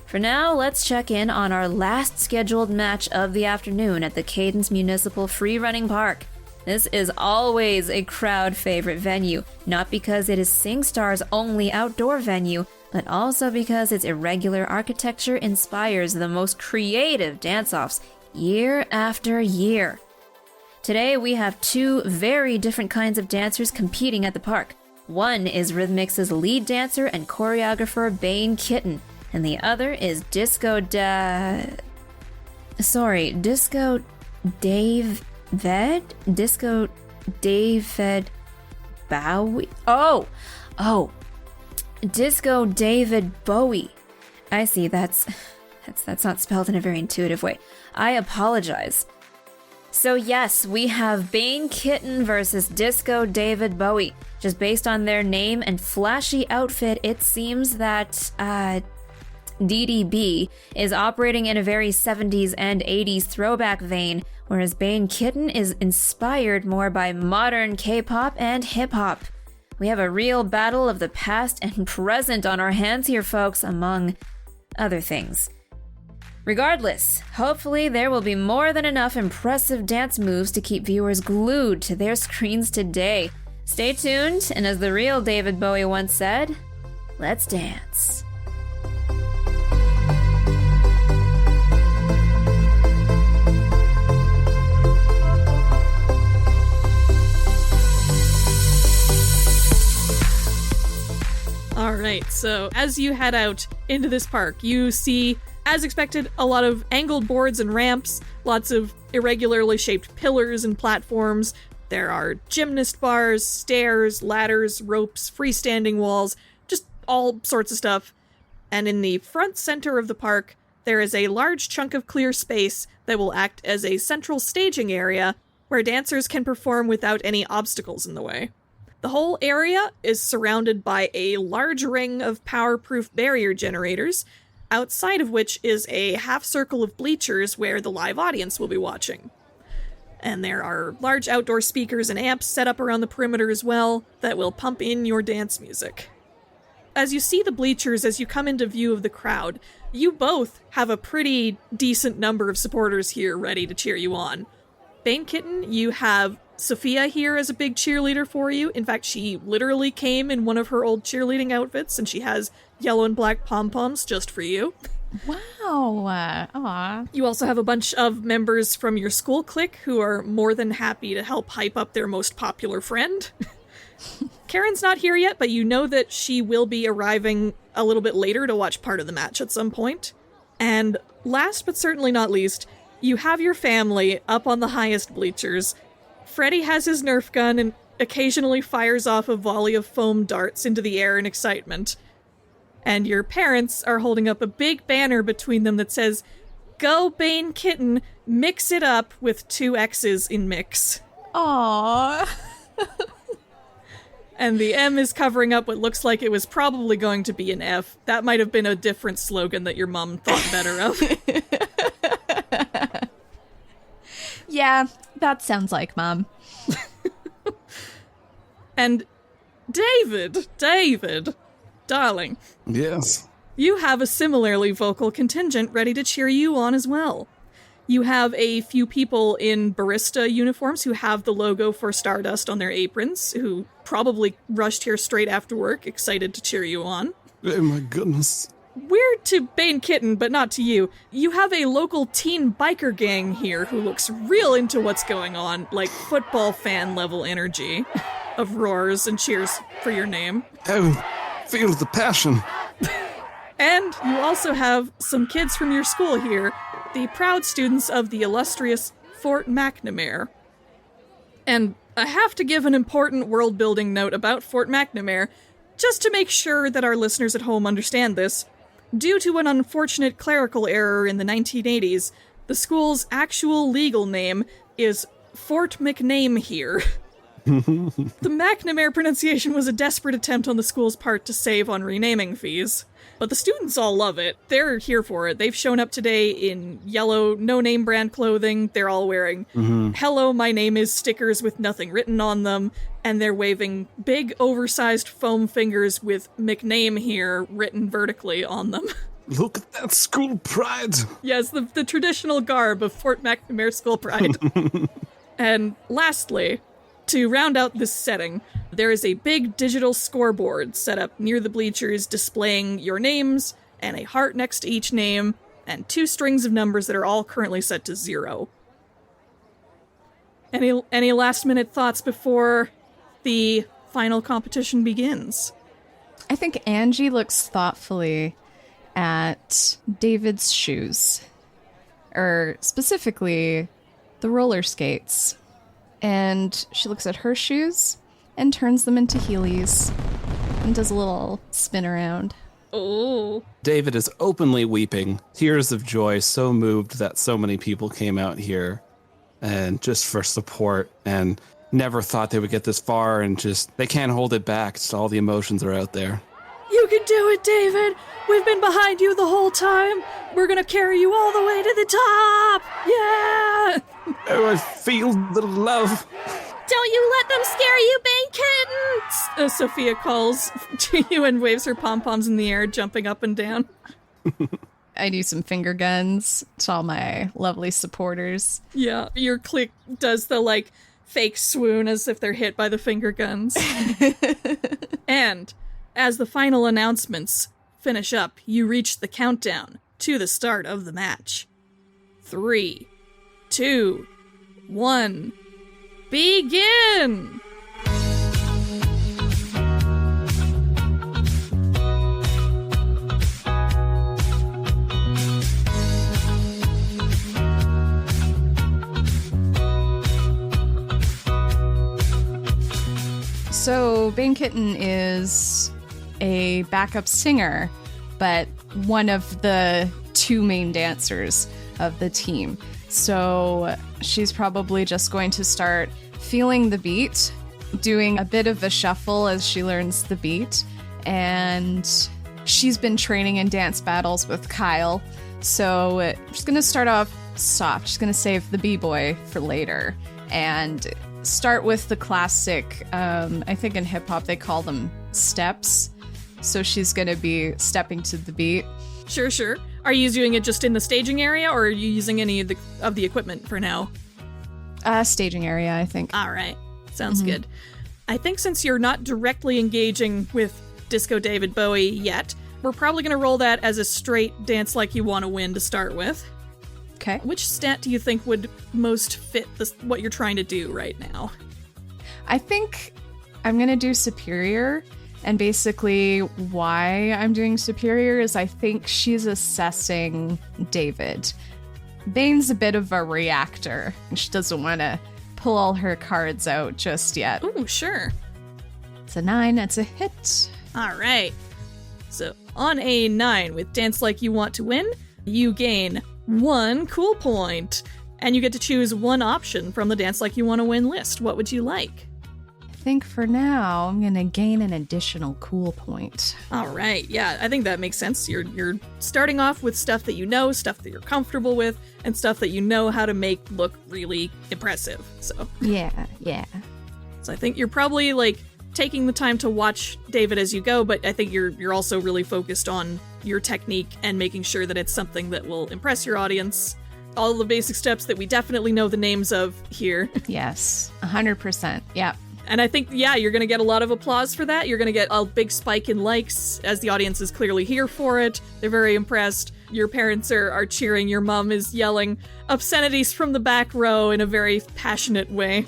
For now, let's check in on our last scheduled match of the afternoon at the Cadence Municipal Free Running Park. This is always a crowd favorite venue, not because it is SingStar's only outdoor venue, but also because its irregular architecture inspires the most creative dance-offs year after year. Today we have two very different kinds of dancers competing at the park. One is RhythMixx's lead dancer and choreographer Bane Kitten, and the other is Disco Dayhved? Disco Dayhved Baui? Disco Dayhved Baui. I see, that's not spelled in a very intuitive way. I apologize. So yes, we have Bane Kitten versus Disco Dayhved Baui. Just based on their name and flashy outfit, it seems that DDB is operating in a very 70s and 80s throwback vein, whereas Bane Kitten is inspired more by modern K-pop and hip-hop. We have a real battle of the past and present on our hands here, folks, among other things. Regardless, hopefully there will be more than enough impressive dance moves to keep viewers glued to their screens today. Stay tuned, and as the real David Bowie once said, let's dance. Alright, so as you head out into this park, you see, as expected, a lot of angled boards and ramps, lots of irregularly shaped pillars and platforms. There are gymnast bars, stairs, ladders, ropes, freestanding walls, just all sorts of stuff. And in the front center of the park, there is a large chunk of clear space that will act as a central staging area where dancers can perform without any obstacles in the way. The whole area is surrounded by a large ring of power-proof barrier generators, outside of which is a half circle of bleachers where the live audience will be watching. And there are large outdoor speakers and amps set up around the perimeter as well that will pump in your dance music. As you see the bleachers as you come into view of the crowd, you both have a pretty decent number of supporters here ready to cheer you on. Bane Kitten, you have Sophia here is a big cheerleader for you. In fact, she literally came in one of her old cheerleading outfits, and she has yellow and black pom-poms just for you. Wow. Aw. You also have a bunch of members from your school clique who are more than happy to help hype up their most popular friend. Karen's not here yet, but you know that she will be arriving a little bit later to watch part of the match at some point. And last but certainly not least, you have your family up on the highest bleachers. Freddy has his Nerf gun and occasionally fires off a volley of foam darts into the air in excitement. And your parents are holding up a big banner between them that says, "Go Bane Kitten, mix it up," with 2 X's in mix. Aww. And the M is covering up what looks like it was probably going to be an F. That might have been a different slogan that your mom thought better of. Yeah, that sounds like Mom. And Dayhved, darling. Yes. You have a similarly vocal contingent ready to cheer you on as well. You have a few people in barista uniforms who have the logo for Stardust on their aprons, who probably rushed here straight after work, excited to cheer you on. Oh my goodness. Weird to Bane Kitten, but not to you. You have a local teen biker gang here who looks real into what's going on, like football fan level energy of roars and cheers for your name. Oh, feel the passion. And you also have some kids from your school here, the proud students of the illustrious Fort McNamara. And I have to give an important world-building note about Fort McNamara, just to make sure that our listeners at home understand this. Due to an unfortunate clerical error in the 1980s, the school's actual legal name is Fort McName here. The McNamara pronunciation was a desperate attempt on the school's part to save on renaming fees. But the students all love it. They're here for it. They've shown up today in yellow, no-name brand clothing. They're all wearing "Hello, my name is" stickers with nothing written on them. And they're waving big, oversized foam fingers with McName here written vertically on them. Look at that school pride. Yes, the traditional garb of Fort McNamara school pride. And lastly, to round out this setting, there is a big digital scoreboard set up near the bleachers displaying your names and a heart next to each name and 2 strings of numbers that are all currently set to 0. Any last minute thoughts before the final competition begins? I think Angie looks thoughtfully at David's shoes, or specifically the roller skates. And she looks at her shoes and turns them into Heelys and does a little spin around. Oh. David is openly weeping, tears of joy, so moved that so many people came out here and just for support and never thought they would get this far, and just they can't hold it back. Just all the emotions are out there. You can do it, David! We've been behind you the whole time! We're gonna carry you all the way to the top! Yeah! Oh, I feel the love. Don't you let them scare you, Bane Kitten! Sophia calls to you and waves her pom-poms in the air, jumping up and down. I do some finger guns to all my lovely supporters. Yeah, your clique does the, fake swoon as if they're hit by the finger guns. And as the final announcements finish up, you reach the countdown to the start of the match. 3, 2, 1, begin! So, Bane Kitten is a backup singer, but one of the 2 main dancers of the team. So, she's probably just going to start feeling the beat, doing a bit of a shuffle as she learns the beat, and she's been training in dance battles with Kyle. So, she's going to start off soft. She's going to save the b-boy for later, and start with the classic, I think in hip-hop they call them steps. So she's going to be stepping to the beat. Sure. Are you doing it just in the staging area, or are you using any of the equipment for now? Staging area, I think. All right. Sounds good. I think since you're not directly engaging with Disco Dayhved Baui yet, we're probably going to roll that as a straight dance like you want to win to start with. Okay. Which stat do you think would most fit what you're trying to do right now? I think I'm going to do superior. And basically why I'm doing superior is I think she's assessing Dayhved. Bane's a bit of a reactor, and she doesn't want to pull all her cards out just yet. Ooh, sure. It's a 9, that's a hit. All right. So on a 9 with Dance Like You Want to Win, you gain 1 cool point, and you get to choose one option from the Dance Like You Want to Win list. What would you like? I think for now, I'm going to gain an additional cool point. All right. Yeah, I think that makes sense. You're starting off with stuff that you know, stuff that you're comfortable with, and stuff that you know how to make look really impressive. So Yeah. So I think you're probably like taking the time to watch Dayhved as you go, but I think you're also really focused on your technique and making sure that it's something that will impress your audience. All the basic steps that we definitely know the names of here. Yes, 100%. Yeah. And I think, you're going to get a lot of applause for that. You're going to get a big spike in likes as the audience is clearly here for it. They're very impressed. Your parents are cheering. Your mom is yelling obscenities from the back row in a very passionate way.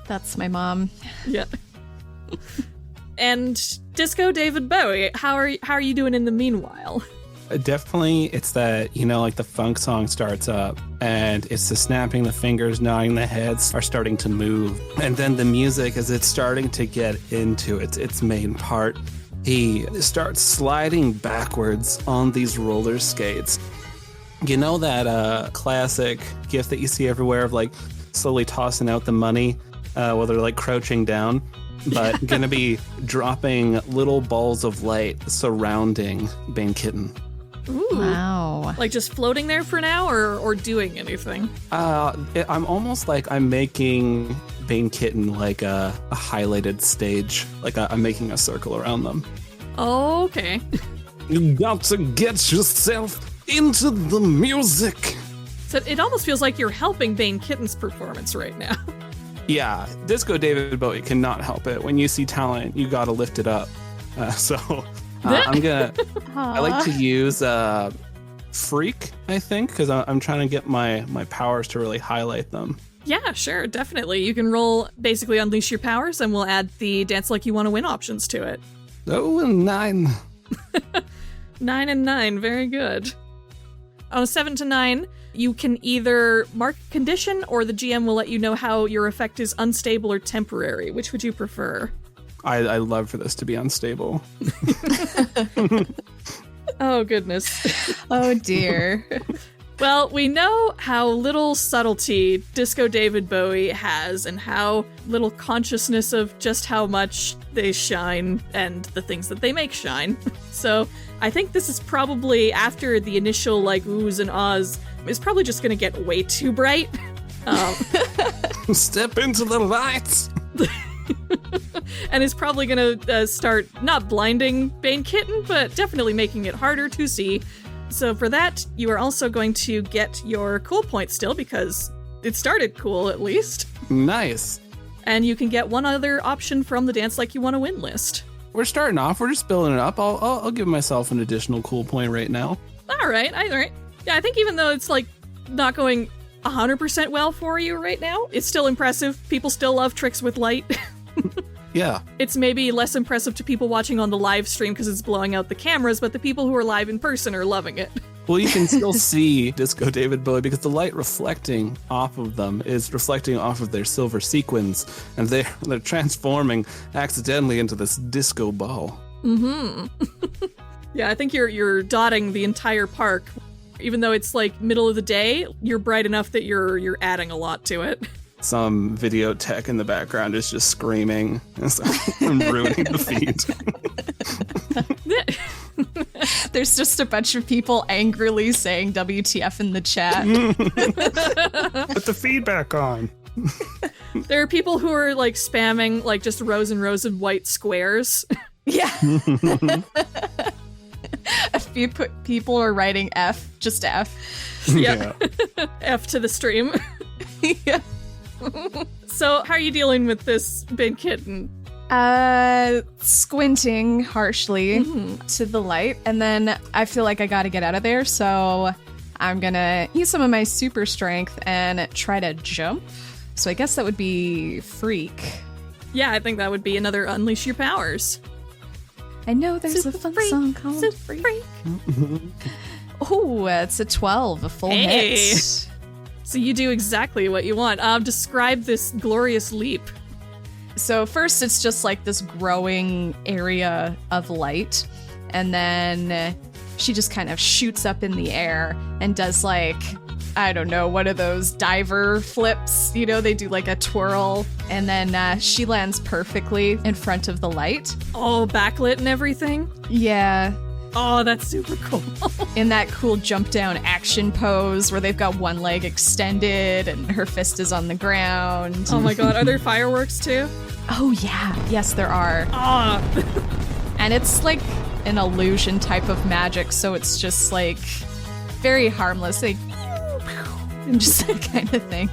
That's my mom. Yeah. And Disco Dayhved Baui, how are you doing in the meanwhile? Definitely, it's that, like the funk song starts up and it's the snapping the fingers, nodding the heads are starting to move. And then the music, as it's starting to get into its main part, he starts sliding backwards on these roller skates. You know that classic gif that you see everywhere of like slowly tossing out the money while they're like crouching down? But gonna be dropping little balls of light surrounding Bane Kitten. Ooh. Wow. Like just floating there for now or doing anything? I'm almost like I'm making Bane Kitten like a highlighted stage. Like I'm making a circle around them. Oh, okay. You got to get yourself into the music. So it almost feels like you're helping Bane Kitten's performance right now. Yeah, Disco Dayhved Baui cannot help it. When you see talent, you gotta lift it up. I like to use Freak, I think, because I'm trying to get my powers to really highlight them. Yeah, sure, definitely. You can roll, basically unleash your powers, and we'll add the Dance Like You Want to Win options to it. Oh, and 9. 9 and 9, very good. On a 7 to 9, you can either mark a condition, or the GM will let you know how your effect is unstable or temporary. Which would you prefer? I love for this to be unstable. Oh, goodness. Oh, dear. Well, we know how little subtlety Disco Dayhved Baui has and how little consciousness of just how much they shine and the things that they make shine. So I think this is probably, after the initial like oohs and ahs, is probably just going to get way too bright. Step into the lights. And is probably going to start not blinding Bane Kitten, but definitely making it harder to see. So for that, you are also going to get your cool point still, because it started cool at least. Nice. And you can get one other option from the Dance Like You Want to Win list. We're starting off. We're just building it up. I'll give myself an additional cool point right now. All right. Yeah, I think even though it's like not going 100% well for you right now, it's still impressive. People still love tricks with light. Yeah. It's maybe less impressive to people watching on the live stream because it's blowing out the cameras, but the people who are live in person are loving it. Well, you can still see Disco Dayhved Baui because the light reflecting off of them is reflecting off of their silver sequins, and they're transforming accidentally into this disco ball. Mm-hmm. Yeah, I think you're dotting the entire park. Even though it's like middle of the day, you're bright enough that you're adding a lot to it. Some video tech in the background is just screaming and ruining the feed. There's just a bunch of people angrily saying WTF in the chat. Put the feedback on. There are people who are like spamming like just rows and rows of white squares. Yeah. A few people are writing F, just F. Yeah. F to the stream. Yeah. So, how are you dealing with this Bane Kitten? Squinting harshly to the light, and then I feel like I gotta get out of there, so I'm gonna use some of my super strength and try to jump. So I guess that would be freak. Yeah, I think that would be another unleash your powers. I know there's a fun song called Super Freak. Oh, it's a 12, a full hit. So you do exactly what you want. Describe this glorious leap. So first it's just like this growing area of light, and then she just kind of shoots up in the air and does like, I don't know, one of those diver flips. You know, they do like a twirl, and then she lands perfectly in front of the light. Oh, backlit and everything? Yeah. Oh, that's super cool. In that cool jump down action pose where they've got one leg extended and her fist is on the ground. Oh my god, are there fireworks too? Oh yeah, yes there are. Ah. And it's like an illusion type of magic, so it's just like very harmless, like and just that kind of thing.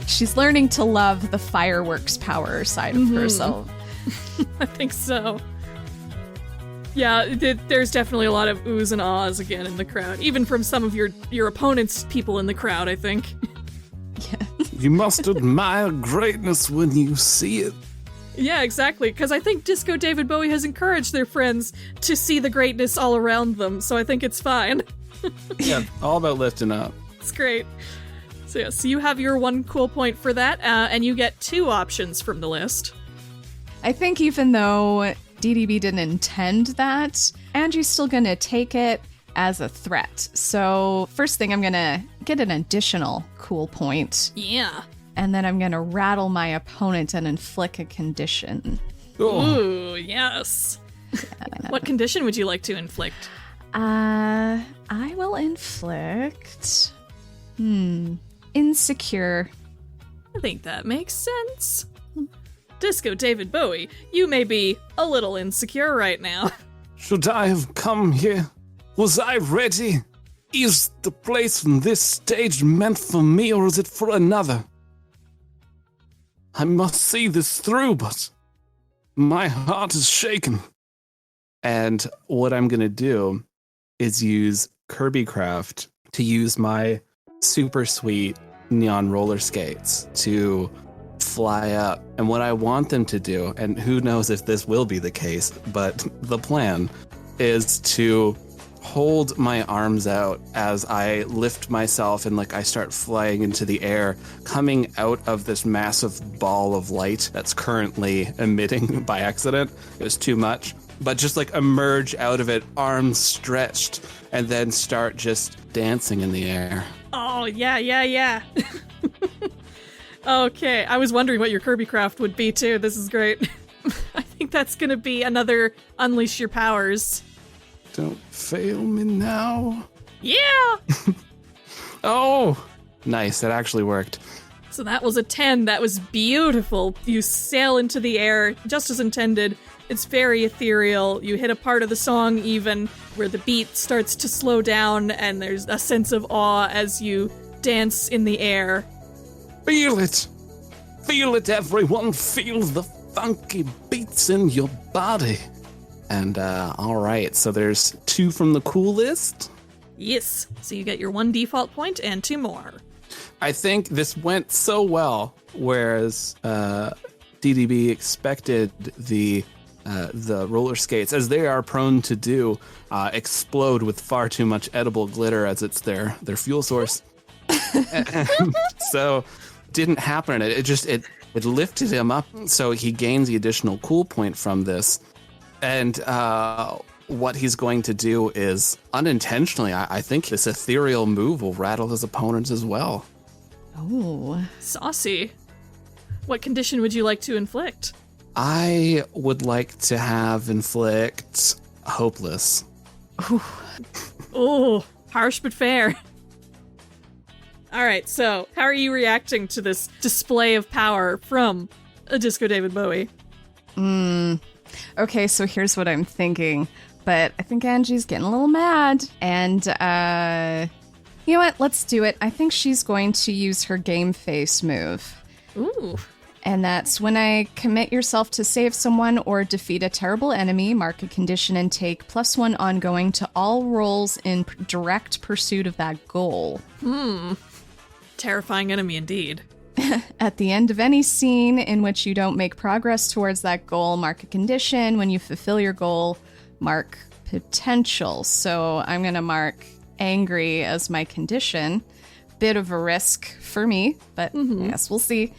She's learning to love the fireworks power side of herself. I think so. Yeah, there's definitely a lot of oohs and ahs again in the crowd, even from some of your opponent's people in the crowd, I think. Yeah. You must admire greatness when you see it. Yeah, exactly, because I think Disco Dayhved Bowie has encouraged their friends to see the greatness all around them, so I think it's fine. Yeah, all about lifting up. It's great. So yeah, so you have your one cool point for that, and you get 2 options from the list. I think even though DDB didn't intend that, Angie's still gonna take it as a threat. So first thing, I'm gonna get an additional cool point. Yeah. And then I'm gonna rattle my opponent and inflict a condition. Ooh, yes. Yeah. What condition would you like to inflict? I will inflict... insecure. I think that makes sense. Disco Dayhved Bowie, you may be a little insecure right now. Should I have come here? Was I ready? Is the place on this stage meant for me, or is it for another? I must see this through, but my heart is shaken. And what I'm going to do is use Kirbycraft to use my super sweet neon roller skates to fly up. And what I want them to do, and who knows if this will be the case, but the plan is to hold my arms out as I lift myself and like I start flying into the air, coming out of this massive ball of light that's currently emitting by accident. It was too much. But just like emerge out of it, arms stretched, and then start just dancing in the air. Oh, yeah. Okay, I was wondering what your Kirbycraft would be too. This is great. I think that's gonna be another Unleash Your Powers. Don't fail me now. Yeah! Oh, nice. That actually worked. So that was a 10. That was beautiful. You sail into the air, just as intended. It's very ethereal. You hit a part of the song even where the beat starts to slow down and there's a sense of awe as you dance in the air. Feel it. Feel it, everyone. Feel the funky beats in your body. And, all right. So there's 2 from the cool list. Yes. So you get your 1 default point and 2 more. I think this went so well, whereas DDB expected the roller skates, as they are prone to do, explode with far too much edible glitter as it's their fuel source. So didn't happen. It lifted him up, so he gains the additional cool point from this. And what he's going to do is, unintentionally, I think this ethereal move will rattle his opponents as well. Oh. Saucy. What condition would you like to inflict? I would like to have inflict hopeless. Oh, harsh but fair. All right, so how are you reacting to this display of power from a Disco Dayhved Bowie? Okay, so here's what I'm thinking. But I think Angie's getting a little mad. And You know what? Let's do it. I think she's going to use her game face move. Ooh. And that's when I commit yourself to save someone or defeat a terrible enemy, mark a condition and take +1 ongoing to all rolls in direct pursuit of that goal. Terrifying enemy indeed. At the end of any scene in which you don't make progress towards that goal, mark a condition. When you fulfill your goal, mark potential. So I'm going to mark angry as my condition. Bit of a risk for me, but I guess we'll see.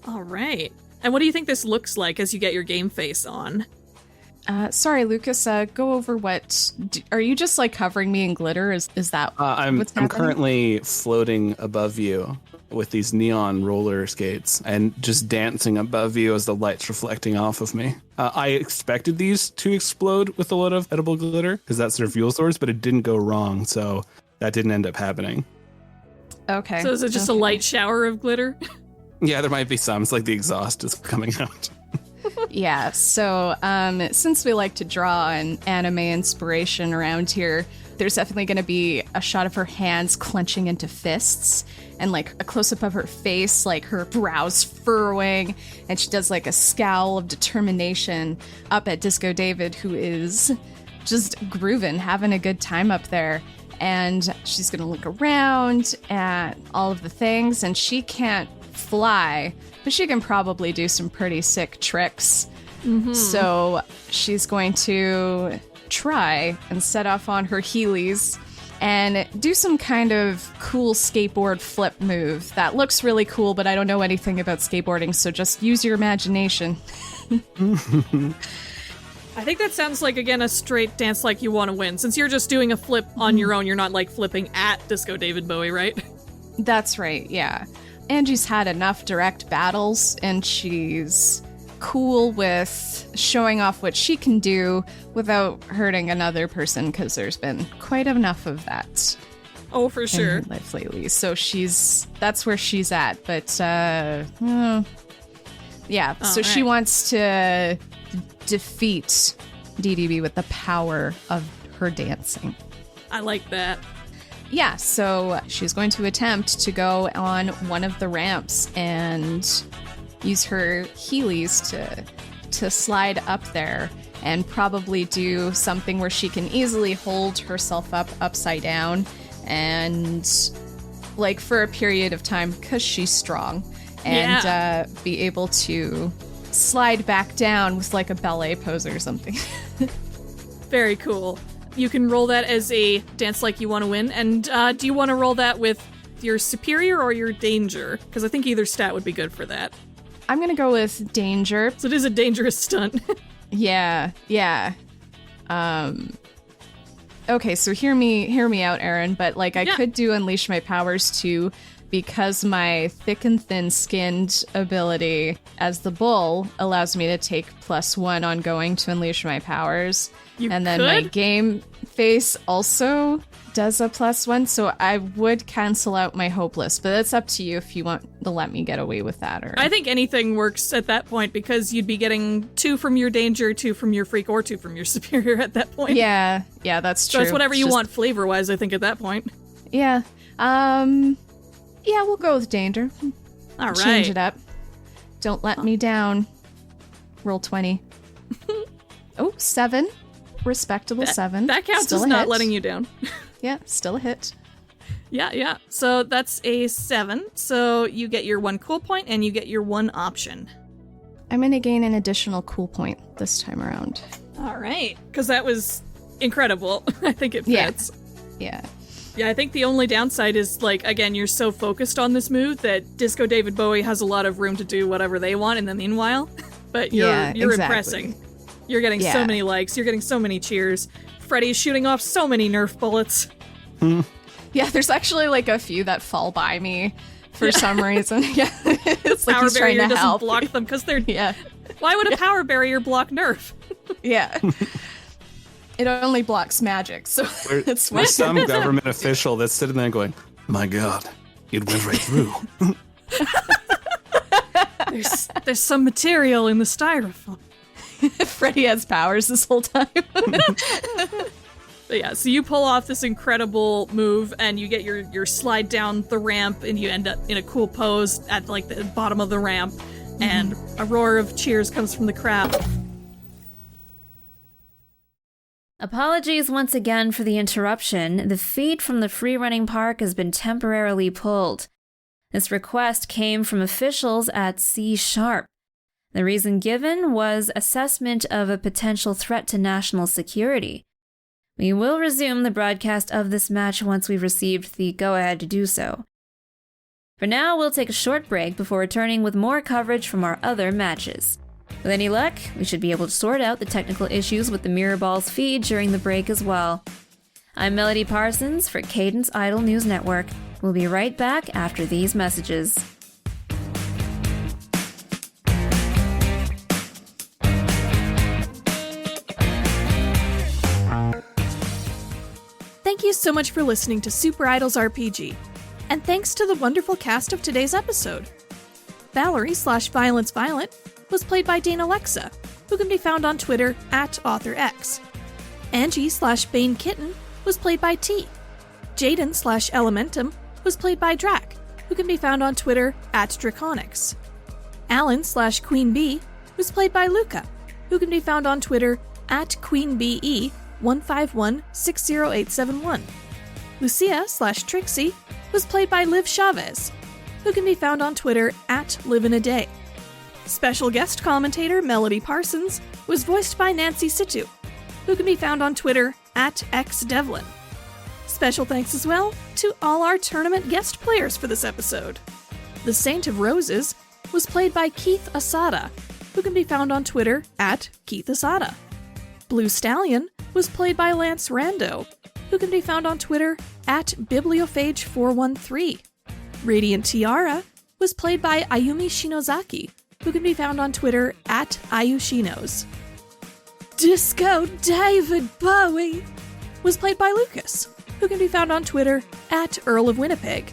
All right. And what do you think this looks like as you get your game face on? Sorry, Lucas, go over what... are you just, like, covering me in glitter? Is that I'm what's happening? currently floating above you with these neon roller skates and just dancing above you as the light's reflecting off of me. I expected these to explode with a lot of edible glitter because that's their fuel source, but it didn't go wrong, so that didn't end up happening. Okay. So is it just a light shower of glitter? Yeah, there might be some. It's like the exhaust is coming out. Yeah, so since we like to draw an anime inspiration around here, there's definitely going to be a shot of her hands clenching into fists and like a close-up of her face, like her brows furrowing, and she does like a scowl of determination up at Disco Dayhved, who is just grooving, having a good time up there. And she's going to look around at all of the things, and she can't fly, but she can probably do some pretty sick tricks. So she's going to try and set off on her Heelys and do some kind of cool skateboard flip move that looks really cool, but I don't know anything about skateboarding, so just use your imagination. I think that sounds like, again, a straight dance like you want to win. Since you're just doing a flip on your own, you're not like flipping at Disco Dayhved Boui, right? That's right, yeah. Angie's had enough direct battles, and she's cool with showing off what she can do without hurting another person, because there's been quite enough of that. Oh, for sure. In her life lately. So that's where she's at. But yeah, so she wants to defeat DDB with the power of her dancing. I like that. Yeah, so she's going to attempt to go on one of the ramps and use her Heelys to slide up there and probably do something where she can easily hold herself up upside down and like for a period of time, because she's strong, and be able to slide back down with like a ballet pose or something. Very cool. You can roll that as a dance like you want to win. And do you want to roll that with your superior or your danger? Because I think either stat would be good for that. I'm going to go with danger. So it is a dangerous stunt. Yeah. Okay, so hear me out, Erin, but like I could do Unleash My Powers too, because my thick and thin skinned ability as the bull allows me to take +1 ongoing to unleash my powers. My game face also does a +1, so I would cancel out my hopeless, but it's up to you if you want to let me get away with that. Or I think anything works at that point, because you'd be getting 2 from your danger, 2 from your freak, or 2 from your superior at that point. Yeah, that's true. So it's whatever you want flavor-wise, I think, at that point. Yeah. Yeah, we'll go with danger. All right. Change it up. Don't let me down. Roll 20. 7. Respectable 7. That counts still as not letting you down. Yeah, still a hit. Yeah. So that's a 7. So you get your 1 cool point and you get your 1 option. I'm going to gain an additional cool point this time around. All right. Because that was incredible. I think it fits. Yeah. Yeah, I think the only downside is, like, again, you're so focused on this move that Disco Dayhved Boui has a lot of room to do whatever they want in the meanwhile. But you're impressing. You're getting so many likes. You're getting so many cheers. Freddy's shooting off so many Nerf bullets. Yeah, there's actually, like, a few that fall by me for some reason. Yeah, it's like power he's trying barrier to doesn't help. block them because they're... Why would a power barrier block Nerf? Yeah. It only blocks magic, so it's There's some government official that's sitting there going, "My God, it went right through." There's some material in the styrofoam. Freddy has powers this whole time. So you pull off this incredible move, and you get your slide down the ramp, and you end up in a cool pose at like the bottom of the ramp, and a roar of cheers comes from the crowd. Apologies once again for the interruption. The feed from the free-running park has been temporarily pulled. This request came from officials at C#. The reason given was assessment of a potential threat to national security. We will resume the broadcast of this match once we've received the go-ahead to do so. For now, we'll take a short break before returning with more coverage from our other matches. With any luck, we should be able to sort out the technical issues with the Mirror Ball's feed during the break as well. I'm Melody Parsons for Cadence Idol News Network. We'll be right back after these messages. Thank you so much for listening to Super Idols RPG, and thanks to the wonderful cast of today's episode. Valerie /Violence Violent was played by Dana Lexa, who can be found on Twitter at AuthorX. Angie /Bane Kitten was played by T. Jaiden /Elementum was played by Drak, who can be found on Twitter at Draconix. Alan /Queen Bee was played by Luca, who can be found on Twitter at QueenBE15160871. Lucia /Trixie was played by Liv Chavez, who can be found on Twitter at LiveInADay. Special guest commentator Melody Parsons was voiced by Nancy Situ, who can be found on Twitter at xdevlin. Special thanks as well to all our tournament guest players for this episode. The Saint of Roses was played by Keith Asada, who can be found on Twitter at Keith Asada. Blue Stallion was played by Lance Rando, who can be found on Twitter at Bibliophage413. Radiant Tiara was played by Ayumi Shinozaki, who can be found on Twitter at Ayushinos. Disco Dayhved Baui was played by Lucas, who can be found on Twitter at Earl of Winnipeg.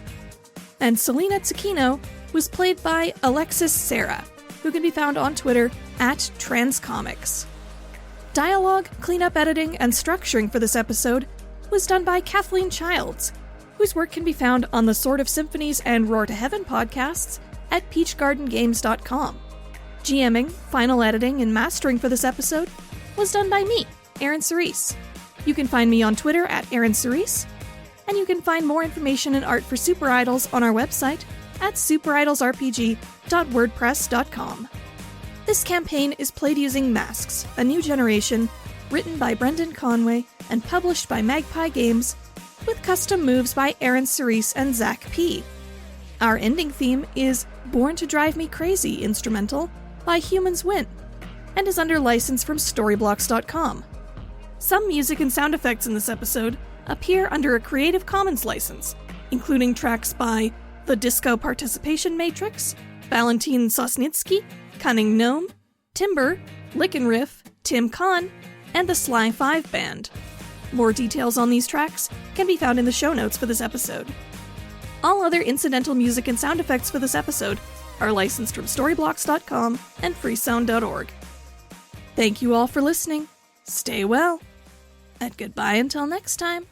And Selena Tsukino was played by Alexis Sara, who can be found on Twitter at Transcomics. Dialogue, cleanup editing, and structuring for this episode was done by Kathleen Childs, whose work can be found on the Sword of Symphonies and Roar to Heaven podcasts at peachgardengames.com. GMing, final editing, and mastering for this episode was done by me, ErynCerise. You can find me on Twitter at ErynCerise, and you can find more information and art for Super Idols on our website at superidolsrpg.wordpress.com. This campaign is played using Masks, A New Generation, written by Brendan Conway and published by Magpie Games, with custom moves by ErynCerise and Zach P. Our ending theme is Born to Drive Me Crazy instrumental by Humans Win, and is under license from Storyblocks.com. Some music and sound effects in this episode appear under a Creative Commons license, including tracks by The Disco Participation Matrix, Valentin Sosnitsky, Cunning Gnome, Timber, Lickin' Riff, Tim Kahn, and the Sly 5 Band. More details on these tracks can be found in the show notes for this episode. All other incidental music and sound effects for this episode are licensed from Storyblocks.com and freesound.org. Thank you all for listening. Stay well, and goodbye until next time.